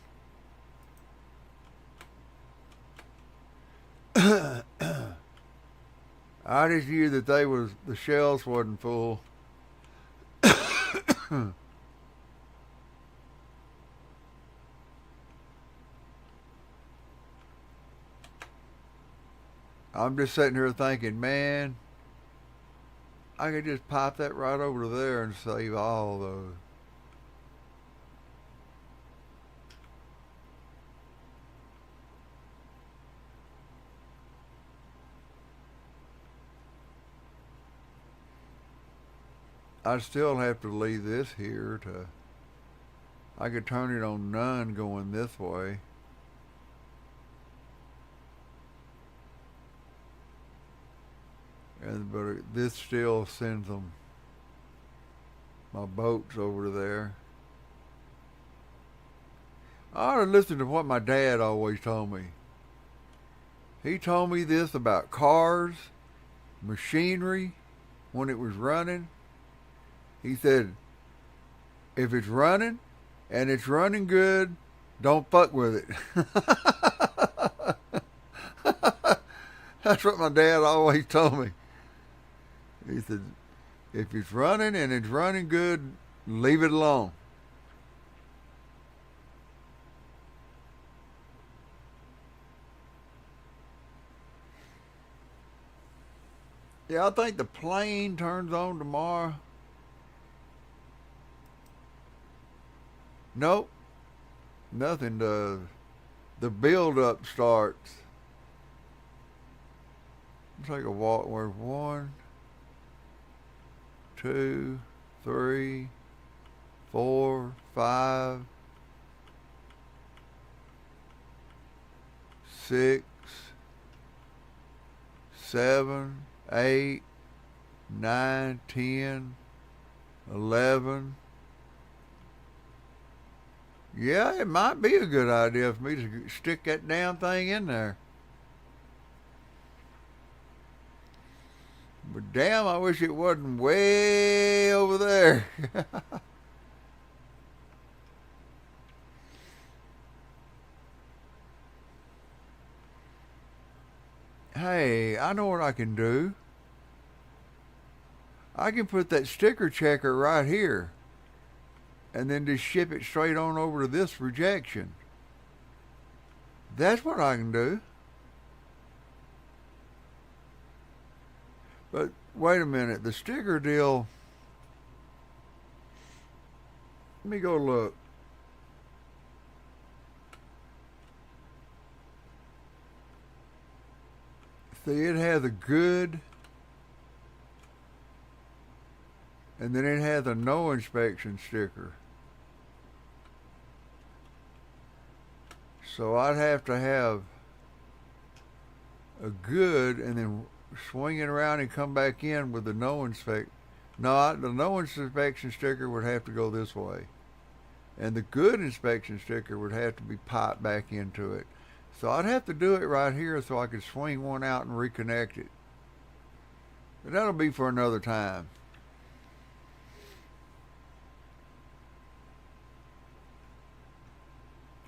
I just knew that the shells wasn't full. I'm just sitting here thinking, man, I could just pop that right over there and save all those. I still have to leave this here to. I could turn it on none going this way. But this still sends them my boats over there. I ought to listen to what my dad always told me. He told me this about cars, machinery, when it was running. He said, if it's running and it's running good, don't fuck with it. That's what my dad always told me. He said, if it's running and it's running good, leave it alone. Yeah, I think the plane turns on tomorrow. Nope, nothing does. The build up starts. Let's take a walk. Where 1, 2, 3, 4, 5, 6, 7, 8, 9, 10, 11. Yeah, it might be a good idea for me to stick that damn thing in there. But damn, I wish it wasn't way over there. Hey, I know what I can do. I can put that sticker checker right here and then just ship it straight on over to this rejection. That's what I can do. But wait a minute, the sticker deal, let me go look. See, it has a good, and then it has a no inspection sticker. So I'd have to have a good and then swing it around and come back in with the no inspect. No, the no inspection sticker would have to go this way. And the good inspection sticker would have to be piped back into it. So I'd have to do it right here so I could swing one out and reconnect it. But that'll be for another time.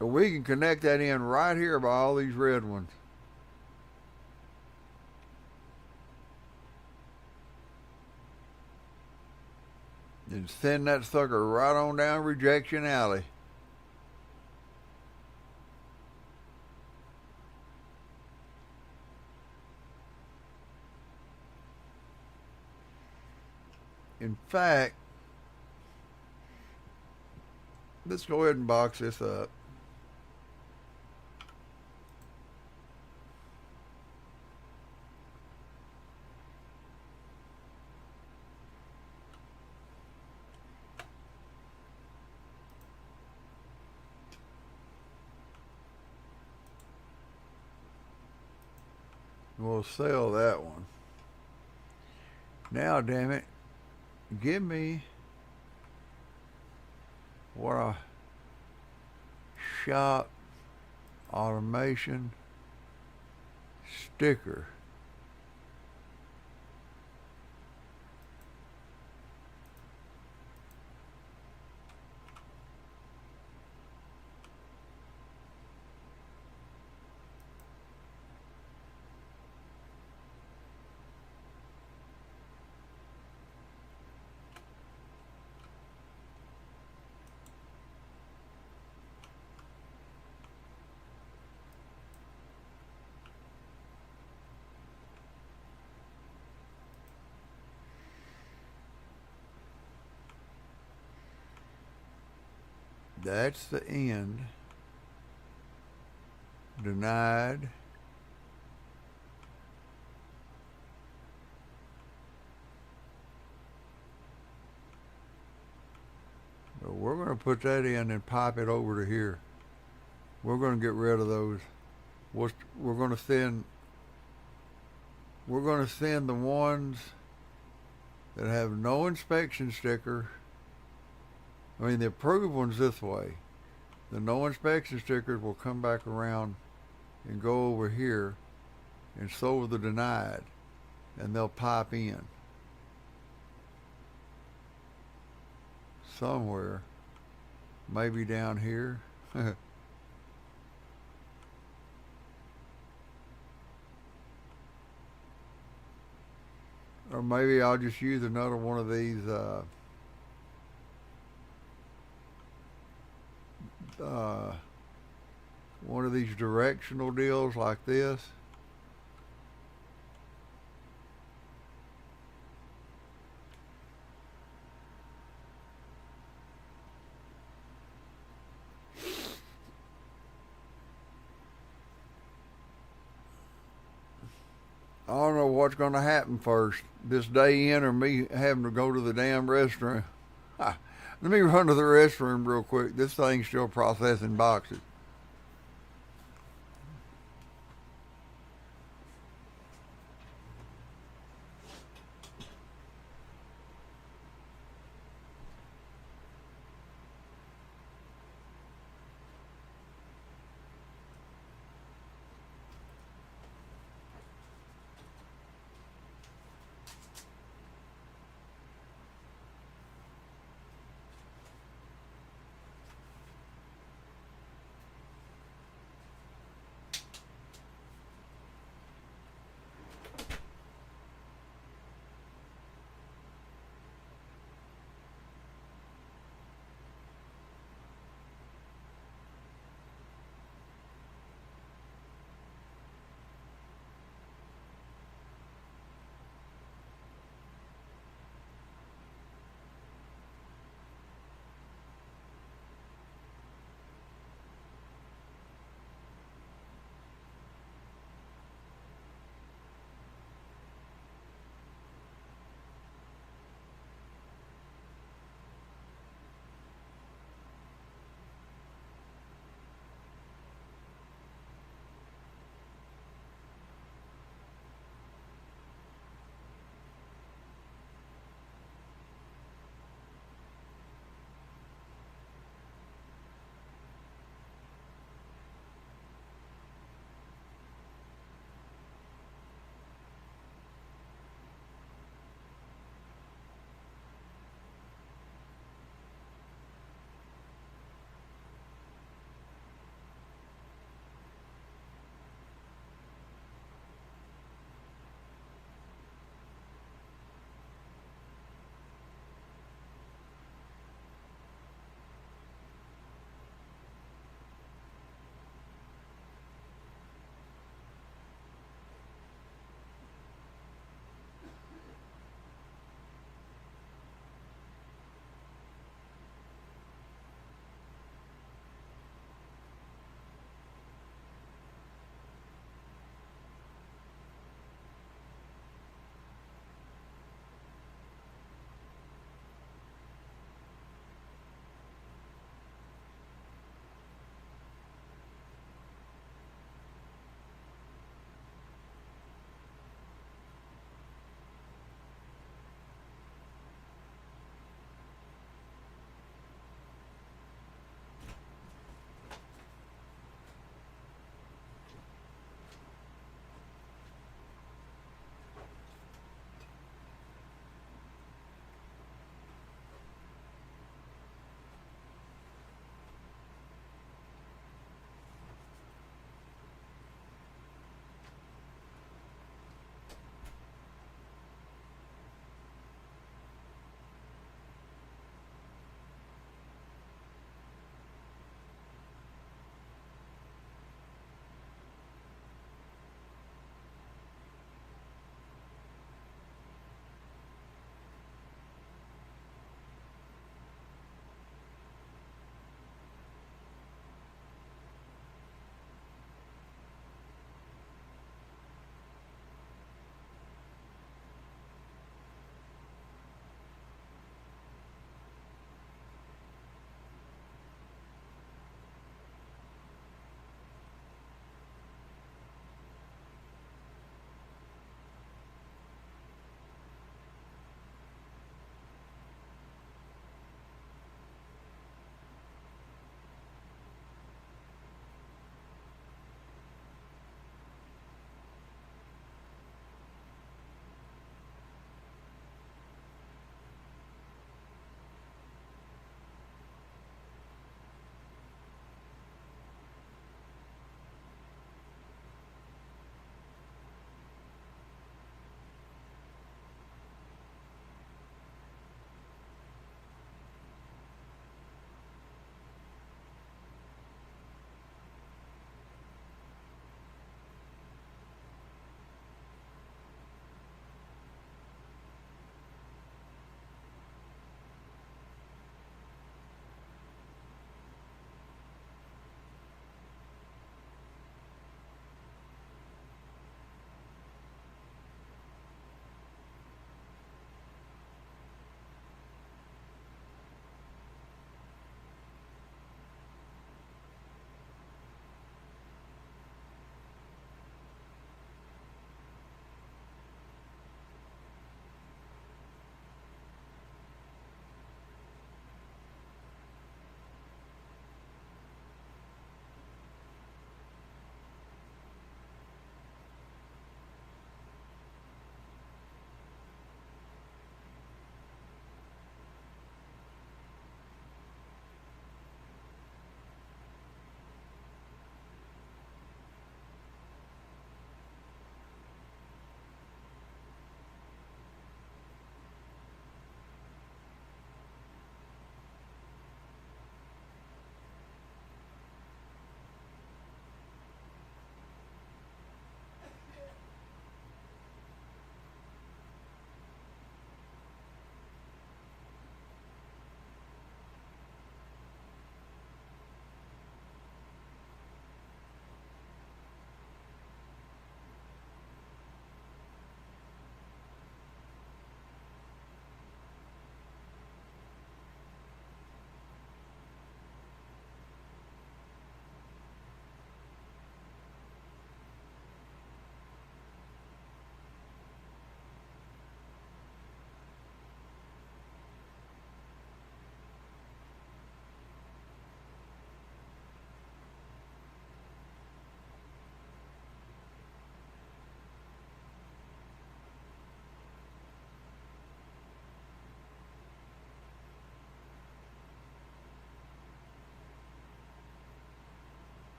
So we can connect that in right here by all these red ones. And send that sucker right on down Rejection Alley. In fact, let's go ahead and box this up. We'll sell that one. Now, damn it, give me what a shop automation sticker. That's the end. Denied. But we're going to put that in and pipe it over to here. We're going to get rid of those. We're going to send. We're going to send the ones that have no inspection sticker. I mean, the approved ones this way. The no inspection stickers will come back around and go over here, and so will the denied, and they'll pipe in somewhere, maybe down here. Or maybe I'll just use another one of these one of these directional deals like this. I don't know what's going to happen first, this day in or me having to go to the damn restroom. Let me run to the restroom real quick. This thing's still processing boxes.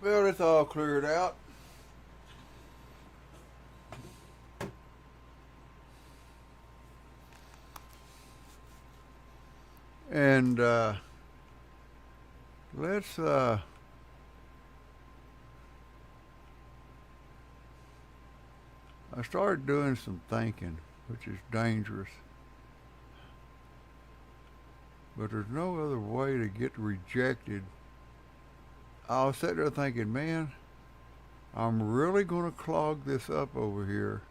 Well, it's all cleared out. And let's I started doing some thinking, which is dangerous. But there's no other way to get rejected. I was sitting there thinking, man, I'm really going to clog this up over here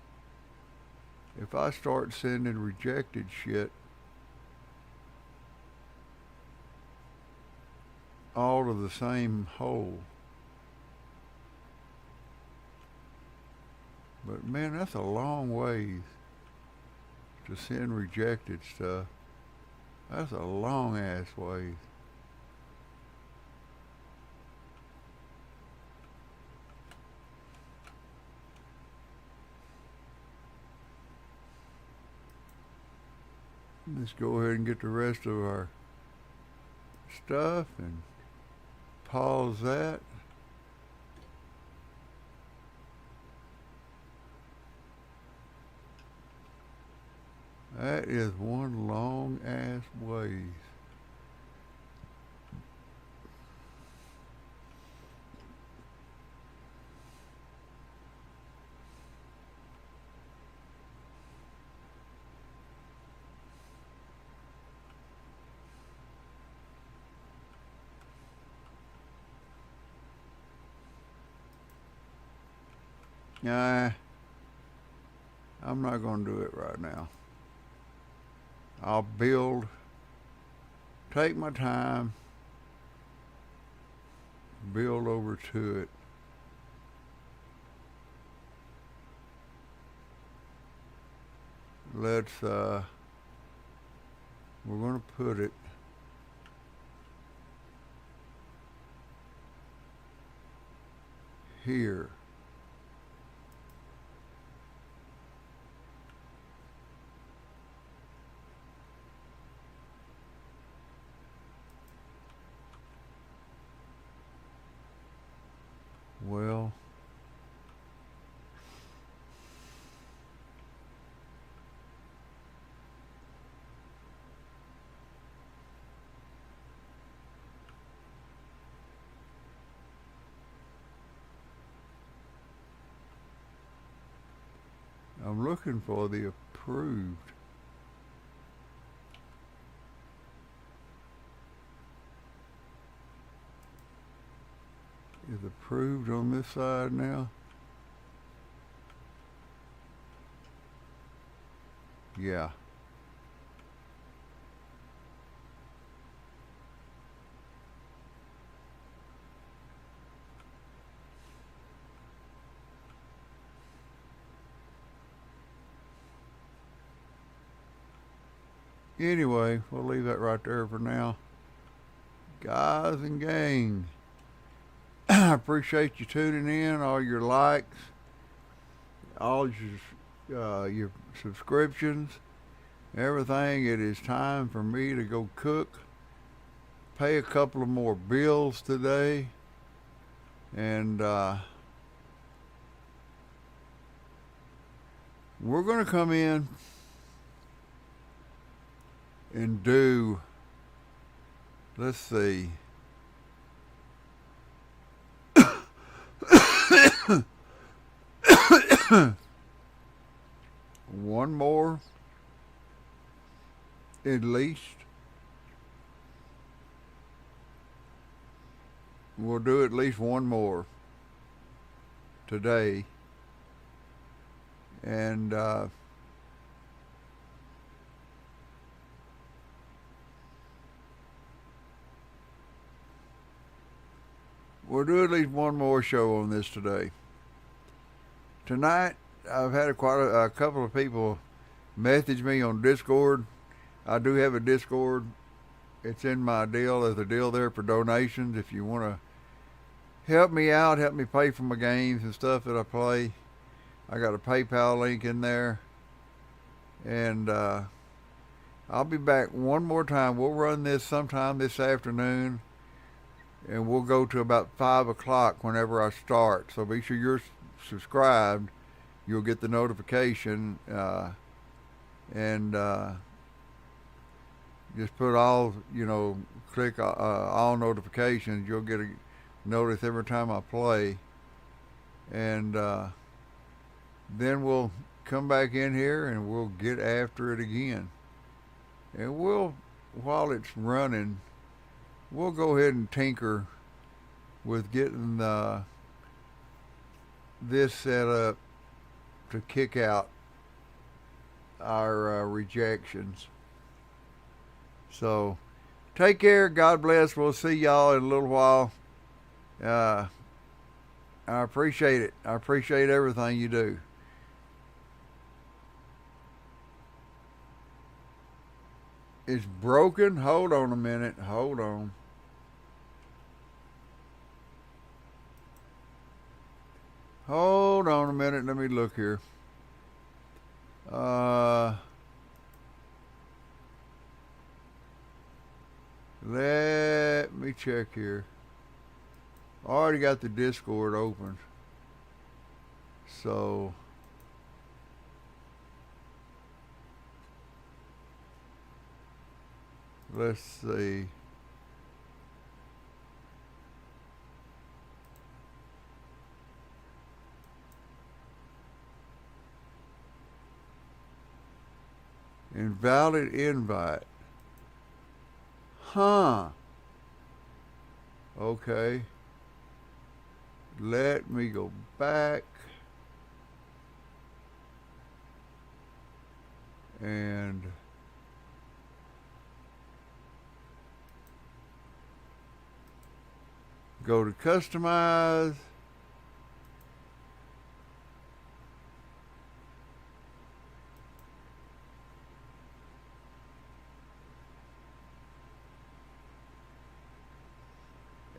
if I start sending rejected shit all to the same hole. But man, that's a long ways to send rejected stuff. That's a long ass ways. Let's go ahead and get the rest of our stuff and pause that. That is one long ass ways. Nah, I'm not going to do it right now. I'll take my time, build over to it. We're going to put it here. Well, I'm looking for the approved. Is approved on this side now? Yeah. Anyway, we'll leave that right there for now. Guys and gang, I appreciate you tuning in, all your likes, all your subscriptions, everything. It is time for me to go cook, pay a couple of more bills today, and we're going to come in and do, let's see, one more at least. We'll do at least one more today, and we'll do at least one more show on this today. Tonight, I've had quite a couple of people message me on Discord. I do have a Discord. It's in my deal. There's a deal there for donations. If you want to help me out, help me pay for my games and stuff that I play, I got a PayPal link in there. And I'll be back one more time. We'll run this sometime this afternoon. and we'll go to about 5 o'clock whenever I start. So be sure you're subscribed. You'll get the notification, and just put all, click all notifications. You'll get a notice every time I play, and then we'll come back in here and we'll get after it again. And while it's running, we'll go ahead and tinker with getting this set up to kick out our rejections. So take care. God bless. We'll see y'all in a little while. I appreciate it. I appreciate everything you do. It's broken. Hold on a minute. Hold on. Hold on a minute. Let me look here. Let me check here. I already got the Discord open. So let's see. Invalid invite. Huh. Okay. Let me go back and go to customize.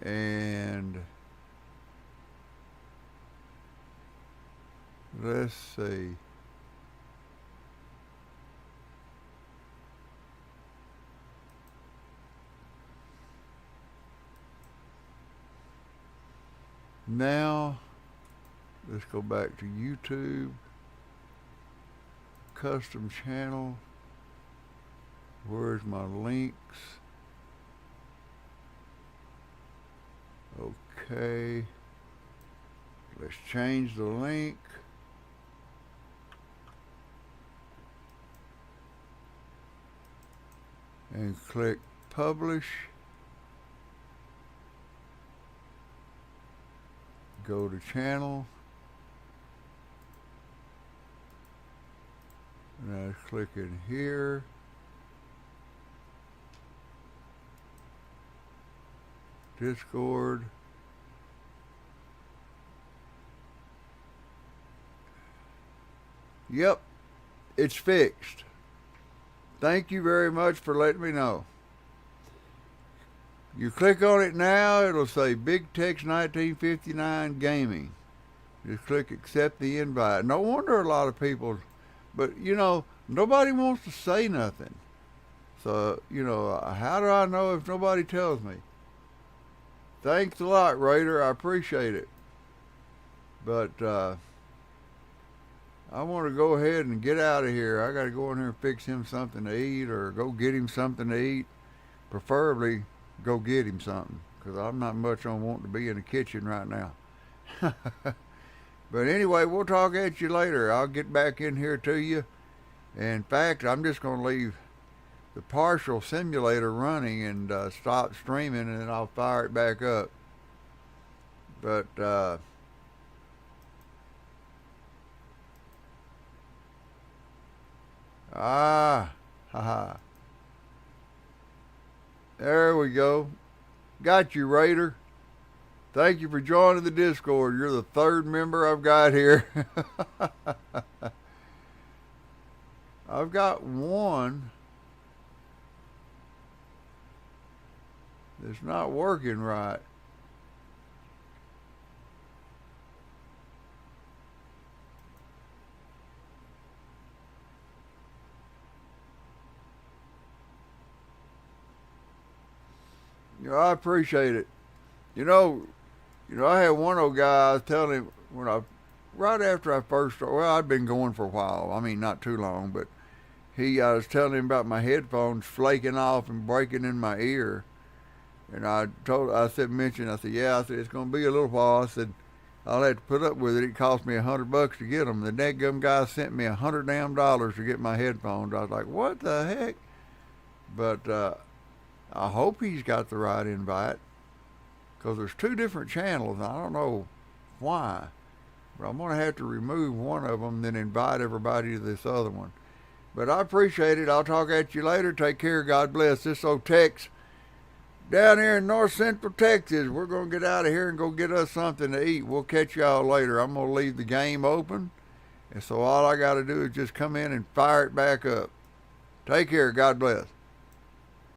And let's see. Now, let's go back to YouTube, custom channel. Where's my links? Okay. Let's change the link. And click publish. Go to channel. Now click in here. Discord. Yep, it's fixed. Thank you very much for letting me know. You click on it now, it'll say Big Tex 1959 Gaming. Just click accept the invite. No wonder a lot of people, but nobody wants to say nothing. So, how do I know if nobody tells me? Thanks a lot, Raider. I appreciate it. But I want to go ahead and get out of here. I got to go in here and fix him something to eat or go get him something to eat. Preferably go get him something because I'm not much on wanting to be in the kitchen right now. But anyway, we'll talk at you later. I'll get back in here to you. In fact, I'm just going to leave the Parcel simulator running and stop streaming, and then I'll fire it back up. But haha. There we go. Got you, Raider. Thank you for joining the Discord. You're the third member I've got here. I've got one that's not working right. I appreciate it. You know, I had one old guy. I was telling him right after I first started. Well, I'd been going for a while. I mean, not too long, but I was telling him about my headphones flaking off and breaking in my ear. And I said, yeah, I said, it's going to be a little while. I said, I'll have to put up with it. It cost me $100 to get them. The dadgum guy sent me $100 to get my headphones. I was like, what the heck? But I hope he's got the right invite, because there's two different channels. And I don't know why, but I'm going to have to remove one of them, then invite everybody to this other one. But I appreciate it. I'll talk at you later. Take care. God bless. This old Tex down here in north central Texas. We're going to get out of here and go get us something to eat. We'll catch y'all later. I'm going to leave the game open. And so all I got to do is just come in and fire it back up. Take care. God bless.